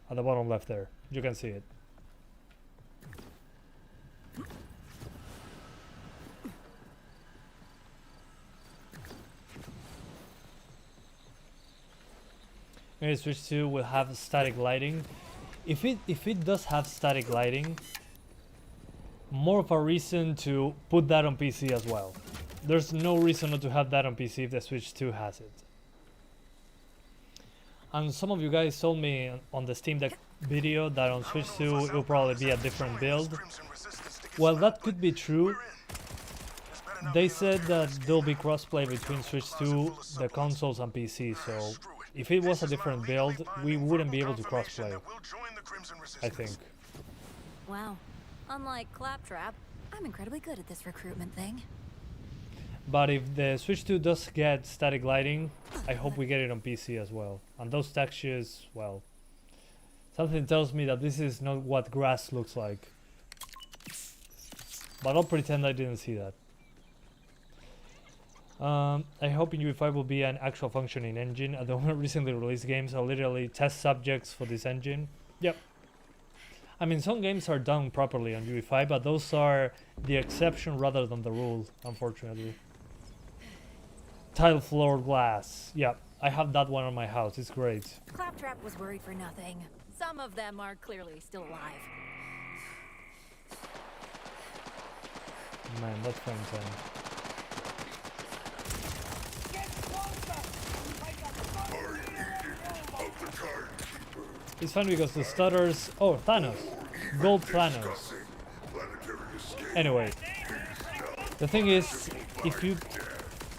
At the bottom left there, you can see it. Maybe Switch 2 will have static lighting. If it does have static lighting, more of a reason to put that on PC as well. There's no reason not to have that on PC if the Switch 2 has it. And some of you guys told me on the Steam Deck video that on Switch 2 it will probably be a different build. Well, that could be true. They said that there'll be crossplay between Switch 2, the consoles, and PC, so if it was a different build, we wouldn't be able to crossplay, I think. Wow. Unlike Claptrap, I'm incredibly good at this recruitment thing. But if the Switch 2 does get static lighting, I hope we get it on PC as well. And those textures, well, something tells me that this is not what grass looks like. But I'll pretend I didn't see that. I hope in UE5 will be an actual functioning engine. The recently released games are literally test subjects for this engine. Yep. I mean, some games are done properly on UE5, but those are the exception rather than the rule, unfortunately. Tile floor glass. Yep, I have that one on my house. It's great. Claptrap was worried for nothing. Some of them are clearly still alive. Man, that's fun time. It's fun because the stutters... Oh, Thanos. Gold Thanos. Anyway. The thing is, if you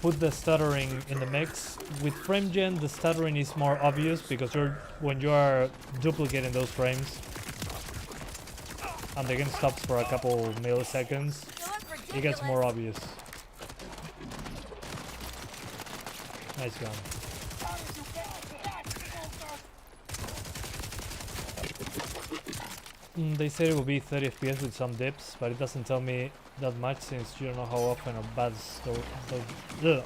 put the stuttering in the mix, with frame gen the stuttering is more obvious because when you are duplicating those frames and the game stops for a couple milliseconds, it gets more obvious. Nice gun. They said it will be 30 FPS with some dips, but it doesn't tell me that much since you don't know how often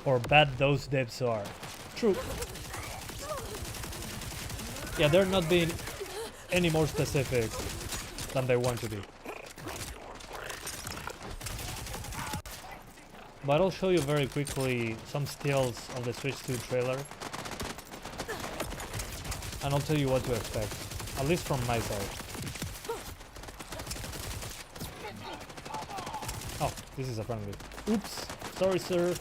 or bad those dips are. True. Yeah, they're not being any more specific than they want to be. But I'll show you very quickly some stills of the Switch 2 trailer. And I'll tell you what to expect, at least from my side. Oh, this is a friendly. Oops, sorry sir.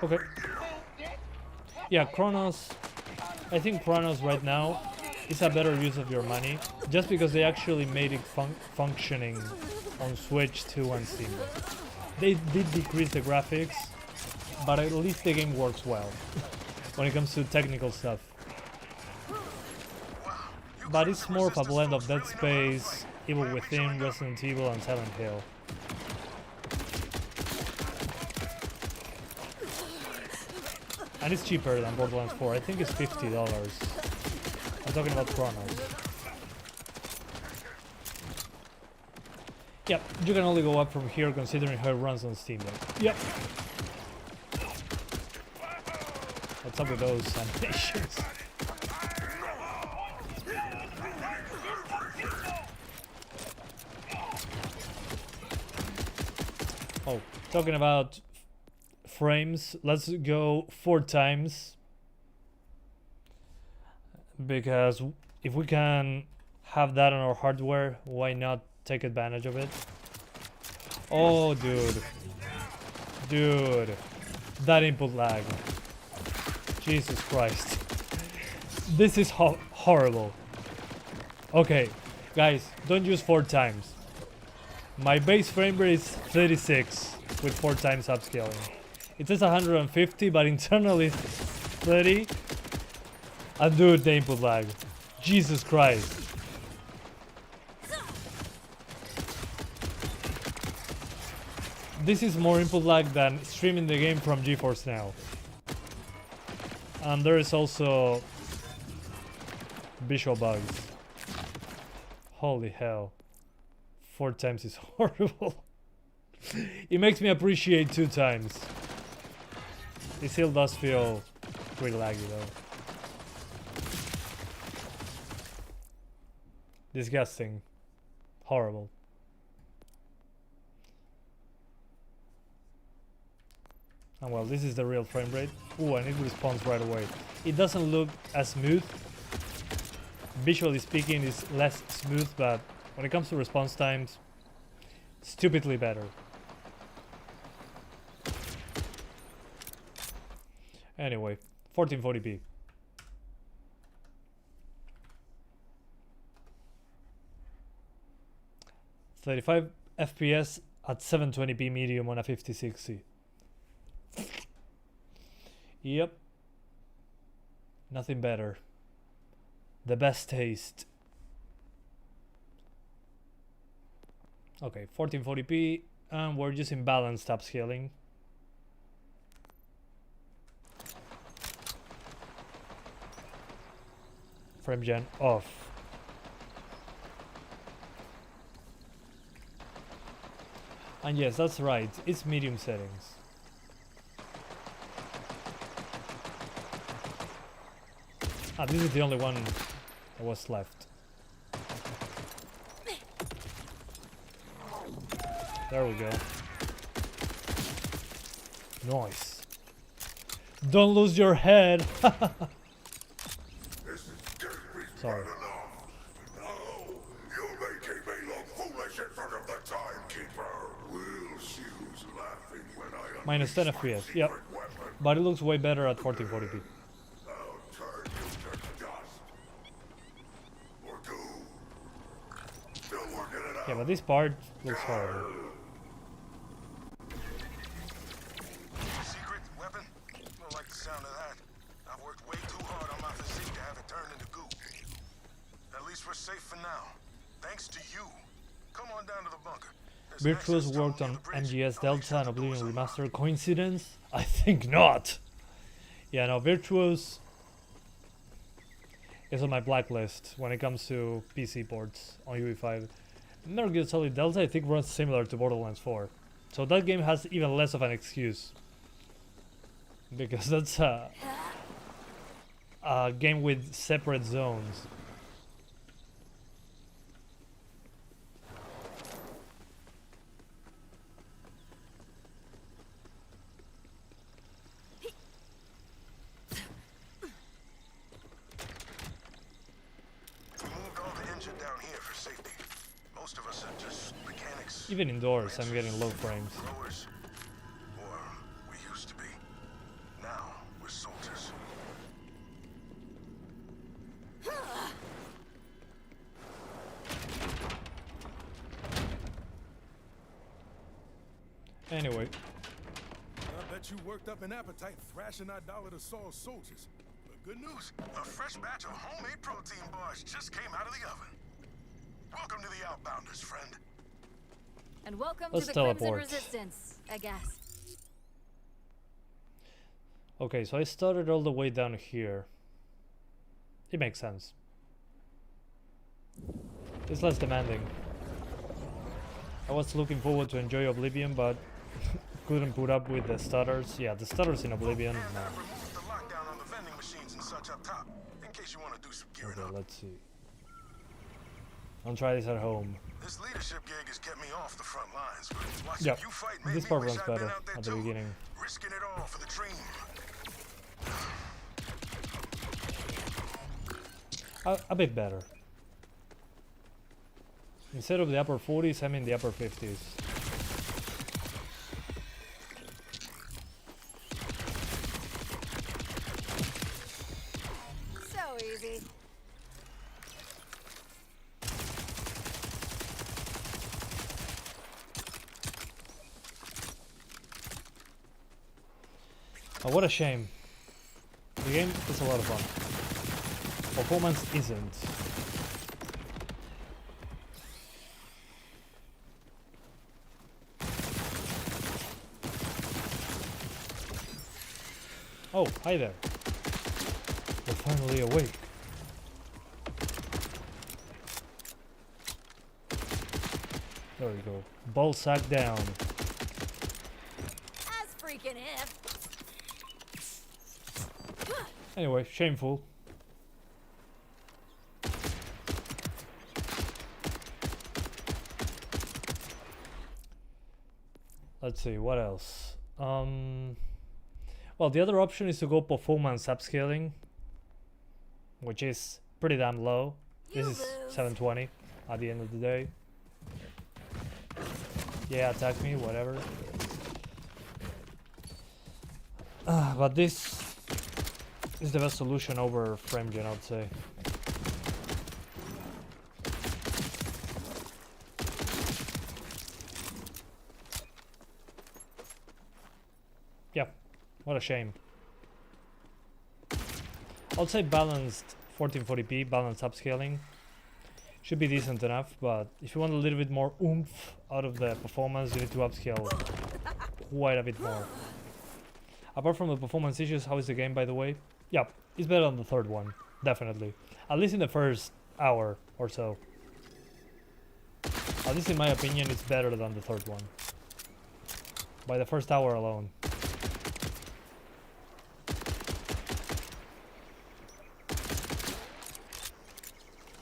Okay. Yeah, Chronos. I think Chronos right now is a better use of your money, just because they actually made it functioning on Switch 2 and Steam. They did decrease the graphics, but at least the game works well when it comes to technical stuff. But it's more of a blend of Dead Space, Evil Within, Resident Evil, and Silent Hill. And it's cheaper than Borderlands 4. I think it's $50. I'm talking about Chronos. Yep, you can only go up from here considering how it runs on Steam Deck. Yep. What's up with those animations? Oh, talking about frames, let's go 4 times, because if we can have that on our hardware, why not take advantage of it? Oh dude, that input lag, Jesus Christ, this is horrible. Okay guys, don't use 4 times. My base frame rate is 36 with 4 times upscaling. It says 150, but internally 30. And dude, the input lag. Jesus Christ. This is more input lag than streaming the game from GeForce Now. And there is also visual bugs. Holy hell. 4 times is horrible. It makes me appreciate 2 times. It still does feel pretty laggy though. Disgusting. Horrible. And well, this is the real frame rate. Ooh, and it responds right away. It doesn't look as smooth. Visually speaking, it's less smooth, but when it comes to response times, stupidly better. Anyway, 1440p. $35 FPS at 720p medium on a 5060. Yep. Nothing better. The best taste. Okay, 1440p, and we're using balanced upscaling. Frame gen off. And yes, that's right, it's medium settings. Ah, this is the only one that was left. There we go. Nice. Don't lose your head. Sorry. Minus 10 FPS, yep. But it looks way better at 1440p. Yeah, but this part looks horrible. Secret weapon? Don't like the sound of that. I've worked way too hard on my physique to have it turned into goo. At least we're safe for now. Thanks to you. Come on down to the bunker. Virtuos worked on MGS Delta and Oblivion Remastered. Coincidence? I think not. Yeah, no, Virtuos is on my blacklist when it comes to PC ports on UE5. Metal Gear Solid Delta, I think, runs similar to Borderlands 4. So that game has even less of an excuse. Because that's a game with separate zones. Even indoors, I'm getting low frames. Or we used to be. Now we're soldiers. Anyway. I bet you worked up an appetite thrashing our dollar to Saul's soldiers. But good news, A fresh batch of homemade protein bars just came out of the oven. Welcome to the Outbounders, friend. And welcome Let's to the teleport. Crimson Resistance, I guess. Okay, so I started all the way down here. It makes sense. It's less demanding. I was looking forward to enjoy Oblivion, but couldn't put up with the stutters. Yeah, the stutters in Oblivion. And No. remove the lockdown on the vending machines and such up top, in case you want to do some gearing Okay, up. let's see. I'll try this at home. This leadership gig has kept me off the front lines, but watching Yeah, you fight made this me part wish runs I'd been better out there at the too, beginning. risking it all for the dream. A bit better. Instead of the upper 40s, I'm in the upper 50s. So easy. Oh, what a shame. The game is a lot of fun. Performance isn't. Oh, hi there. We're finally awake. There we go. Ball sack down. As freaking if. Anyway, shameful. Let's see, what else? Well, the other option is to go performance upscaling, which is pretty damn low. This is 720 at the end of the day. Yeah, attack me, whatever. But this is the best solution over FrameGen, I'd say. Yeah, what a shame. I'll say balanced 1440p, balanced upscaling. Should be decent enough, but if you want a little bit more oomph out of the performance, you need to upscale quite a bit more. Apart from the performance issues, how is the game, by the way? Yeah, it's better than the third one, definitely. At least in the first hour or so. At least in my opinion, it's better than the third one. By the first hour alone.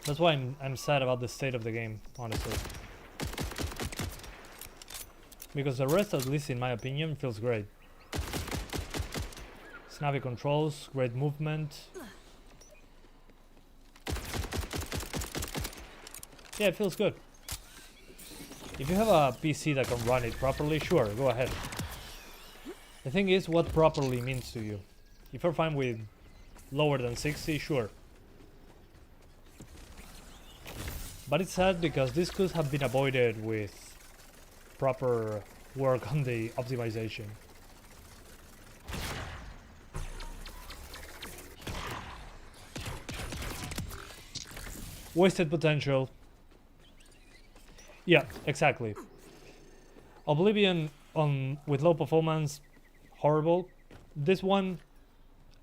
That's why I'm sad about the state of the game, honestly. Because the rest, at least in my opinion, feels great. Snappy controls, great movement. Yeah, it feels good. If you have a PC that can run it properly, sure, go ahead. The thing is what properly means to you. If you're fine with lower than 60, sure. But it's sad because this could have been avoided with proper work on the optimization. Wasted potential. Yeah, exactly. Oblivion with low performance, horrible. This one,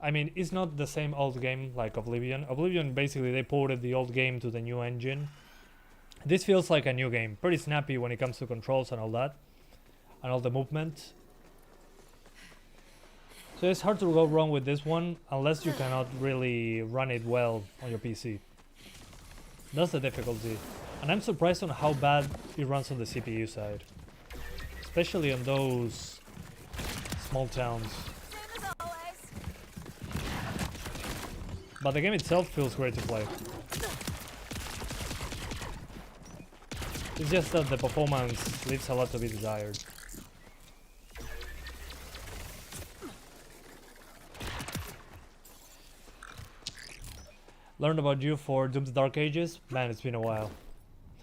I mean, it's not the same old game like Oblivion. Oblivion, basically, they ported the old game to the new engine. This feels like a new game, pretty snappy when it comes to controls and all that, and all the movement. So it's hard to go wrong with this one, unless you cannot really run it well on your PC. That's the difficulty. And I'm surprised on how bad it runs on the CPU side. Especially on those small towns. Same as always. But the game itself feels great to play. It's just that the performance leaves a lot to be desired. Learned about you for Doom the Dark Ages? Man, it's been a while.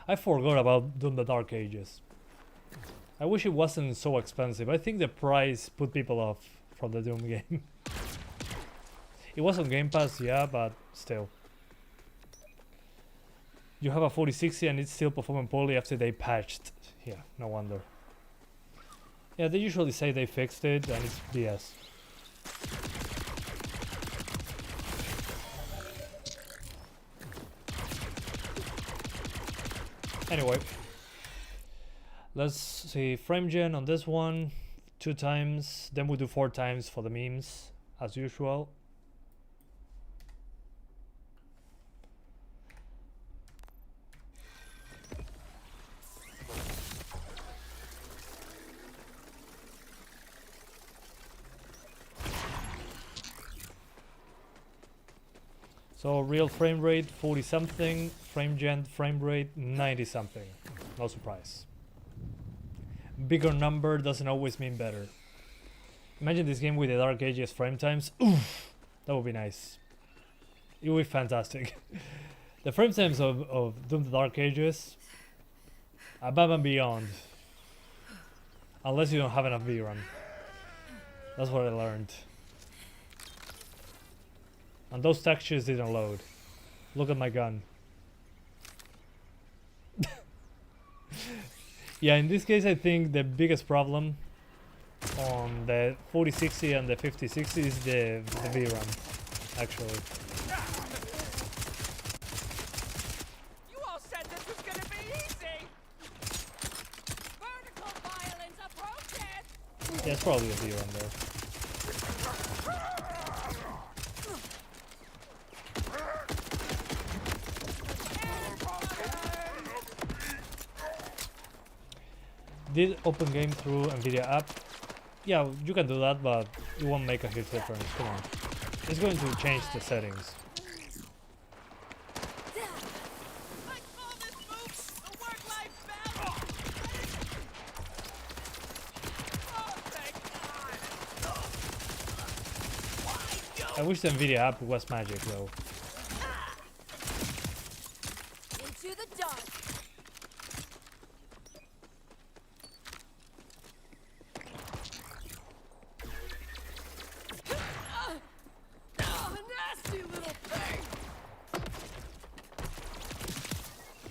I forgot about Doom the Dark Ages. I wish it wasn't so expensive. I think the price put people off from the Doom game. It was on Game Pass, yeah, but still. You have a 4060 and it's still performing poorly after they patched. Yeah, no wonder. Yeah, they usually say they fixed it and it's BS. Anyway, let's see, frame gen on this one 2 times, then we'll do 4 times for the memes as usual. So real frame rate 40 something, frame gen frame rate 90 something. No surprise. Bigger number doesn't always mean better. Imagine this game with the Dark Ages frame times. Oof, that would be nice. It would be fantastic. The frame times of Doom the Dark Ages, above and beyond. Unless you don't have enough VRAM. That's what I learned. And those textures didn't load. Look at my gun. Yeah, in this case I think the biggest problem on the 4060 and the 5060 is the VRAM, actually. You all said this was gonna be easy. Vertical violence approaches! Yeah, it's probably a VRAM there. Did open game through Nvidia app? Yeah, you can do that, but it won't make a huge difference. Come on. It's going to change the settings. I call this move a work-life balance. Oh, thank God. I wish the Nvidia app was magic though. Into the dark. Nasty little thing.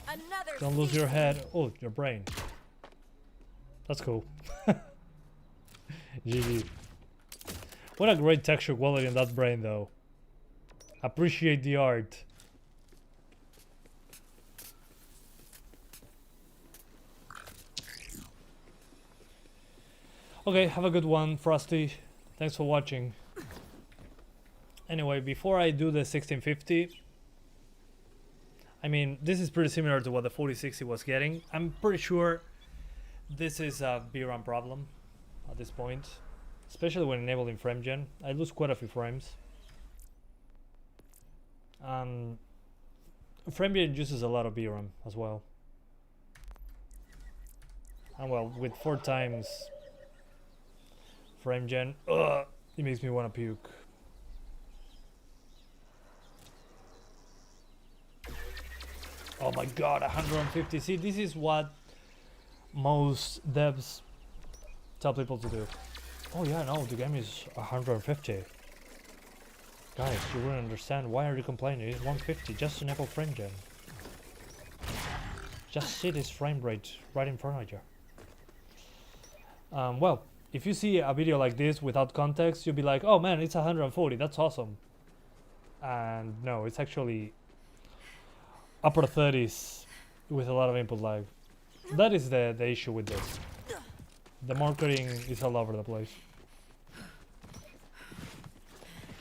Another Don't lose your head. Oh, your brain. That's cool. GG. What a great texture quality in that brain though. Appreciate the art. Okay, have a good one, Frosty. Thanks for watching. Anyway, before I do the 1650, I mean, this is pretty similar to what the 4060 was getting. I'm pretty sure this is a VRAM problem at this point, especially when enabling frame gen. I lose quite a few frames. Frame gen uses a lot of VRAM as well. And well, with 4 times frame gen, it makes me want to puke. Oh my god, 150. See, this is what most devs tell people to do. Oh yeah, no, the game is 150. Guys, you wouldn't understand. Why are you complaining? It's 150. Just enable frame gen. Just see this frame rate right in front of you. Well, if you see a video like this without context, you'll be like, oh man, it's 140. That's awesome. And no, it's actually upper 30s with a lot of input lag. That is the issue with this. The marketing is all over the place.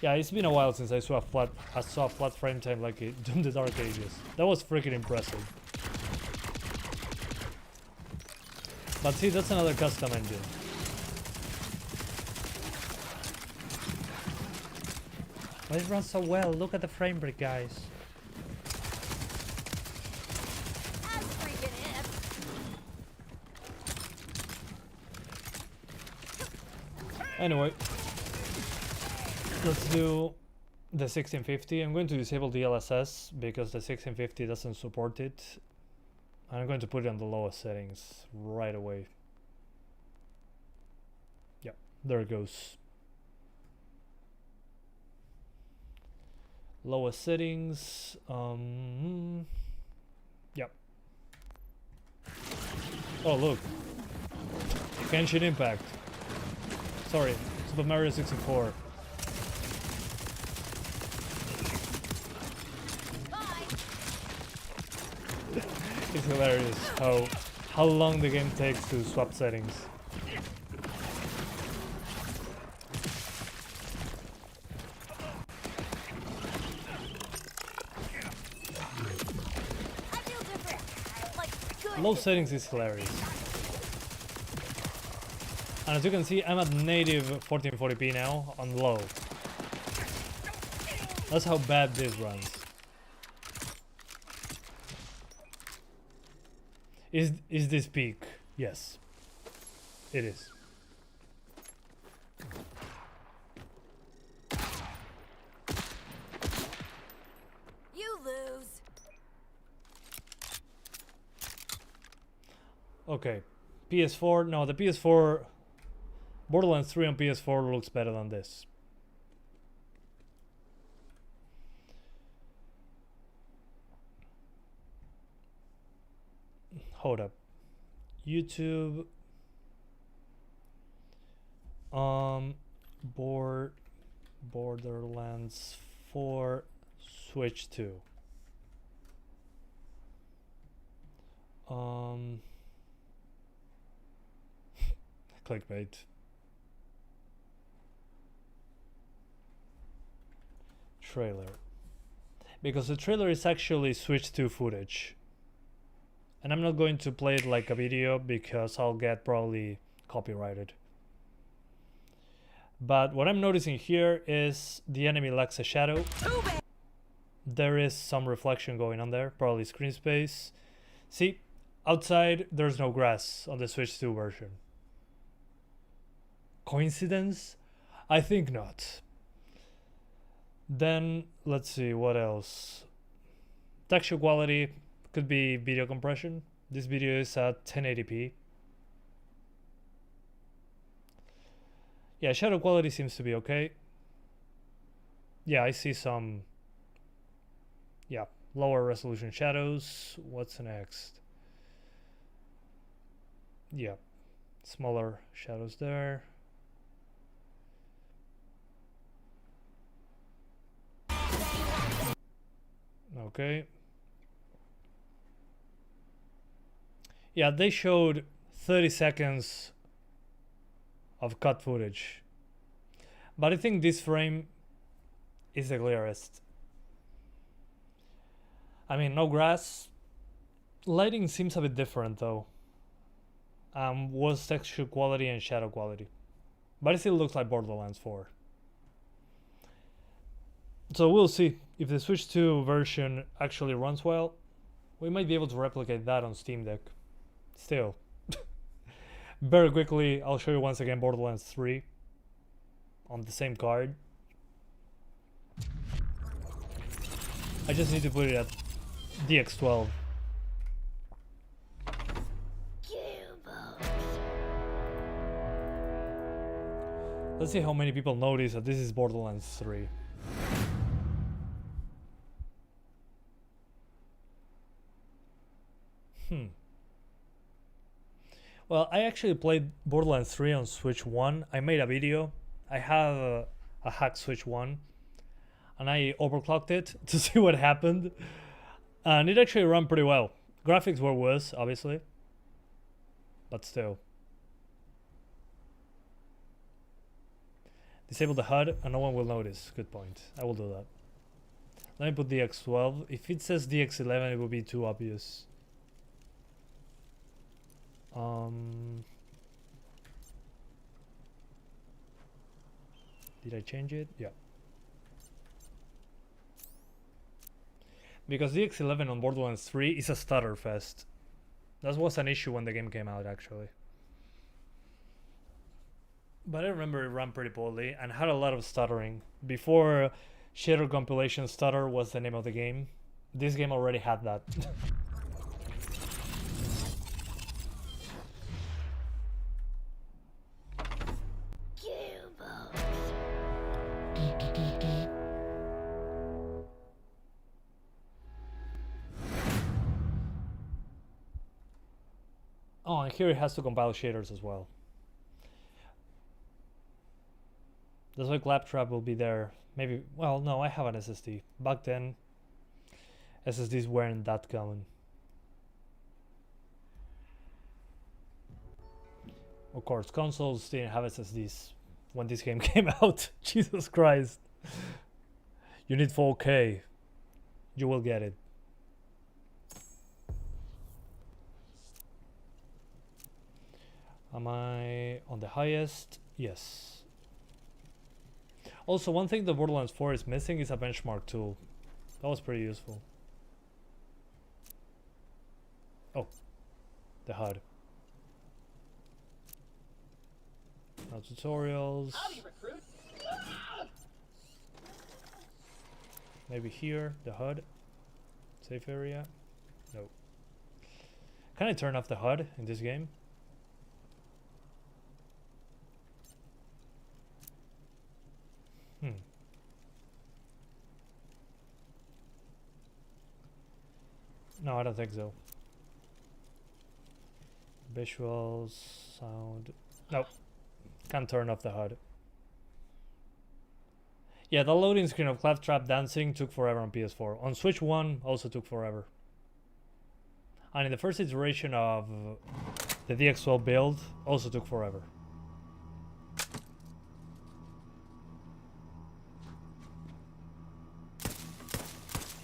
Yeah, it's been a while since I saw a flat frame time like it in the Dark Ages. That was freaking impressive. But see, that's another custom engine. But it runs so well. Look at the frame rate, guys. as freaking if. Anyway, let's do the 1650. I'm going to disable DLSS because the 1650 doesn't support it. I'm going to put it on the lowest settings right away. Yeah, there it goes. Lowest settings. Yep. Oh look, Genshin Impact. Sorry, Super Mario 64. It's hilarious how long the game takes to swap settings. I feel different. Like good. Low settings is hilarious. And as you can see, I'm at native 1440p now on low. That's how bad this runs. Is this peak? Yes, it is. You lose. Okay, PS4. No, the PS4. Borderlands 3 on PS4 looks better than this. Hold up. YouTube. Borderlands 4 Switch 2. Clickbait. Trailer. Because the trailer is actually Switch 2 footage. And I'm not going to play it like a video because I'll get probably copyrighted. But what I'm noticing here is the enemy lacks a shadow. There is some reflection going on there, probably screen space. See, outside there's no grass on the Switch 2 version. Coincidence? I think not. Then let's see what else. Texture quality could be video compression. This video is at 1080p. Yeah, shadow quality seems to be okay. Yeah, I see some lower resolution shadows. What's next? Yeah, smaller shadows there. Okay. Yeah, they showed 30 seconds of cut footage. But I think this frame is the clearest. I mean, no grass. Lighting seems a bit different though. Was texture quality and shadow quality. But it still looks like Borderlands 4. So we'll see if the Switch 2 version actually runs well. We might be able to replicate that on Steam Deck. Still. Very quickly, I'll show you once again Borderlands 3 on the same card. I just need to put it at DX12. Let's see how many people notice that this is Borderlands 3. Well, I actually played Borderlands 3 on Switch 1. I made a video. I have a hacked Switch 1. And I overclocked it to see what happened. And it actually ran pretty well. Graphics were worse, obviously. But still. Disable the HUD and no one will notice. Good point. I will do that. Let me put DX12. If it says DX11, it will be too obvious. Did I change it? Yeah. Because DX11 on Borderlands 3 is a stutter fest. That was an issue when the game came out, actually. But I remember it ran pretty poorly and had a lot of stuttering. Before shader compilation stutter was the name of the game, this game already had that. Oh, and here it has to compile shaders as well. That's why Claptrap will be there. Maybe, well, no, I have an SSD. Back then, SSDs weren't that common. Of course, consoles didn't have SSDs when this game came out. Jesus Christ. You need 4K. You will get it. Am I on the highest? Yes. Also, one thing the Borderlands 4 is missing is a benchmark tool. That was pretty useful. Oh, the HUD. Now tutorials. Maybe here, the HUD. Safe area. No. Can I turn off the HUD in this game? No, I don't think so. Visuals, sound. Nope. Can't turn off the HUD. Yeah, the loading screen of Claptrap dancing took forever on PS4. On Switch 1 also took forever. And in the first iteration of the DX12 build also took forever.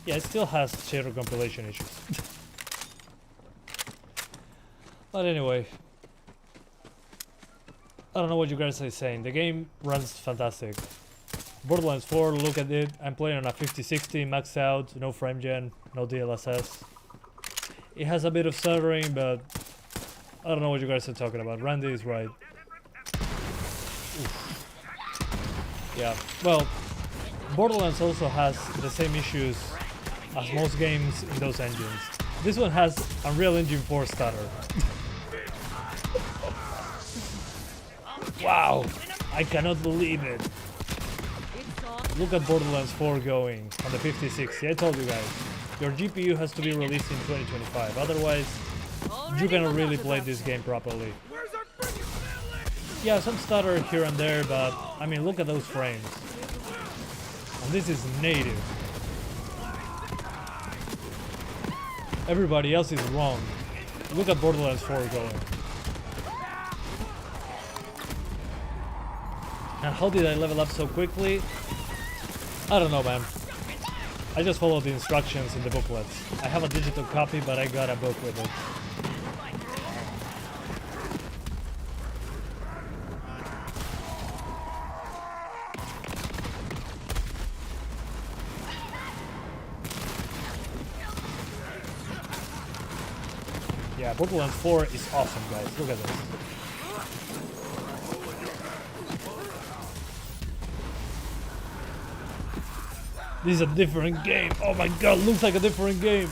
Yeah, it still has shader compilation issues. But anyway, I don't know what you guys are saying. The game runs fantastic. Borderlands 4, look at it. I'm playing on a 5060 maxed out, no frame gen, no DLSS. It has a bit of stuttering, but I don't know what you guys are talking about. Randy is right. Oof. Yeah, well, Borderlands also has the same issues as most games in those engines. This one has Unreal Engine 4 stutter. Wow, I cannot believe it. Look at Borderlands 4 going on the 5060. I told you guys, your GPU has to be released in 2025, otherwise you cannot really play this game properly. Yeah, some stutter here and there, but I mean, look at those frames. And this is native. Everybody else is wrong. Look at Borderlands 4 going. And how did I level up so quickly? I don't know, man. I just followed the instructions in the booklets. I have a digital copy, but I got a book with it. Yeah, Borderlands 4 is awesome, guys. Look at this. This is a different game. Oh my god, looks like a different game.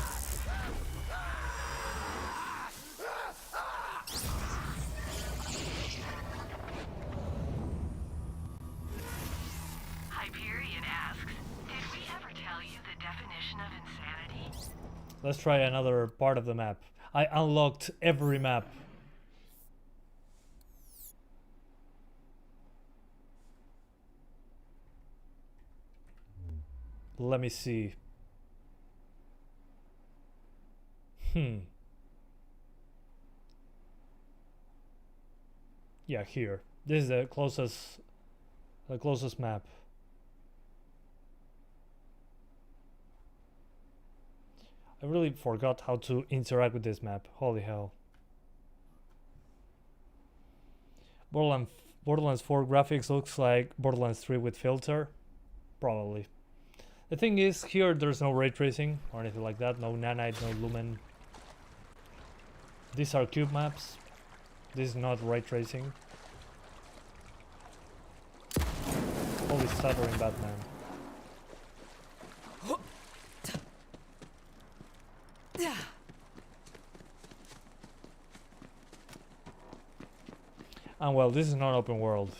Hyperion asks, did we ever tell you the definition of insanity? Let's try another part of the map. I unlocked every map. Let me see. Yeah, here. This is the closest map. I really forgot how to interact with this map. Holy hell. Borderlands 4 graphics looks like Borderlands 3 with filter. Probably. The thing is, here there's no ray tracing or anything like that. No nanite, no lumen. These are cube maps. This is not ray tracing. Holy stuttering Batman. And well, this is not open world.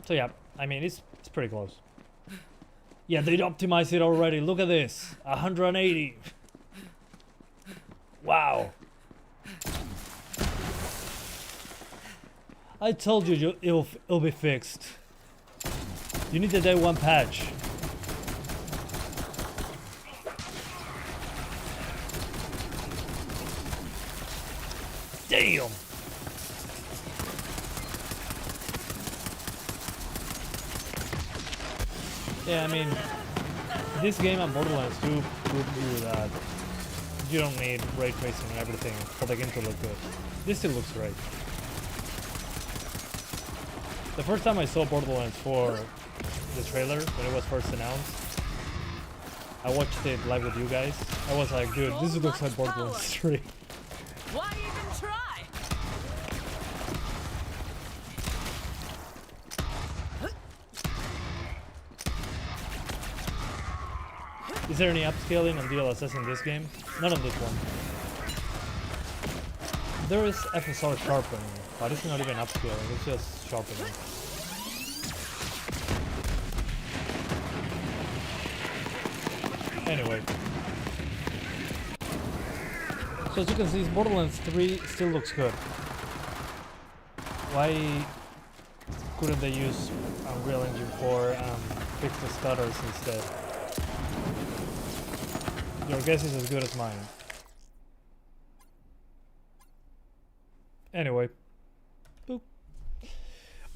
So yeah, I mean, it's pretty close. Yeah, they optimized it already. Look at this, 180. Wow. I told you it'll be fixed. You need the day one patch. Damn. Yeah, I mean, this game and Borderlands 2 prove you that you don't need ray tracing and everything for the game to look good. This still looks great. The first time I saw Borderlands 4, the trailer, when it was first announced, I watched it live with you guys. I was like, dude, this looks like Borderlands 3. Why even try? Is there any upscaling on DLSS in this game? None on this one. There is FSR sharpening, but it's not even upscaling, it's just sharpening. Anyway. So as you can see, Borderlands 3 still looks good. Why couldn't they use Unreal Engine 4 and fix the stutters instead? Your guess is as good as mine. Anyway. Boop.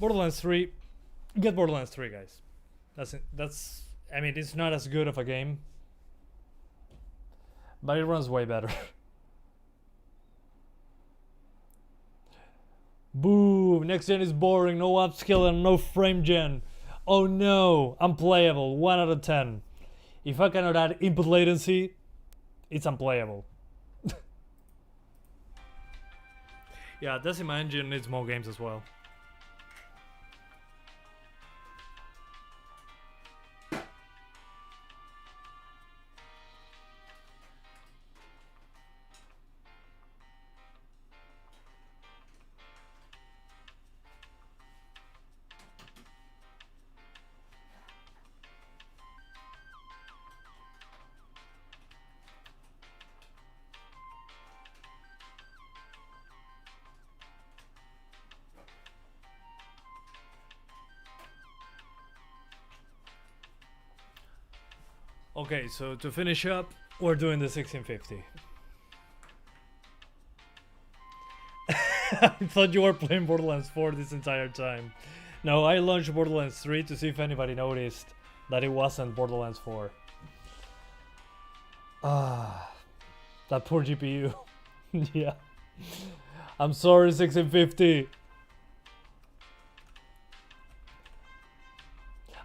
Borderlands 3. Get Borderlands 3, guys. That's it. I mean, it's not as good of a game, but it runs way better. Boom! Next gen is boring, no upscale and no frame gen. Oh no! Unplayable, 1 out of 10. If I cannot add input latency, it's unplayable. Yeah, Decima engine needs more games as well. Okay, so to finish up, we're doing the 1650. I thought you were playing Borderlands 4 this entire time. No, I launched Borderlands 3 to see if anybody noticed that it wasn't Borderlands 4. Ah, that poor GPU. Yeah. I'm sorry, 1650.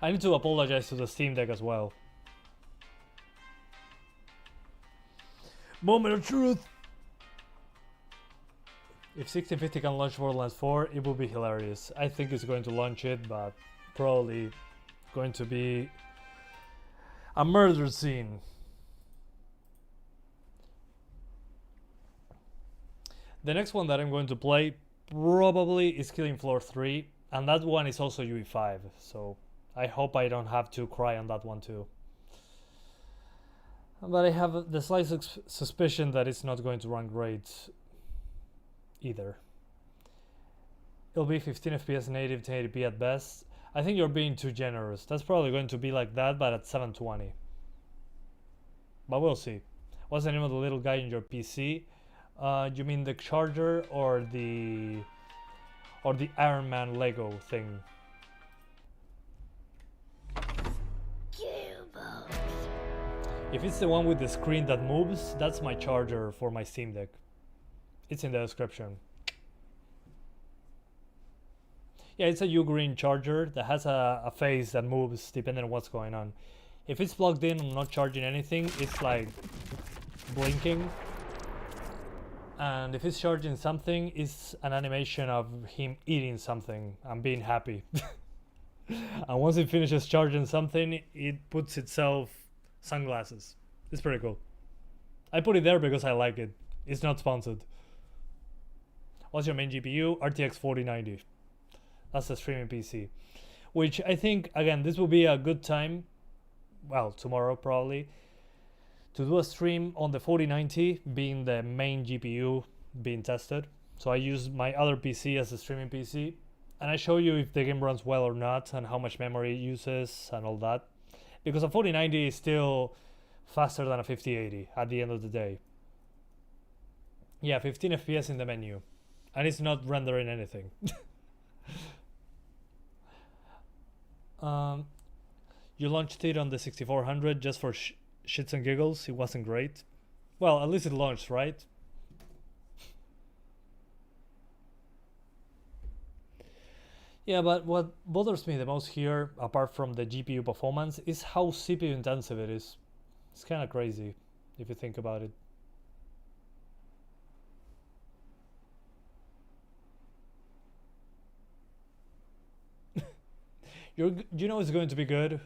I need to apologize to the Steam Deck as well. Moment of truth! If 1650 can launch Borderlands 4, it will be hilarious. I think it's going to launch it, but probably going to be a murder scene. The next one that I'm going to play probably is Killing Floor 3, and that one is also UE5, so I hope I don't have to cry on that one too. But I have the slight suspicion that it's not going to run great either. It'll be 15 FPS native 1080p at best. I think you're being too generous. That's probably going to be like that, but at 720. But we'll see. What's the name of the little guy in your PC? You mean the charger or the Iron Man Lego thing? If it's the one with the screen that moves, that's my charger for my Steam Deck. It's in the description. Yeah, it's a UGREEN charger that has a face that moves depending on what's going on. If it's plugged in and not charging anything, it's like blinking. And if it's charging something, it's an animation of him eating something and being happy. And once it finishes charging something, it puts itself sunglasses. It's pretty cool. I put it there because I like it. It's not sponsored. What's your main GPU? RTX 4090. That's the streaming PC. Which I think, again, this will be a good time, well, tomorrow probably, to do a stream on the 4090 being the main GPU being tested. So I use my other PC as a streaming PC, and I show you if the game runs well or not and how much memory it uses and all that. Because a 4090 is still faster than a 5080 at the end of the day. Yeah, 15 FPS in the menu. And it's not rendering anything. You launched it on the 6400 just for shits and giggles. It wasn't great. Well, at least it launched, right? Yeah, but what bothers me the most here, apart from the GPU performance, is how CPU intensive it is. It's kind of crazy, if you think about it. You know it's going to be good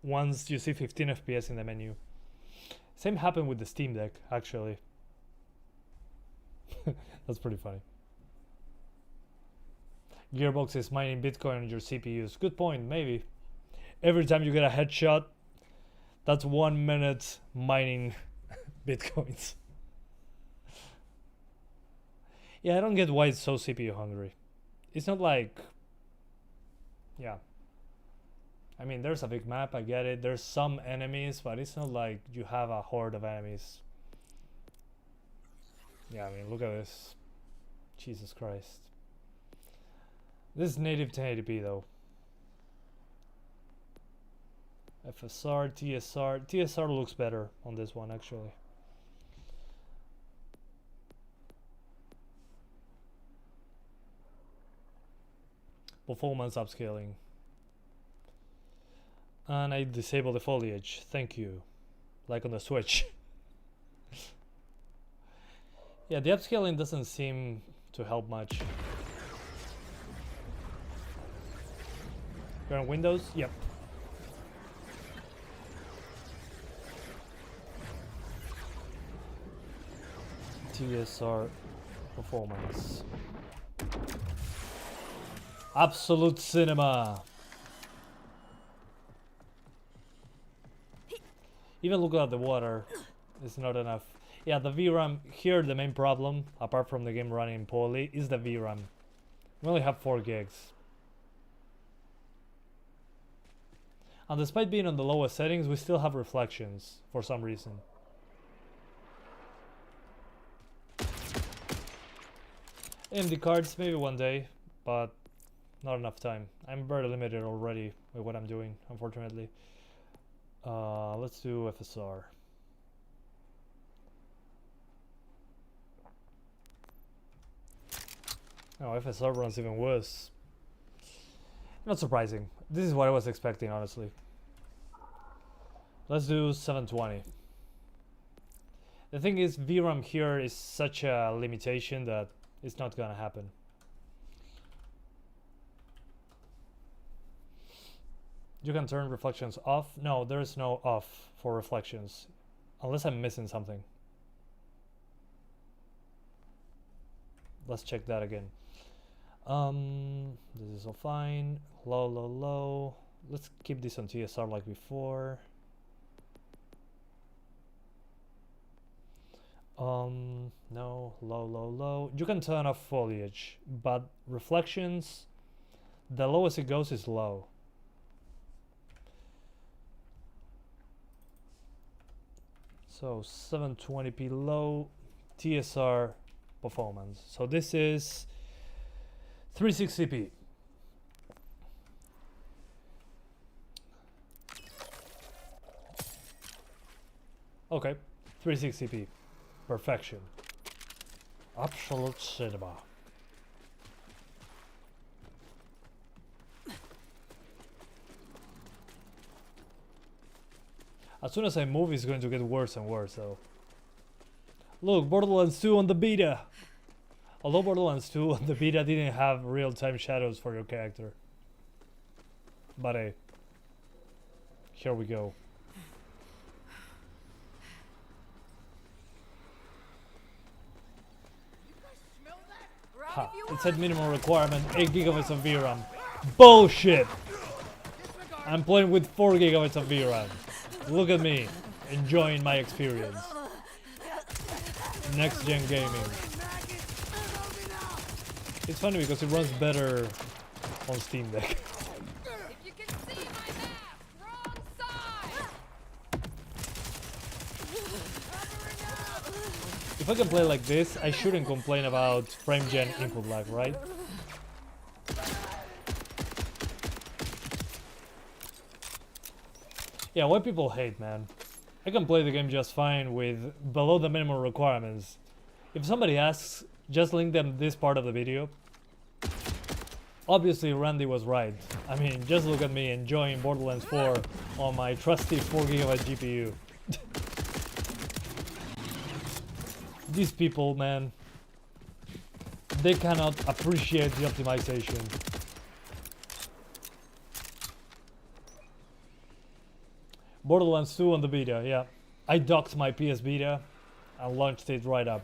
once you see 15 FPS in the menu. Same happened with the Steam Deck, actually. That's pretty funny. Gearbox is mining Bitcoin on your CPUs. Good point, maybe. Every time you get a headshot, that's 1 minute mining Bitcoins. Yeah, I don't get why it's so CPU hungry. it's not like, yeah. I mean, there's a big map, I get it. There's some enemies, but it's not like you have a horde of enemies. Yeah, I mean, look at this. Jesus Christ. This is native 1080p though. FSR, TSR. TSR looks better on this one actually. Performance upscaling. And I disable the foliage. Thank you. Like on the Switch. Yeah, the upscaling doesn't seem to help much. You're on Windows? Yep. TSR performance. Absolute cinema. Even looking at the water is not enough. Yeah, the VRAM here, the main problem, apart from the game running poorly, is the VRAM. We only have 4 gigs. And despite being on the lowest settings, we still have reflections for some reason. AMD cards, maybe one day, but not enough time. I'm very limited already with what I'm doing, unfortunately. Let's do FSR. Oh, FSR runs even worse. Not surprising. This is what I was expecting, honestly. Let's do 720. The thing is, VRAM here is such a limitation that it's not gonna happen. You can turn reflections off. No, there is no off for reflections. Unless I'm missing something. Let's check that again. This is all fine. Low, low, low. Let's keep this on TSR like before. No, low, low, low. You can turn off foliage, but reflections, the lowest it goes is low. So 720p low, TSR performance. So this is 360p. Okay, 360p. Perfection. Absolute cinema. As soon as I move, it's going to get worse and worse, though. Look, Borderlands 2 on the beta! Although Borderlands 2 on the beta didn't have real-time shadows for your character. But hey, here we go. Ha, it said minimum requirement, 8 gigabytes of VRAM. Bullshit! I'm playing with 4 gigabytes of VRAM. Look at me, enjoying my experience. Next gen gaming. It's funny because it runs better on Steam Deck. If you can see my map, wrong side. If I can play like this, I shouldn't complain about frame gen input lag, right? Yeah, why people hate, man. I can play the game just fine with below the minimum requirements. If somebody asks, just link them this part of the video. Obviously, Randy was right. I mean, just look at me enjoying Borderlands 4 on my trusty 4GB GPU. These people, man, they cannot appreciate the optimization. Borderlands 2 on the beta, yeah. I docked my PS Vita and launched it right up.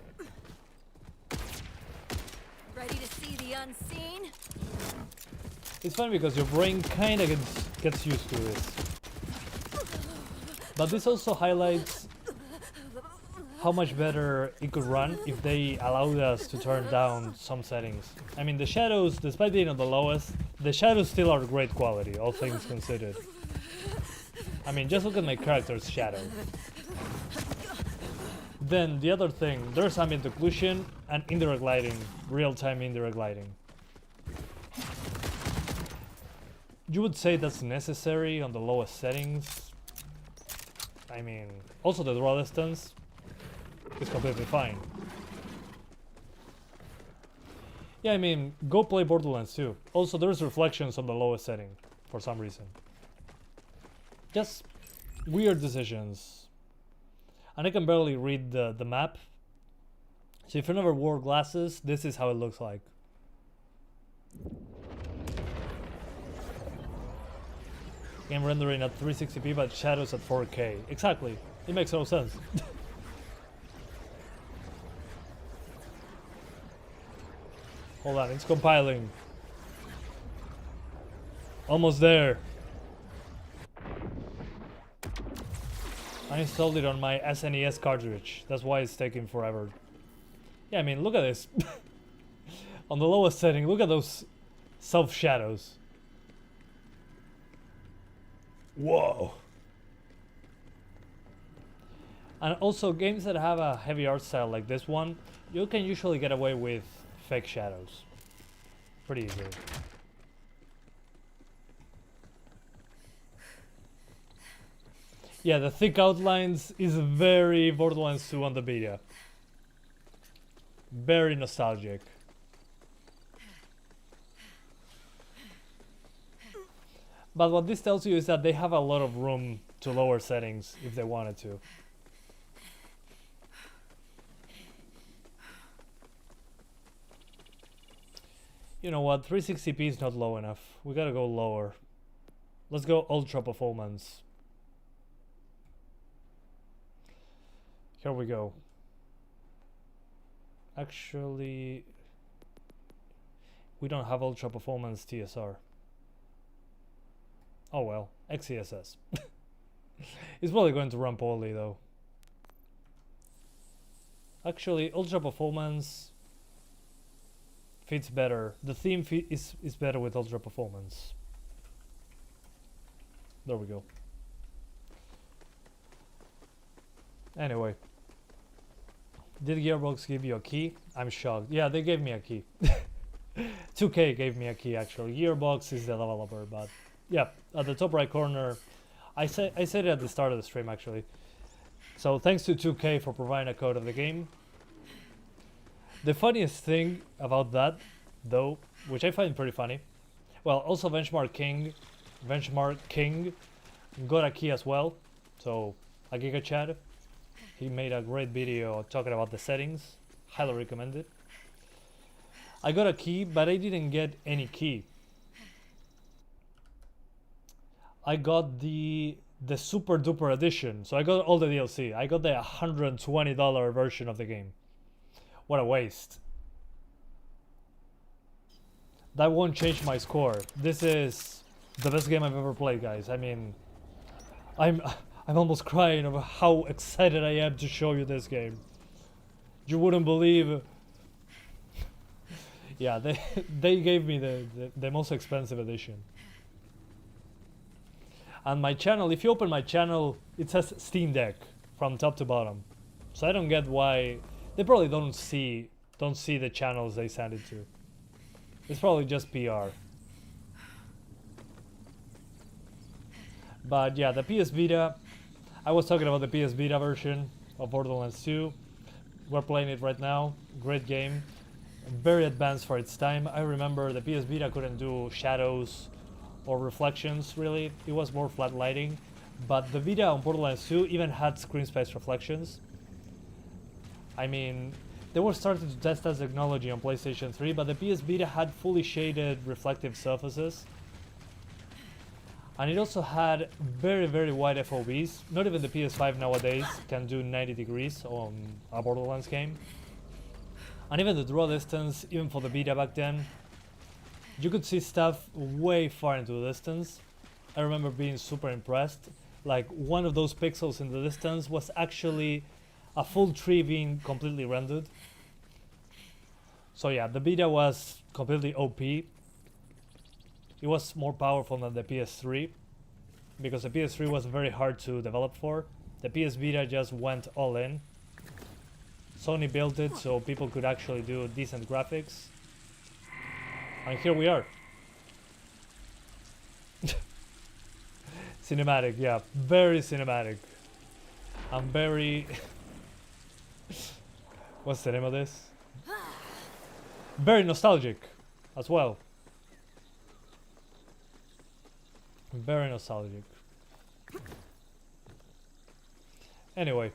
Ready to see the unseen? It's funny because your brain kind of gets used to this. But this also highlights how much better it could run if they allowed us to turn down some settings. I mean, the shadows, despite being on the lowest, the shadows still are great quality, all things considered. I mean, just look at my character's shadow. Then the other thing, there's ambient occlusion and indirect lighting, real-time indirect lighting. You would say that's necessary on the lowest settings. I mean, also the draw distance is completely fine. Yeah, I mean, go play Borderlands 2. Also, there's reflections on the lowest setting for some reason. Just weird decisions. And I can barely read the map. So if you never wore glasses, this is how it looks like. Game rendering at 360p but shadows at 4K. Exactly. It makes no sense. Hold on, it's compiling. Almost there. I installed it on my SNES cartridge. That's why it's taking forever. Yeah, I mean, look at this. On the lowest setting, look at those self-shadows. Whoa. And also, games that have a heavy art style like this one, you can usually get away with fake shadows. Pretty easily. Yeah, the thick outlines is very Borderlands 2 on the Vita. Very nostalgic. But what this tells you is that they have a lot of room to lower settings if they wanted to. You know what, 360p is not low enough. We gotta go lower. Let's go ultra performance. Here we go. Actually, we don't have ultra performance TSR. Oh well, XeSS. It's probably going to run poorly though. Actually, ultra performance fits better. The theme is better with ultra performance. There we go. Anyway, did Gearbox give you a key? I'm shocked. Yeah, they gave me a key. 2K gave me a key actually. Gearbox is the developer, but yeah, at the top right corner, I said it at the start of the stream actually. So thanks to 2K for providing a code of the game. The funniest thing about that, though, which I find pretty funny, well, also Benchmark King got a key as well. So a Giga Chad, he made a great video talking about the settings. Highly recommend it. I got a key, but I didn't get any key. I got the super duper edition, so I got all the DLC. I got the $120 version of the game. What a waste. That won't change my score. This is the best game I've ever played, guys. I mean, I'm almost crying over how excited I am to show you this game. You wouldn't believe. Yeah, they gave me the most expensive edition. And my channel, if you open my channel, it says Steam Deck from top to bottom. So I don't get why they probably don't see the channels they send it to. It's probably just PR. But yeah, the PS Vita, I was talking about the PS Vita version of Borderlands 2. We're playing it right now. Great game. Very advanced for its time. I remember the PS Vita couldn't do shadows or reflections really. It was more flat lighting. But the Vita on Borderlands 2 even had screen space reflections. I mean, they were starting to test that technology on PlayStation 3, but the PS Vita had fully shaded reflective surfaces. And it also had very, very wide FOVs. Not even the PS5 nowadays can do 90 degrees on a Borderlands game. And even the draw distance, even for the Vita back then, you could see stuff way far into the distance. I remember being super impressed. Like, one of those pixels in the distance was actually a full tree being completely rendered. So yeah, the Vita was completely OP. It was more powerful than the PS3 because the PS3 was very hard to develop for. The PS Vita just went all in. Sony built it so people could actually do decent graphics. And here we are. Cinematic, yeah, very cinematic. I'm very... What's the name of this? Very nostalgic as well. Very nostalgic. Anyway.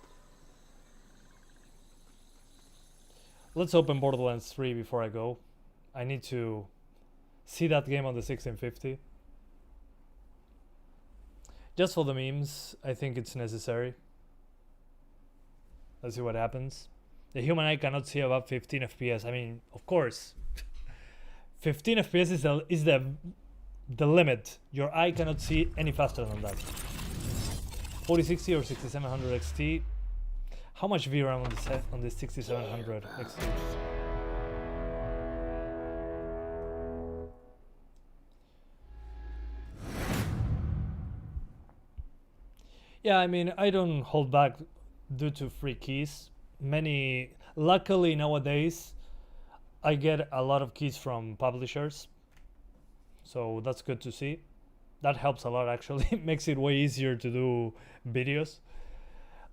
Let's open Borderlands 3 before I go. I need to see that game on the 1650. Just for the memes, I think it's necessary. Let's see what happens. The human eye cannot see above 15 FPS. I mean, of course. 15 FPS is the limit. Your eye cannot see any faster than that. 4060 or 6700 XT. How much VRAM on this 6700 XT? Yeah, I mean, I don't hold back due to free keys. Luckily nowadays, I get a lot of keys from publishers. So that's good to see. That helps a lot actually. It makes it way easier to do videos.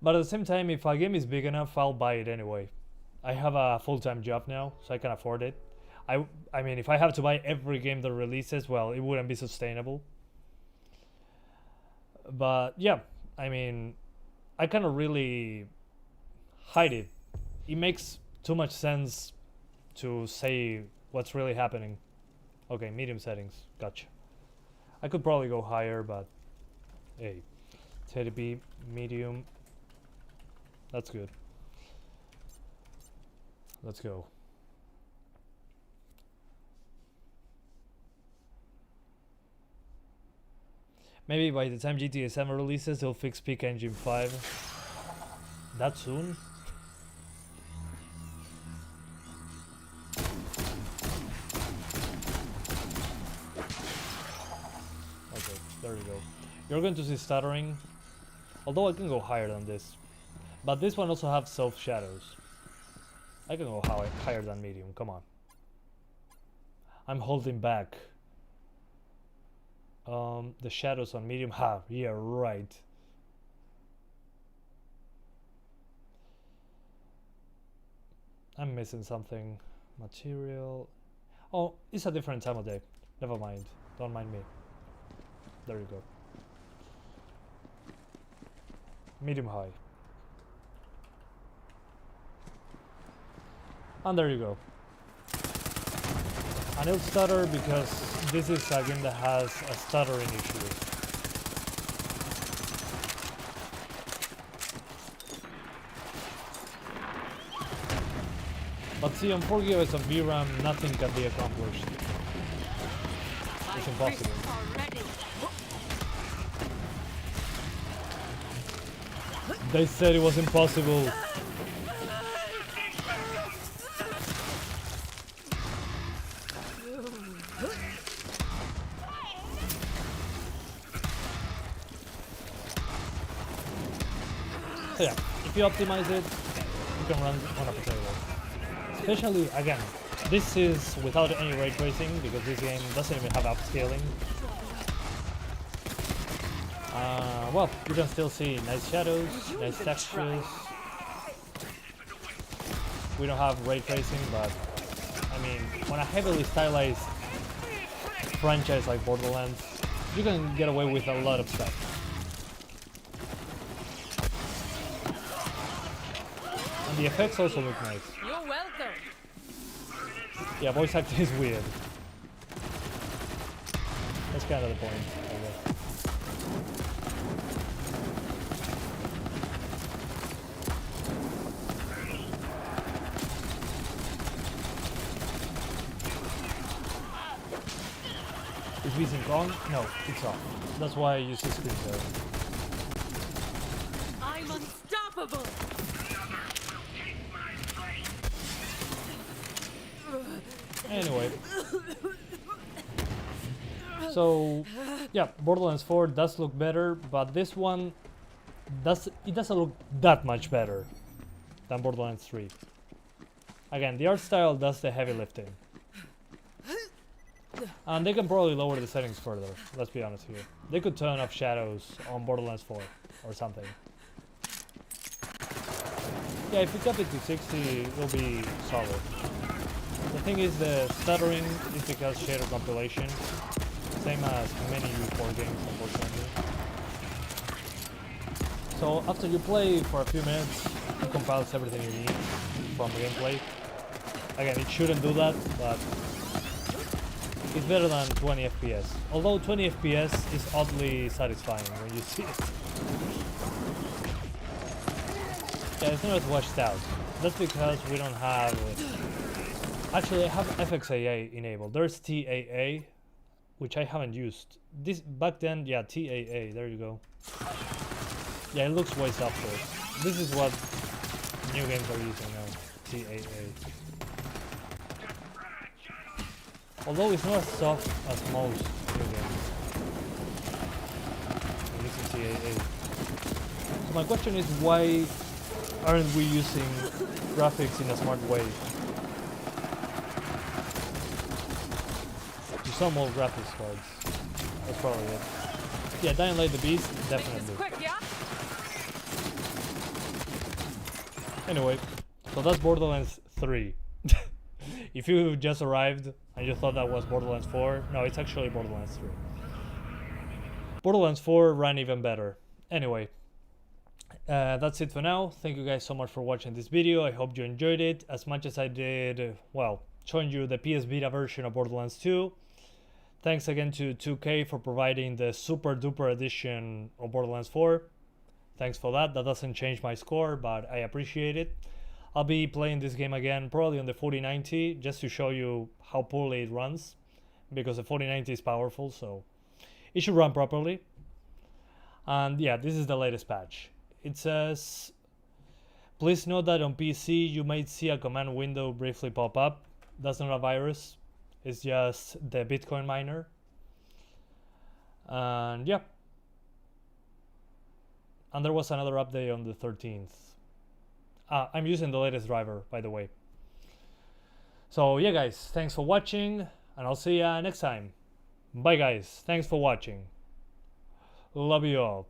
But at the same time, if a game is big enough, I'll buy it anyway. I have a full-time job now, so I can afford it. I mean, if I have to buy every game that releases, well, it wouldn't be sustainable. But yeah, I mean, I cannot really hide it. It makes too much sense to say what's really happening. Okay, medium settings, gotcha. I could probably go higher, but hey, 1080p, medium. That's good. Let's go. Maybe by the time GTA 7 releases, they'll fix Peak Engine 5. That soon? Okay, there we go. You're going to see stuttering. Although I can go higher than this. But this one also has soft shadows. I can go higher than medium, come on. I'm holding back. The shadows on medium, yeah, right. I'm missing something. Material. Oh, it's a different time of day. Never mind. Don't mind me. There you go. Medium high. And there you go. And it'll stutter because this is a game that has a stuttering issue. But see, on 4 GB of VRAM, nothing can be accomplished. It's impossible. They said it was impossible. So yeah, if you optimize it, you can run on a potato. Especially, again, this is without any ray tracing because this game doesn't even have upscaling. Well, you can still see nice shadows, nice textures. We don't have ray tracing, but I mean, on a heavily stylized franchise like Borderlands, you can get away with a lot of stuff. And the effects also look nice. You're welcome. Yeah, voice acting is weird. That's kind of the point, I guess. Is VSync on? No, it's off. That's why I use the screen there. I'm unstoppable. Anyway. So, yeah, Borderlands 4 does look better, but this one doesn't look that much better than Borderlands 3. Again, the art style does the heavy lifting. And they can probably lower the settings further, let's be honest here. They could turn off shadows on Borderlands 4 or something. Yeah, if we cap it to 60, it'll be solid. The thing is, the stuttering is because shader compilation. Same as many UE4 games, unfortunately. So after you play for a few minutes, it compiles everything you need from gameplay. Again, it shouldn't do that, but it's better than 20 FPS. Although 20 FPS is oddly satisfying when you see it. Yeah, it's not as washed out. That's because we don't have... Actually, I have FXAA enabled. There's TAA, which I haven't used. This back then, yeah, TAA, there you go. Yeah, it looks way softer. This is what new games are using now, TAA. Although it's not as soft as most new games. And this is TAA. So my question is, why aren't we using graphics in a smart way? Some old graphics cards. That's probably it. Yeah, Dying Light the Beast, definitely. Quick, yeah? Anyway, so that's Borderlands 3. If you just arrived and you thought that was Borderlands 4, no, it's actually Borderlands 3. Borderlands 4 ran even better. Anyway, that's it for now. Thank you guys so much for watching this video. I hope you enjoyed it as much as I did, well, showing you the PS Vita version of Borderlands 2. Thanks again to 2K for providing the super duper edition of Borderlands 4. Thanks for that. That doesn't change my score, but I appreciate it. I'll be playing this game again probably on the 4090 just to show you how poorly it runs, because the 4090 is powerful, so it should run properly. And yeah, this is the latest patch. It says, please note that on PC you might see a command window briefly pop up. That's not a virus. It's just the Bitcoin miner. And yeah. And there was another update on the 13th. I'm using the latest driver, by the way. So yeah guys, thanks for watching, and I'll see ya next time. Bye guys, thanks for watching. Love you all.